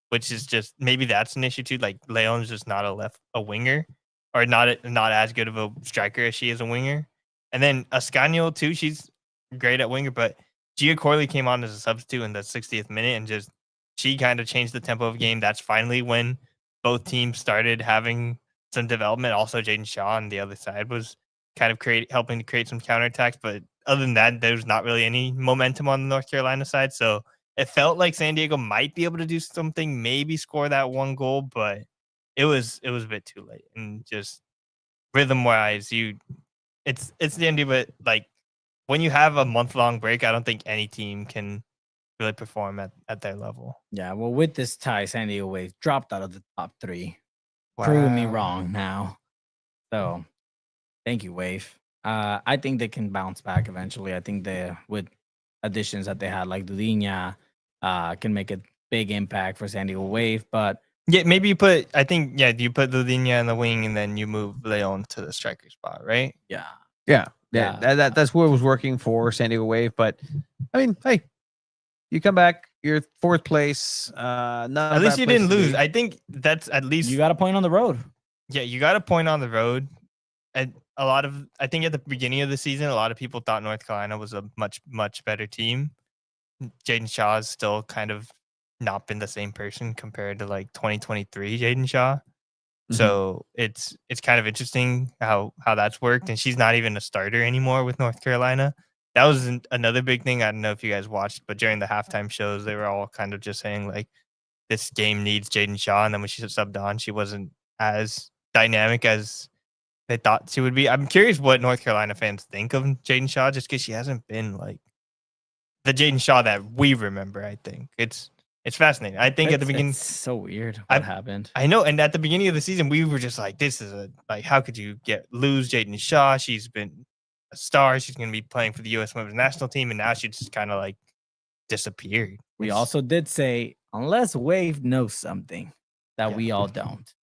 which is just maybe that's an issue too. Like, Leon's just not a winger, or not as good of a striker as she is a winger. And then Ascanio too, she's great at winger, but Gia Corley came on as a substitute in the 60th minute, and she kind of changed the tempo of the game. That's finally when both teams started having some development. Also, Jaedyn Shaw on the other side was kind of helping to create some counterattacks. But other than that, there's not really any momentum on the North Carolina side. So it felt like San Diego might be able to do something, maybe score that one goal, but it was a bit too late. And just rhythm wise, it's the end of it. Like, when you have a month-long break, I don't think any team can really perform at their level. Yeah, well, with this tie, San Diego Wave dropped out of the top 3. Wow. Proving me wrong now. So, thank you, Wave. I think they can bounce back eventually. I think with additions that they had, like Dudiña, can make a big impact for San Diego Wave. But yeah, maybe you put Dudiña in the wing and then you move Leon to the striker spot, right? Yeah. That's what was working for San Diego Wave. But I mean, hey, you come back, you're 4th place. At least you didn't lose. I think that's at least you got a point on the road. Yeah, you got a point on the road. And I think at the beginning of the season, a lot of people thought North Carolina was a much, much better team. Jaedyn Shaw has still kind of not been the same person compared to like 2023 Jaedyn Shaw. So it's kind of interesting how that's worked, and she's not even a starter anymore with North Carolina. That was another big thing. I don't know if you guys watched, but during the halftime shows, they were all kind of just saying like, this game needs Jaedyn Shaw, and then when she subbed on, she wasn't as dynamic as they thought she would be. I'm curious what North Carolina fans think of Jaedyn Shaw, just because she hasn't been like the Jaedyn Shaw that we remember. I think it's fascinating. I think at the beginning, it's so weird what happened. I know, and at the beginning of the season, we were just like, "This is how could you lose Jaedyn Shaw? She's been a star. She's going to be playing for the U.S. Women's National Team, and now she just kind of like disappeared." We also did say, unless Wave knows something that we all don't,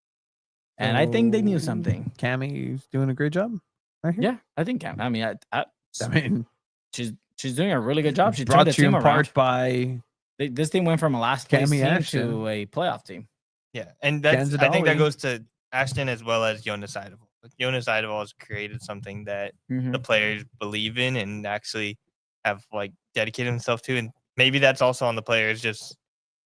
and I think they knew something. Cammie's doing a great job right here. Yeah, I think Cam. I mean, she's doing a really good job. She brought turned the you team in part by. This team went from a last place Cammie team Ashton to a playoff team. Yeah, and I think that goes to Ashton as well as Jonas Idevall. Jonas Idevall has created something that the players believe in and actually have like dedicated themselves to, and maybe that's also on the players just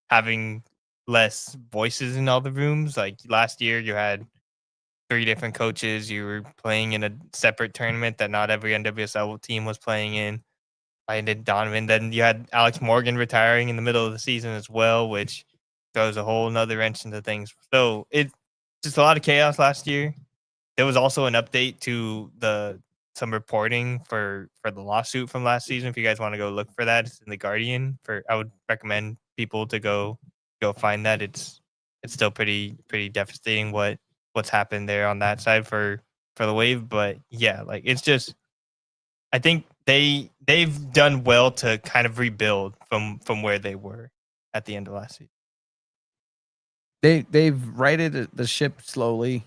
having less voices in all the rooms. Like last year, you had 3 different coaches. You were playing in a separate tournament that not every NWSL team was playing in. I did Donovan. Then you had Alex Morgan retiring in the middle of the season as well, which throws a whole nother wrench into things. So it's just a lot of chaos last year. there was also an update to some reporting for the lawsuit from last season. If you guys want to go look for that, it's in the Guardian. I would recommend people to go find that. It's still pretty devastating what's happened there on that side for the Wave. But yeah, like it's just, I think they've done well to kind of rebuild from where they were at the end of last season. They've righted the ship slowly.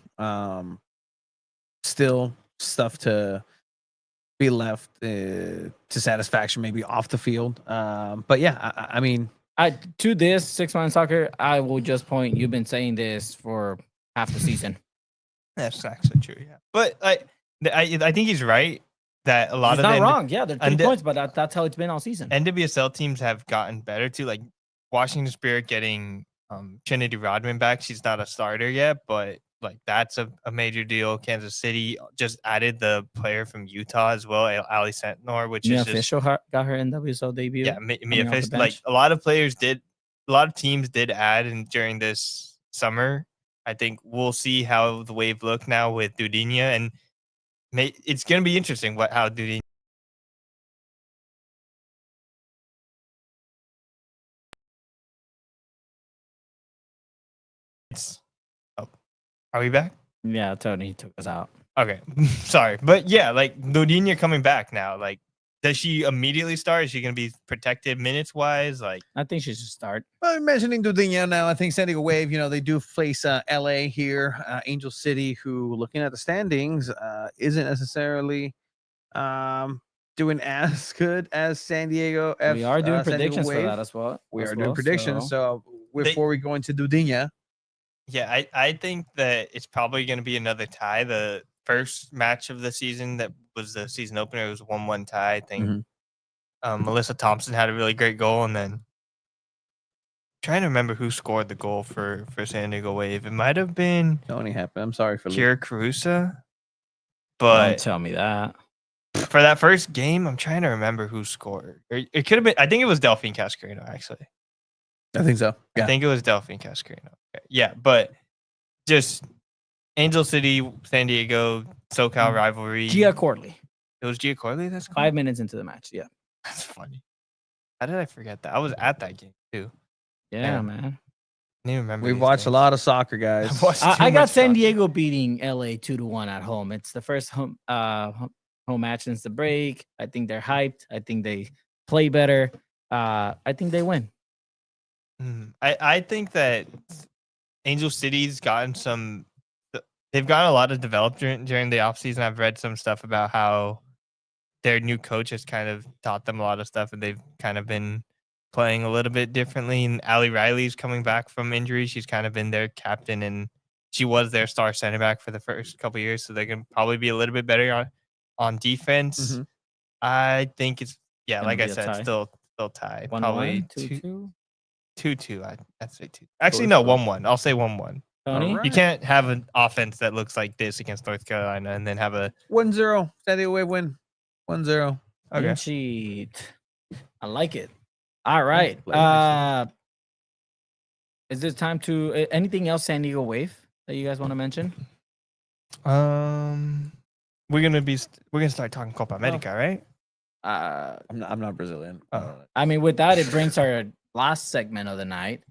Still stuff to be left to satisfaction, maybe off the field. But yeah, I mean, to this 6 month soccer, I will just point. You've been saying this for half the season. That's actually true. Yeah, but I think he's right that a lot he's of not wrong. Yeah, they're 3 points, but that's how it's been all season. NWSL teams have gotten better too. Like Washington Spirit getting Trinity Rodman back. She's not a starter yet, but like that's a major deal. Kansas City just added the player from Utah as well, Ali Sentnor, which Mia is just Fisher got her NWSL debut. yeah. Mia Fisher, like a lot of teams did add during this summer. I think we'll see how the Wave look now with Dudinia, and it's going to be interesting how Dudinia. Are we back? Yeah, Tony took us out. Okay, sorry, but yeah, like Dudinia coming back now. Like, does she immediately start? Is she going to be protected minutes wise? Like, I think she should start. Well, mentioning Dudinia now, I think SanDiego Wave, they do face LA here, Angel City, who, looking at the standings, isn't necessarily doing as good as SanDiego. We are doing predictions for that as well. We are doing predictions. So before we go into Dudinia. Yeah, I think that it's probably going to be another tie. The first match of the season that was the season opener, it was a 1-1 tie. I think Melissa Thompson had a really great goal, and then trying to remember who scored the goal for SanDiego Wave. It might have been Tony happened. I'm sorry for Kira Carusa, but don't tell me that. For that first game, I'm trying to remember who scored. It could have been. I think it was Delphine Cascarino, actually. I think so. Yeah. I think it was Delphine Cascarino. Okay. Yeah, but just Angel City, SanDiego, SoCal rivalry. Gia Corley. It was Gia Corley? That's cool. 5 minutes into the match. Yeah. That's funny. How did I forget that? I was at that game too. Yeah, man. I didn't remember. We've watched a lot of soccer, guys. I got SanDiego beating LA 2-1 at home. It's the first home match since the break. I think they're hyped. I think they play better. I think they win. I think that Angel City's gotten they've gotten a lot of development during the offseason. I've read some stuff about how their new coach has kind of taught them a lot of stuff, and they've kind of been playing a little bit differently. And Allie Riley's coming back from injury. She's kind of been their captain, and she was their star center back for the first couple of years, so they can probably be a little bit better on defense. I think it's like I said, still tied. Probably 2-2. 2-2. I'd say 2. Actually, no, 1-1. I'll say 1-1. Tony? You can't have an offense that looks like this against North Carolina and then have a 1-0. SanDiego Wave win. 1-0. Okay. Cheat. I like it. All right. Is it time to anything else SanDiego Wave that you guys want to mention? We're gonna start talking Copa America, right? I'm not Brazilian. I mean, with that, it brings our last segment of the night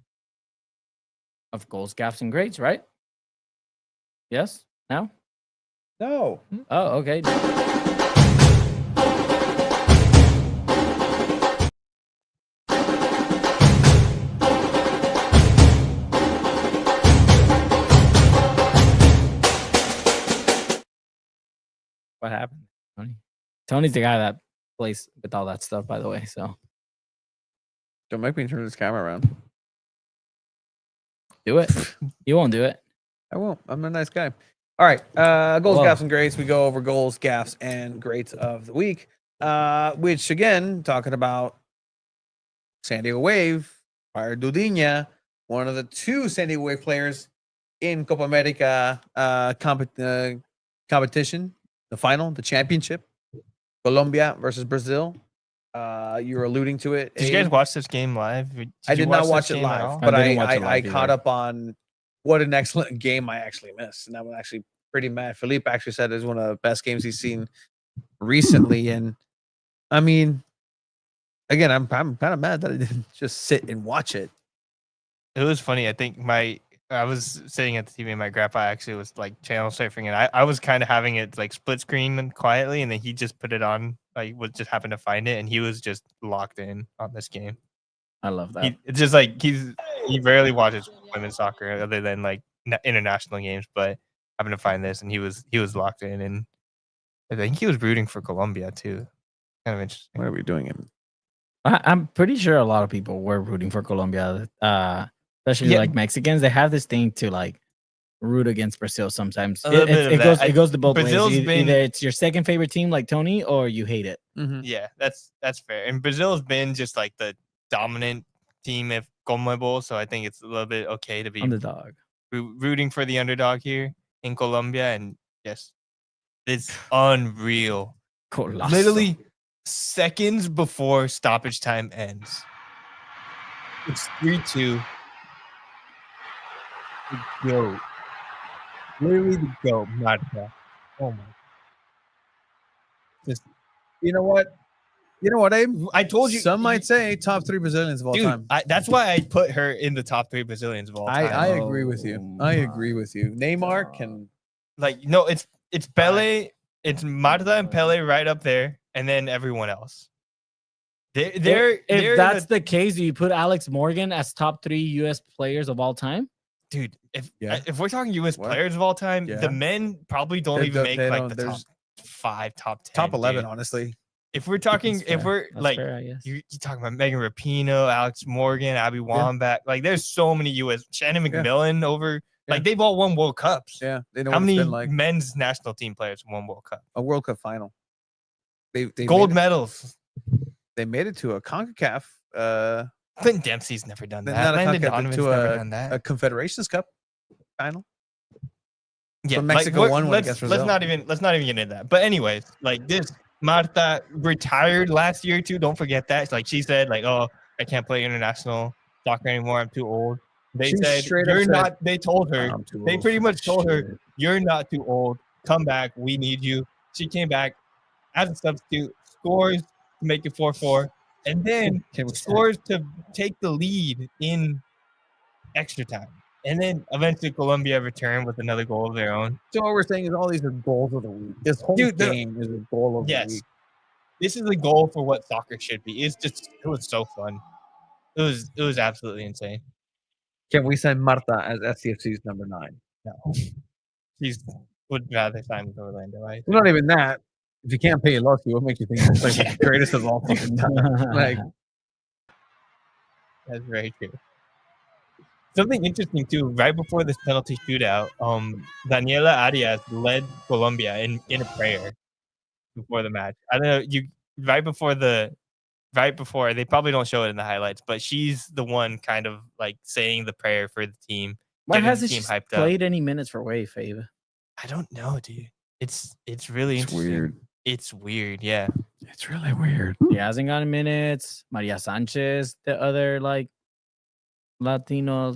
of goals, gaffes, and grades, right? Yes? No? No. Oh, okay. What happened, Tony? Tony's the guy that plays with all that stuff, by the way. So don't make me turn this camera around. Do it. You won't do it. I won't. I'm a nice guy. All right. Goals, gaffes, and grades. We go over goals, gaffes, and grades of the week. Which again, talking about SanDiego Wave, prior Dudinia, one of the 2 SanDiego Wave players in Copa America competition. The final, the championship, Colombia versus Brazil. You're alluding to it. Did you guys watch this game live? I did not watch it live, but I caught up on what an excellent game I actually missed. And I'm actually pretty mad. Felipe actually said it's one of the best games he's seen recently, and I mean, again, I'm kind of mad that I didn't just sit and watch it. It was funny. I think I was sitting at the TV and my grandpa actually was like channel surfing, and I was kind of having it like split screen and quietly, and then he just put it on, like was just happened to find it, and he was just locked in on this game. I love that. It's just like he rarely watches women's soccer other than like international games, but happened to find this, and he was locked in, and I think he was rooting for Colombia too. Kind of interesting. What are we doing? I'm pretty sure a lot of people were rooting for Colombia, especially like Mexicans. They have this thing to like root against Brazil sometimes. It goes to both Brazil's ways. Either it's your second favorite team like Tony, or you hate it. Yeah, that's fair. And Brazil's been just like the dominant team of CONMEBOL, so I think it's a little bit okay to be underdog, rooting for the underdog here in Colombia. And yes, it's unreal. Colossal. Literally seconds before stoppage time ends, it's 3-2. The GOAT. Literally the GOAT, Marta. Oh my. Just, you know what, Abe? I told you. Some might say top 3 Brazilians of all time. That's why I put her in the top 3 Brazilians of all time. I agree with you. I agree with you. Neymar can, like, no, it's Pele, it's Marta and Pele right up there, and then everyone else. If that's the case, do you put Alex Morgan as top 3 U.S. players of all time? Dude, if we're talking U.S. players of all time, the men probably don't even make like the top 5, top 10, top 11, dude. honestly. If we're talking, if we're That's like, fair, I guess. you're talking about Megan Rapinoe, Alex Morgan, Abby Wambach, like there's so many U.S. Shannon McMillan over, like they've all won World Cups. Yeah, they know how what many it's been like. men's national team players won World Cup? A World Cup final. They Gold medals. They made it to a CONCACAF. Clint Dempsey's never done that. Not a Landon CONCACAF, Donovan's to never done that. a Confederations Cup final. Yeah, So Mexico won one against let's Brazil. not even get into that. But anyways, like this, Marta retired last year too. Don't forget that. It's like she said, like, oh, I can't play international soccer anymore. I'm too old. They said you're not. They told her. They pretty much told her you're not too old. Come back. We need you. She came back as a substitute, scores to make it 4-4, and then scores to take the lead in extra time. And then eventually Colombia returned with another goal of their own. So what we're saying is all these are goals of the week. This whole game is a goal of the week. This is the goal for what soccer should be. It was so fun. It was absolutely insane. Can we send Marta as SDFC's number 9? No. She would rather sign with Orlando, right? Well, not even that. If you can't pay a lot, what makes you think it's like the greatest of all fucking time? Like, that's very true. Something interesting too, right before this penalty shootout, Daniela Arias led Colombia in a prayer before the match. I don't know, right before they probably don't show it in the highlights, but she's the one kind of like saying the prayer for the team. Why hasn't she played any minutes for Wave, Fave? I don't know, dude. It's really interesting. Weird. It's weird, yeah. It's really weird. He hasn't gotten minutes. Maria Sanchez, the other like Latino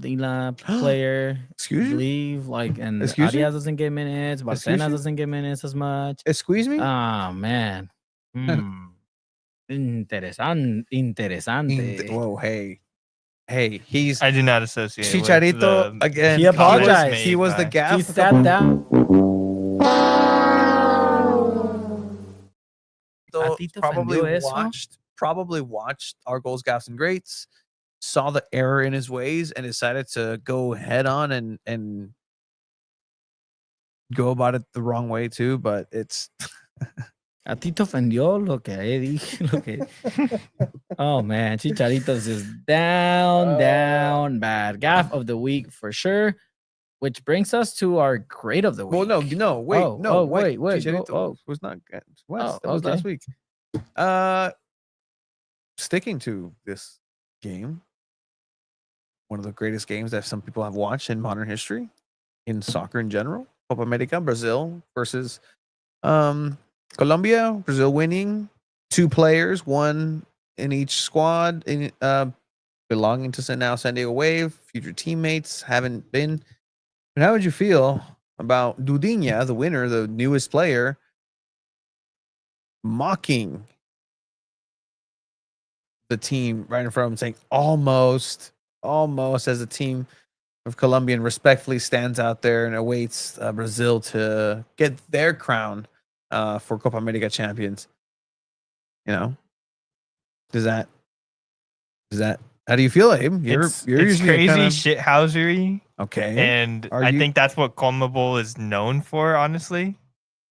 player, excuse you, leave like, and excuse Arias doesn't get minutes. Barcena doesn't get minutes as much. Excuse me. Oh man. Interesante. Whoa, hey, he's. I do not associate. Chicharito with again. He apologized. He was the gaff. He sat down. Probably watched our goals, gaffes, and greats. Saw the error in his ways and decided to go head on and go about it the wrong way too. But it's. A ti te ofendió lo que dije. Oh man, Chicharitos is down bad. Gaff of the week for sure. Which brings us to our grade of the week. Well, wait. Chicharito was not good. That was last week. Sticking to this game, one of the greatest games that some people have watched in modern history, in soccer in general. Copa America, Brazil versus Colombia. Brazil winning, 2 players, 1 in each squad, belonging to now San Diego Wave. Future teammates haven't been. But how would you feel about Dudiña, the winner, the newest player, mocking the team right in front of him, saying almost as a team of Colombian respectfully stands out there and awaits Brazil to get their crown for Copa America champions. You know, does that how do you feel, Abe? You're it's usually crazy kind of shithousery. okay. And I think that's what CONMEBOL is known for, honestly,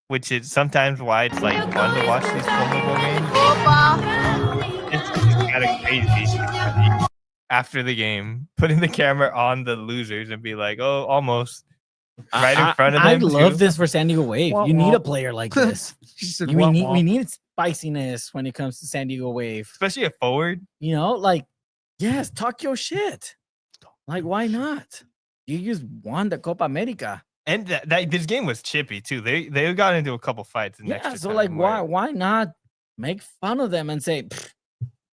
which is sometimes why it's like fun to watch these CONMEBOL games. It's kind of crazy. After the game, putting the camera on the losers and be like, "Oh, almost." Right in front of them. I love this for San Diego Wave. You need a player like this. We need spiciness when it comes to San Diego Wave, especially a forward. You know, like, yes, talk your shit. Like, why not? You just won the Copa America, and this game was chippy too. They got into a couple fights. Yeah, so like, why not make fun of them and say,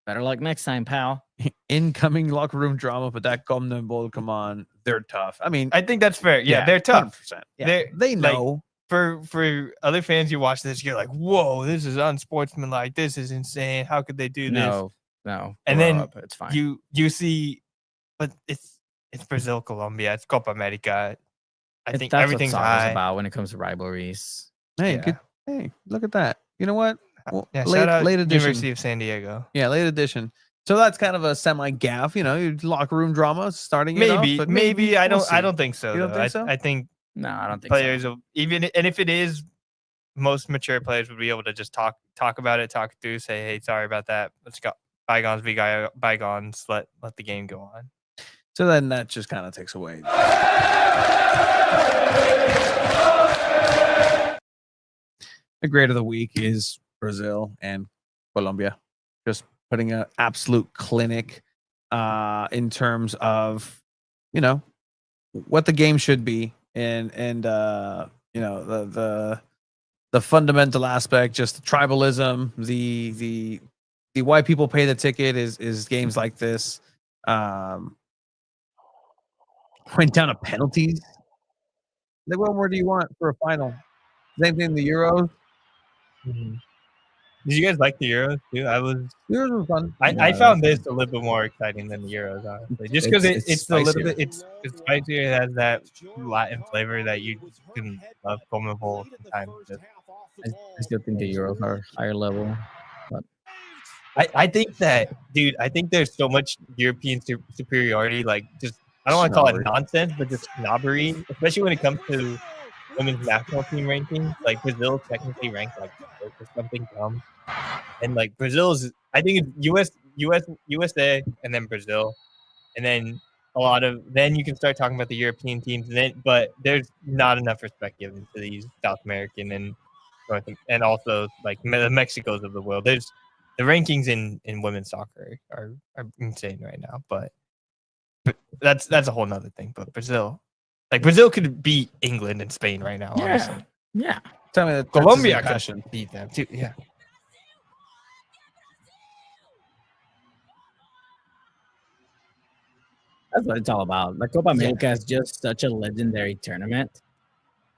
better luck next time, pal. Incoming locker room drama, but that CONMEBOL, come on, they're tough. I mean, I think that's fair. Yeah, they're tough. 100%. Yeah, they know. Like, for other fans, you watch this, you're like, whoa, this is unsportsmanlike. This is insane. How could they do this? No. And then it's fine. You see, but it's Brazil, Colombia, it's Copa America. I think that's everything's what high. about when it comes to rivalries. Hey, hey, look at that. You know what? Well, yeah, shout out late edition. University of San Diego. Yeah, late edition. So that's kind of a semi-gaff, you know, locker room drama starting. Maybe I don't. We'll I don't think so. You don't think so? I think no, I don't think players so. will, even, and if it is, most mature players would be able to just talk about it, talk through, say, hey, sorry about that. Let's go. Bygones be bygones. Let the game go on. So then that just kind of takes away. The grade of the week is Brazil and Colombia. Just putting an absolute clinic in terms of, you know, what the game should be and you know, the fundamental aspect, just the tribalism, the why people pay the ticket is games like this. Went down to penalties. Like, what more do you want for a final? Same thing in the Euros. Mm-hmm. Did you guys like the Euros too? Euros was fun. I found this a little bit more exciting than the Euros, honestly. Just because it's a little bit it's spicier. It has that Latin flavor that you can love CONMEBOL sometimes. I still think the Euros are higher level. But I think that, dude, I think there's so much European superiority. Like, just, I don't want to call it nonsense, but just snobbery, especially when it comes to women's national team rankings. Like, Brazil is technically ranked like or something dumb. And like Brazil's, I think it's USA, and then Brazil, and then then you can start talking about the European teams. But there's not enough respect given to these South American and also like the Mexicos of the world. There's the rankings in women's soccer are insane right now, but that's a whole nother thing. But Brazil could beat England and Spain right now. Honestly. Yeah. Tell me that Colombia could beat them too. Yeah. That's what it's all about. La Copa America is just such a legendary tournament.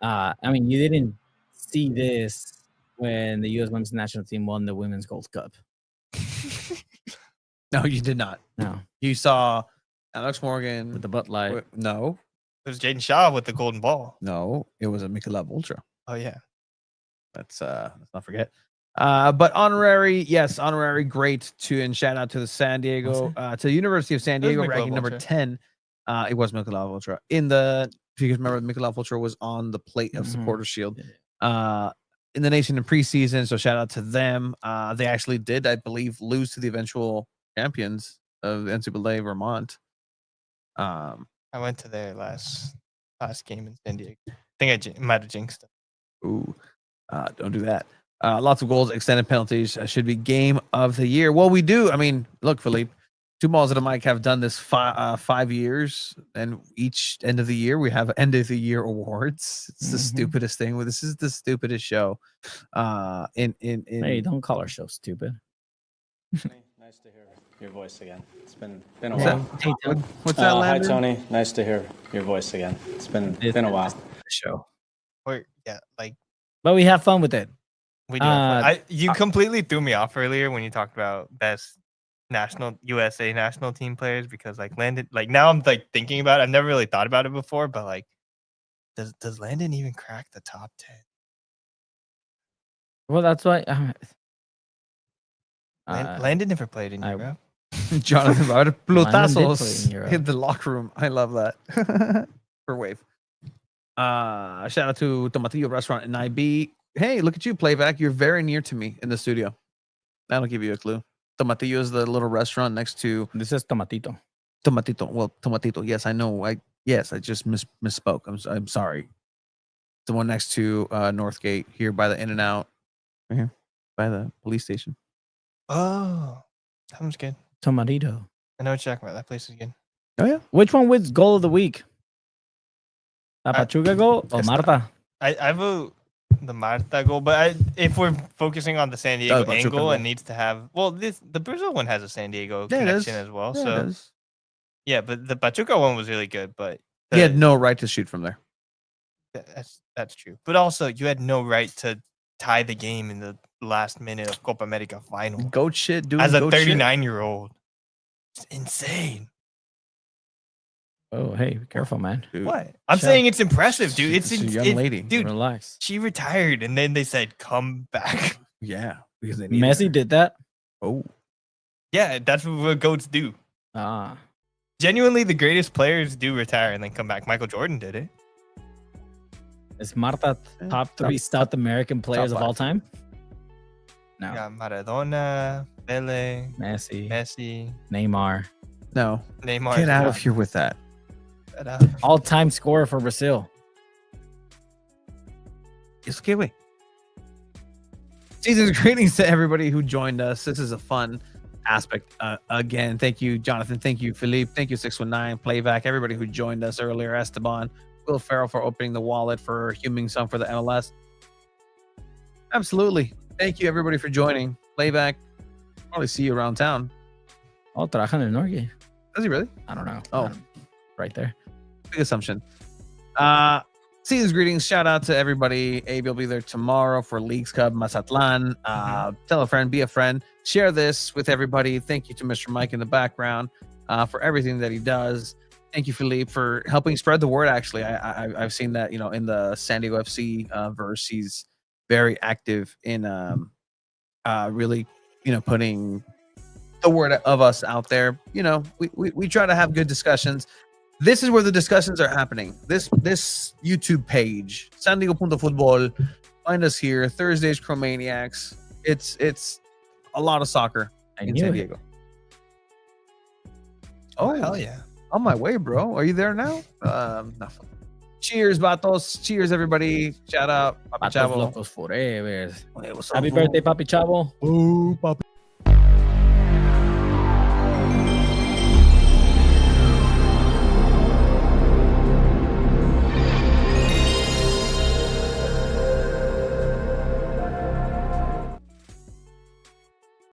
I mean, you didn't see this when the U.S. women's national team won the Women's Gold Cup. No, you did not. No. You saw Alex Morgan with the Bud Light. No. It was Jaedyn Shaw with the golden ball. No, it was a Michelob Ultra. Oh, yeah. Let's not forget. But honorary great and shout out to the San Diego, to the University of San Diego, ranking number 10. It was Michelob Ultra. Because remember, Michelob Ultra was on the plate of Supporter Shield. In the nation in preseason, so shout out to them. They actually did, I believe, lose to the eventual champions of NCAA Vermont. I went to their last game in San Diego. I think I might have jinxed them. Ooh, don't do that. Lots of goals, extended penalties. Should be game of the year. Well, we do. I mean, look, Philippe, Two Balls at a Mic have done this 5 years, and each end of the year we have end of the year awards. It's the stupidest thing. This is the stupidest show. Hey, don't call our show stupid. Nice to hear your voice again. It's been a What's while. What's that, Hi, Landon? Tony. Nice to hear your voice again. It's been a while. Show. But we have fun with it. We do. Have fun. You completely threw me off earlier when you talked about best USA national team players because Landon, now I'm thinking about it. I've never really thought about it before, but does Landon even crack the top 10? Well, that's why Landon never played in Europe. Jonathan Bauer, Landon did play in Plutazos Europe. hit the locker room. I love that. For Wave. Shout out to Tomatillo Restaurant in IB. Hey, look at you, Playback. You're very near to me in the studio. That'll give you a clue. Tomatillo is the little restaurant next to. This is Tomatito. Tomatito. Well, Tomatito. Yes, I know. I just misspoke. I'm sorry. The one next to Northgate here by the In-N-Out. Right here by the police station. Oh, that one's good. Tomatito. I know what you're talking about. That place is good. Oh yeah. Which one wins goal of the week? A Pachuca goal or Marta? I vote the Marta goal, but if we're focusing on the San Diego angle, it needs to have. Well, the Brazil one has a San Diego connection as well. Yeah, but the Pachuca one was really good, but he had no right to shoot from there. That's true. But also, you had no right to tie the game in the last minute of Copa America final. Goat shit, dude. As a 39-year-old, it's insane. Oh, hey, be careful, man. Dude. What? I'm saying it's impressive, dude. It's a young lady. Dude, relax. She retired, and then they said, "Come back." Yeah, because they need Messi did that. Oh, yeah, that's what goats do. Genuinely, the greatest players do retire and then come back. Michael Jordan did it. Is Marta top 3 South American players of all time? No. Yeah, Maradona, Pele, Messi, Neymar. No. Neymar. Get out of here with that. All-time scorer for Brazil. It's okay, wait. Season's greetings to everybody who joined us. This is a fun aspect. Again, thank you, Jonathan. Thank you, Philippe. Thank you, 619, Playback. Everybody who joined us earlier. Esteban, Will Farrell for opening the wallet, for Huming Song for the MLS. Absolutely. Thank you, everybody, for joining. Playback. Probably see you around town. Oh, trabaja en el Norte. Does he really? I don't know. Oh, right there. Big assumption. Season's greetings. Shout out to everybody. Abe will be there tomorrow for Leagues Cup Mazatlan. Tell a friend, be a friend. Share this with everybody. Thank you to Mr. Mike in the background for everything that he does. Thank you, Philippe, for helping spread the word. Actually, I've seen that, in the San Diego FC verse, he's very active in really, putting the word of us out there. We try to have good discussions. This is where the discussions are happening. This YouTube page, SanDiego.Futbol. Find us here. Thursdays, Chromaniacs. It's a lot of soccer in San Diego. Oh, hell yeah. On my way, bro. Are you there now? Nothing. Cheers, Batos. Cheers, everybody. Shout out. Papi Batos Chavo. Locos forever. Happy birthday, Papi Chavo. Ooh, Papi.